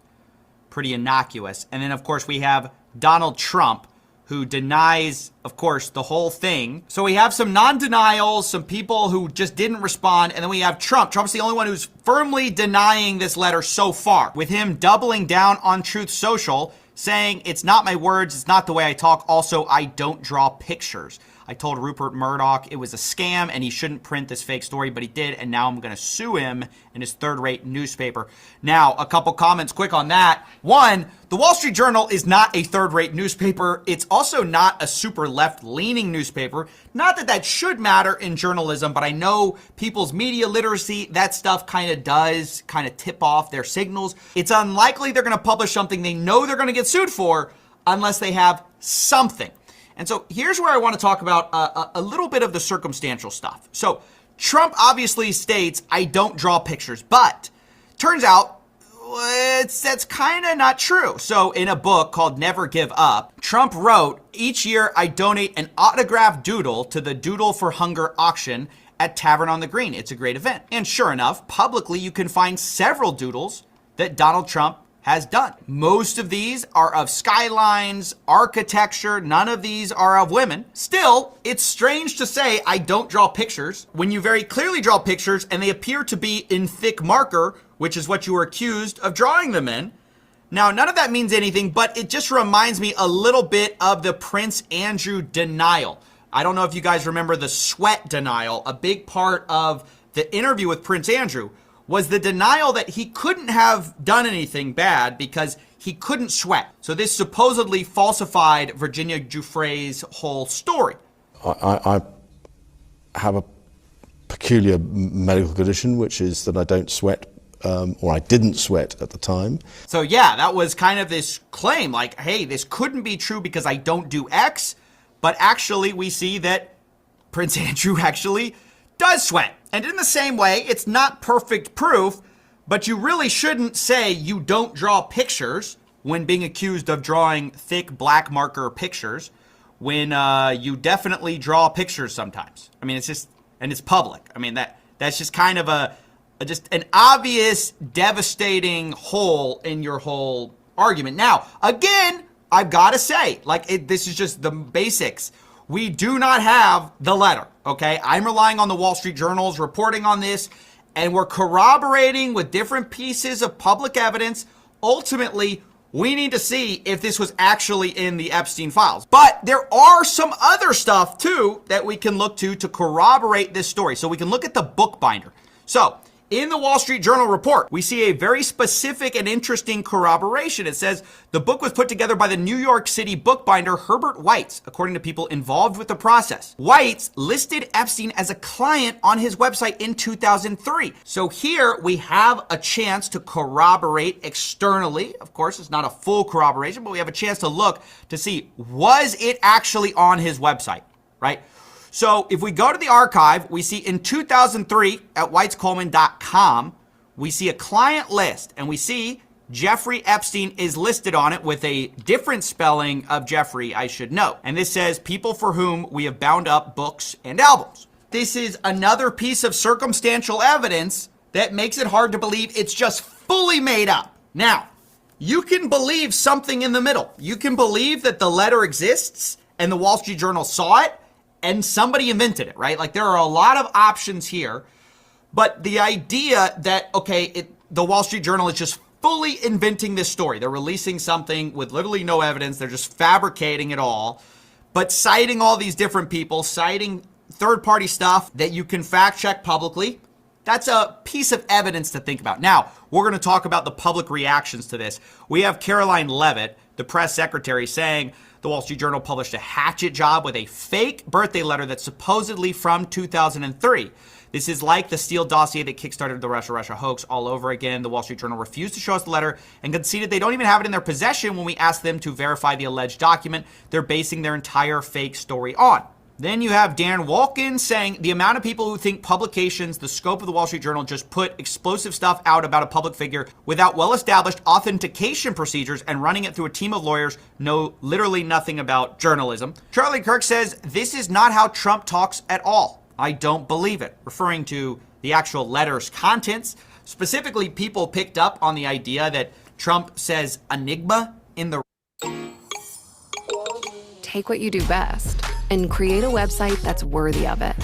Pretty innocuous. And then, of course, we have Donald Trump, who denies, of course, the whole thing. So we have some non-denials, some people who just didn't respond, and then we have Trump. Trump's the only one who's firmly denying this letter so far, with him doubling down on Truth Social, saying, it's not my words, it's not the way I talk. Also, I don't draw pictures. I told Rupert Murdoch it was a scam and he shouldn't print this fake story, but he did, and now I'm going to sue him in his third-rate newspaper. Now, a couple comments quick on that. One, the Wall Street Journal is not a third-rate newspaper. It's also not a super left-leaning newspaper. Not that that should matter in journalism, but I know people's media literacy, that stuff kind of does kind of tip off their signals. It's unlikely they're going to publish something they know they're going to get sued for unless they have something. And so here's where I want to talk about a little bit of the circumstantial stuff. So Trump obviously states, I don't draw pictures, but turns out that's kind of not true. So in a book called Never Give Up, Trump wrote, each year I donate an autographed doodle to the Doodle for Hunger auction at Tavern on the Green. It's a great event. And sure enough, publicly you can find several doodles that Donald Trump has done. Most of these are of skylines, architecture. None of these are of women. Still, it's strange to say I don't draw pictures when you very clearly draw pictures and they appear to be in thick marker, which is what you were accused of drawing them in. Now, none of that means anything, but it just reminds me a little bit of the Prince Andrew denial. I don't know if you guys remember the sweat denial. A big part of the interview with Prince Andrew was the denial that he couldn't have done anything bad because he couldn't sweat. So this supposedly falsified Virginia Giuffre's whole story. I have a peculiar medical condition, which is that I don't sweat, or I didn't sweat at the time. So yeah, that was kind of this claim like, hey, this couldn't be true because I don't do X, but actually we see that Prince Andrew actually does sweat. And in the same way, it's not perfect proof, but you really shouldn't say you don't draw pictures when being accused of drawing thick black marker pictures when you definitely draw pictures sometimes. I mean, it's just, and it's public. I mean, that's just kind of just an obvious devastating hole in your whole argument. Now, again, I've got to say, this is just the basics. We do not have the letter, okay? I'm relying on the Wall Street Journal's reporting on this, and we're corroborating with different pieces of public evidence. Ultimately, we need to see if this was actually in the Epstein files. But there are some other stuff, too, that we can look to corroborate this story. So we can look at the bookbinder. So In the Wall Street Journal report, we see a very specific and interesting corroboration. It says the book was put together by the New York City bookbinder Herbert Weitz, according to people involved with the process. Weitz listed Epstein as a client on his website in 2003. So here we have a chance to corroborate externally. Of course, it's not a full corroboration, but we have a chance to look to see, was it actually on his website, right? So if we go to the archive, we see in 2003 at weitzcoleman.com, we see a client list, and we see Jeffrey Epstein is listed on it with a different spelling of Jeffrey, I should note. And this says people for whom we have bound up books and albums. This is another piece of circumstantial evidence that makes it hard to believe it's just fully made up. Now, you can believe something in the middle. You can believe that the letter exists and the Wall Street Journal saw it and somebody invented it, right? Like, there are a lot of options here, but the idea that, okay, the Wall Street Journal is just fully inventing this story. They're releasing something with literally no evidence. They're just fabricating it all, but citing all these different people, citing third-party stuff that you can fact-check publicly. That's a piece of evidence to think about. Now, we're going to talk about the public reactions to this. We have Caroline Leavitt, the press secretary, saying the Wall Street Journal published a hatchet job with a fake birthday letter that's supposedly from 2003. This is like the Steele dossier that kickstarted the Russia hoax all over again. The Wall Street Journal refused to show us the letter and conceded they don't even have it in their possession when we asked them to verify the alleged document they're basing their entire fake story on. Then you have Dan Walken saying the amount of people who think publications, the scope of the Wall Street Journal, just put explosive stuff out about a public figure without well-established authentication procedures and running it through a team of lawyers know literally nothing about journalism. Charlie Kirk says this is not how Trump talks at all. I don't believe it, referring to the actual letter's contents. Specifically, people picked up on the idea that Trump says enigma in the... Take what you do best and create a website that's worthy of it.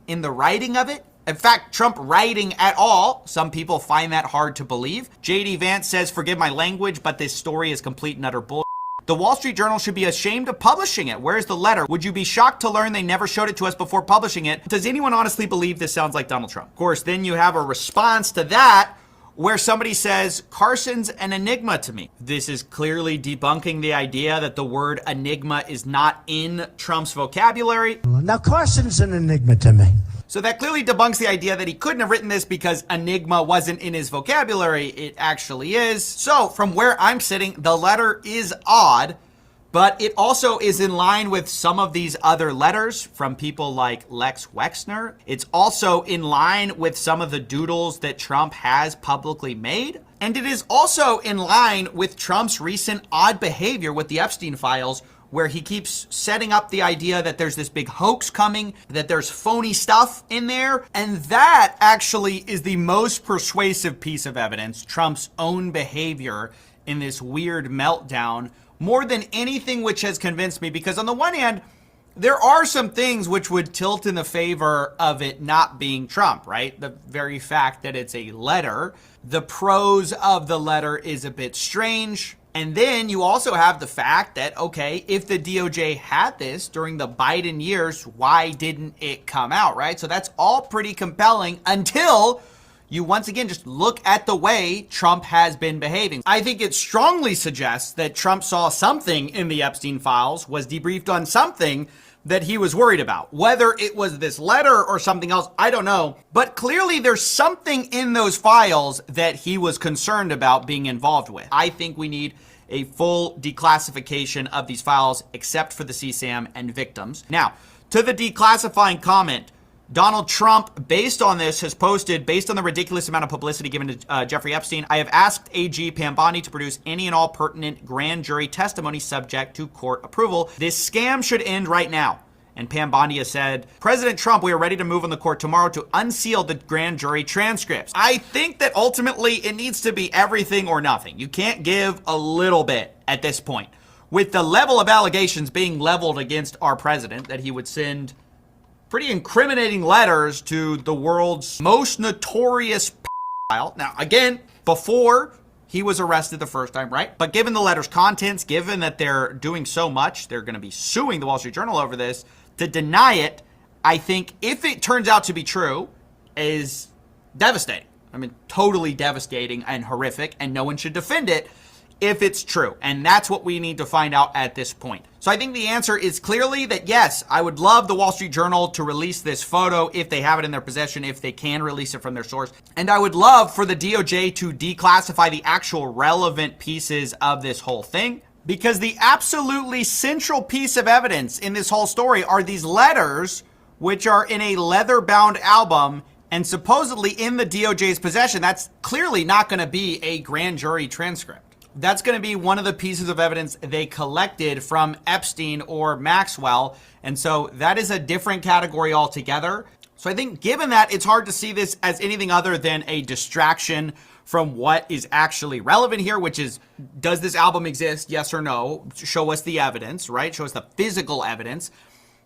In the writing of it? In fact, Trump writing at all, some people find that hard to believe. J.D. Vance says, forgive my language, but this story is complete and utter bull. The Wall Street Journal should be ashamed of publishing it. Where's the letter? Would you be shocked to learn they never showed it to us before publishing it? Does anyone honestly believe this sounds like Donald Trump? Of course, then you have a response to that where somebody says, Carson's an enigma to me. This is clearly debunking the idea that the word enigma is not in Trump's vocabulary. Now, Carson's an enigma to me. So that clearly debunks the idea that he couldn't have written this because enigma wasn't in his vocabulary. It actually is. So from where I'm sitting, the letter is odd, but it also is in line with some of these other letters from people like Lex Wexner. It's also in line with some of the doodles that Trump has publicly made. And it is also in line with Trump's recent odd behavior with the Epstein files, where he keeps setting up the idea that there's this big hoax coming, that there's phony stuff in there. And that actually is the most persuasive piece of evidence, Trump's own behavior in this weird meltdown, more than anything which has convinced me. Because on the one hand, there are some things which would tilt in the favor of it not being Trump, right? The very fact that it's a letter. The prose of the letter is a bit strange. And then you also have the fact that, okay, if the DOJ had this during the Biden years, why didn't it come out, right? So that's all pretty compelling until you once again just look at the way Trump has been behaving. I think it strongly suggests that Trump saw something in the Epstein files, was debriefed on something that he was worried about. Whether it was this letter or something else, I don't know. But clearly there's something in those files that he was concerned about being involved with. I think we need a full declassification of these files, except for the CSAM and victims. Now, to the declassifying comment, Donald Trump, based on this, has posted, based on the ridiculous amount of publicity given to Jeffrey Epstein, I have asked AG Pam Bondi to produce any and all pertinent grand jury testimony subject to court approval. This scam should end right now. And Pam Bondi has said, President Trump, we are ready to move on the court tomorrow to unseal the grand jury transcripts. I think that ultimately it needs to be everything or nothing. You can't give a little bit at this point. With the level of allegations being leveled against our president, that he would send pretty incriminating letters to the world's most notorious pedophile. Now, again, before he was arrested the first time, right? But given the letter's contents, given that they're doing so much, they're going to be suing the Wall Street Journal over this, to deny it, I think if it turns out to be true, is devastating. I mean, totally devastating and horrific, and no one should defend it if it's true. And that's what we need to find out at this point. So I think the answer is clearly that yes, I would love the Wall Street Journal to release this photo if they have it in their possession, if they can release it from their source. And I would love for the DOJ to declassify the actual relevant pieces of this whole thing, because the absolutely central piece of evidence in this whole story are these letters, which are in a leather-bound album and supposedly in the DOJ's possession. That's clearly not going to be a grand jury transcript. That's going to be one of the pieces of evidence they collected from Epstein or Maxwell. And so that is a different category altogether. So I think given that, it's hard to see this as anything other than a distraction from what is actually relevant here, which is, does this album exist? Yes or no? Show us the evidence, right? Show us the physical evidence.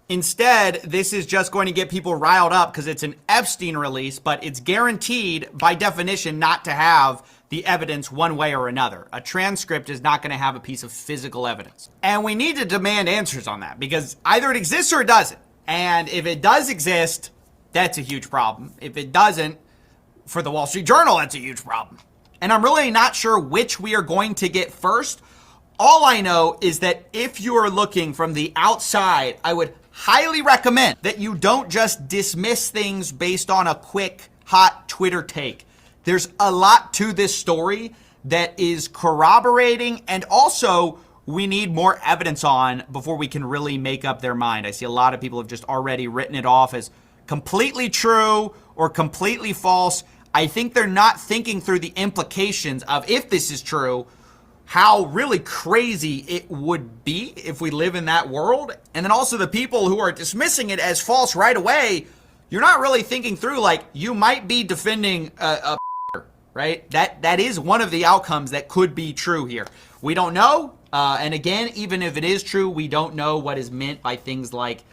Instead, this is just going to get people riled up because it's an Epstein release, but it's guaranteed by definition not to have the evidence one way or another. A transcript is not going to have a piece of physical evidence. And we need to demand answers on that, because either it exists or it doesn't. And if it does exist, that's a huge problem. If it doesn't, for the Wall Street Journal, that's a huge problem. And I'm really not sure which we are going to get first. All I know is that if you are looking from the outside, I would highly recommend that you don't just dismiss things based on a quick, hot Twitter take. There's a lot to this story that is corroborating, and also we need more evidence on before we can really make up their mind. I see a lot of people have just already written it off as completely true or completely false. I think they're not thinking through the implications of, if this is true, how really crazy it would be if we live in that world. And then also the people who are dismissing it as false right away, you're not really thinking through, like, you might be defending a right? That is one of the outcomes that could be true here. We don't know. And again, even if it is true, we don't know what is meant by things like,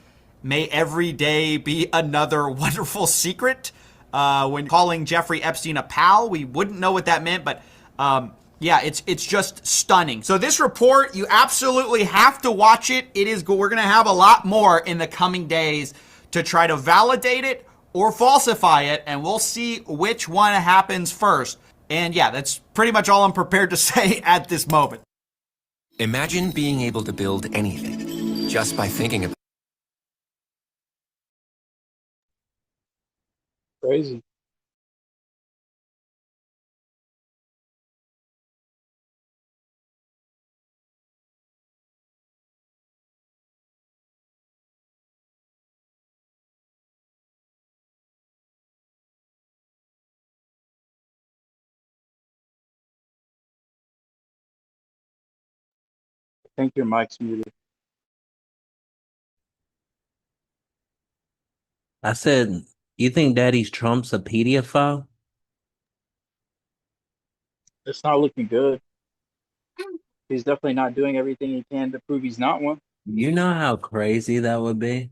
may every day be another wonderful secret. When calling Jeffrey Epstein a pal, we wouldn't know what that meant, but yeah, it's just stunning. So this report, you absolutely have to watch it. We're going to have a lot more in the coming days to try to validate it or falsify it, and we'll see which one happens first. And yeah, that's pretty much all I'm prepared to say at this moment. Imagine being able to build anything just by thinking about it. Crazy. I think your mic's muted. I said, you think Daddy's Trump's a pedophile? It's not looking good. He's definitely not doing everything he can to prove he's not one. You know how crazy that would be?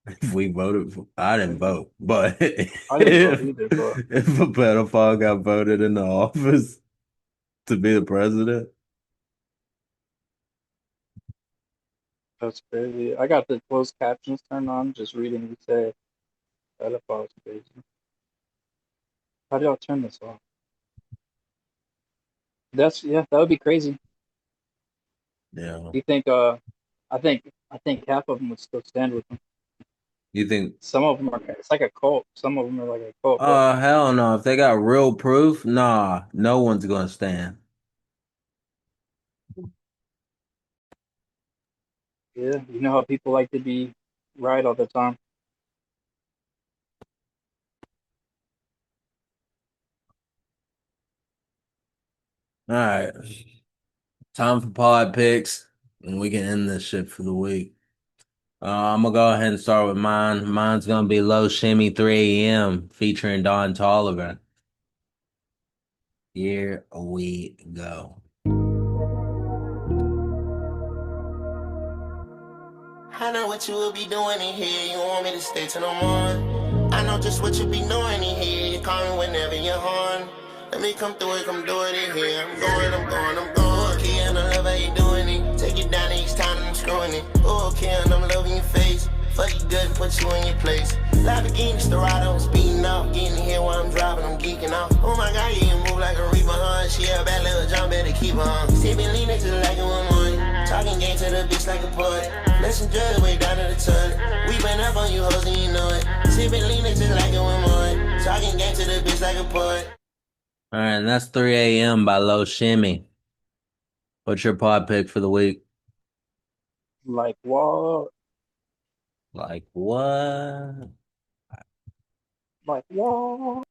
If we voted for, I didn't vote, but I didn't vote either, but if a pedophile got voted into office to be the president. that's crazy. I got the closed captions turned on, just reading what he said. Pedophile's crazy. How do y'all turn this off? That would be crazy. Yeah. You think I think half of them would still stand with him. You think Some of them are, it's like a cult. Some of them are like a cult. hell no. If they got real proof, nah, no one's gonna stand. Yeah, you know how people like to be right all the time. All right. Time for pod picks, and we can end this shit for the week. I'm gonna go ahead and start with mine. Mine's gonna be Low Shimmy 3 AM featuring Don Toliver. Here we go. I know what you will be doing in here. You want me to stay till the morning. I know just what you be doing in here. You call me whenever you're horny. Let me come through it, come do it in here. I'm going. Okay, and I love how you doing it. Take it down each time I'm screwing it. Okay, and I'm loving your face. put you in your place. Lamborghini Storado, I'm speeding up. Getting here while I'm driving, I'm geeking out. Oh my God, you move like a reaper, huh? She a bad little jump, better keep her, huh? Sipping lean next to like a woman. Talking game to the bitch like a poet. Listen drugs way down to the toilet. We been up on you hoes and you know it. Sipping lean next to like a woman. Talking game to the bitch like a poet. All right, and that's 3 a.m. by Low Shimmy. What's your pod pick for the week? Like what? Like what? Like what?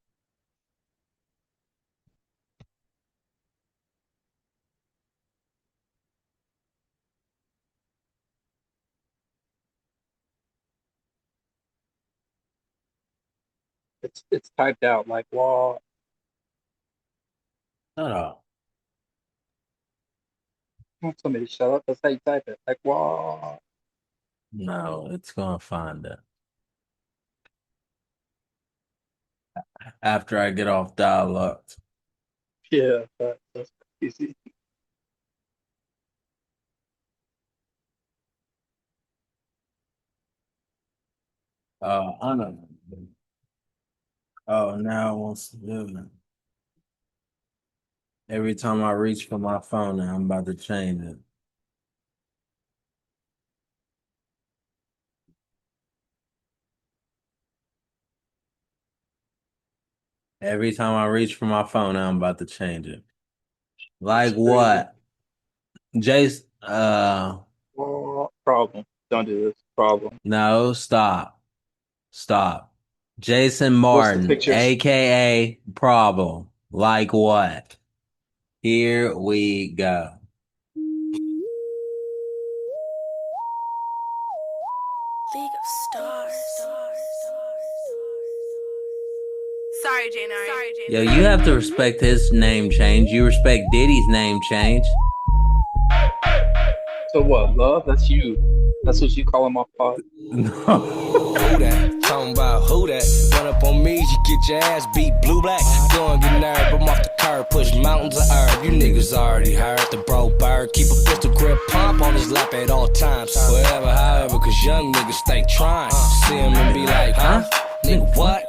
It's typed out like what? Oh. Somebody shut up. That's how you type it. Like what? No, it's gonna find it. After I get off dial-up. Yeah, that's crazy. I know. Oh, now it wants to do it. Every time I reach for my phone, now I'm about to change it. Every time I reach for my phone, now I'm about to change it. Like what? Jace, Problem. Don't do this. Problem. no, stop. Stop. Jason Post the Martin, pictures. aka Problem. Like what? Here we go. League of Stars. Sorry, Janari. Yo, you have to respect his name change. You respect Diddy's name change. So what? Love? That's you. That's what you call him off pod. Who that? Talking about who that? Run up on me, you get your ass beat blue black. Don't get nerve, I'm off the curb, push mountains of herb. You niggas already heard the bro bird. Keep a pistol grip pump on his lap at all times. Whatever, however, cause young niggas stay trying. See him and be like, huh? Nigga, what?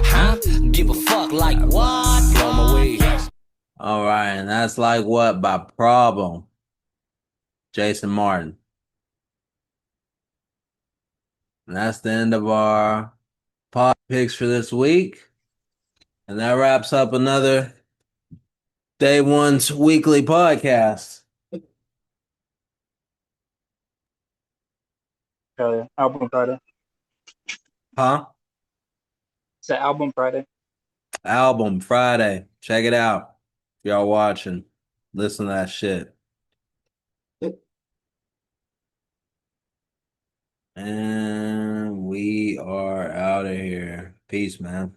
Huh? Give a fuck like what? Blow my weed. All right, and that's Like What by Problem. Jason Martin. And that's the end of our pod picks for this week. And that wraps up another Day1's weekly podcast. Hell yeah. Album Friday. Huh? It's an album Friday. Album Friday. Check it out. If y'all watching, listen to that shit. And we are out of here. Peace, man.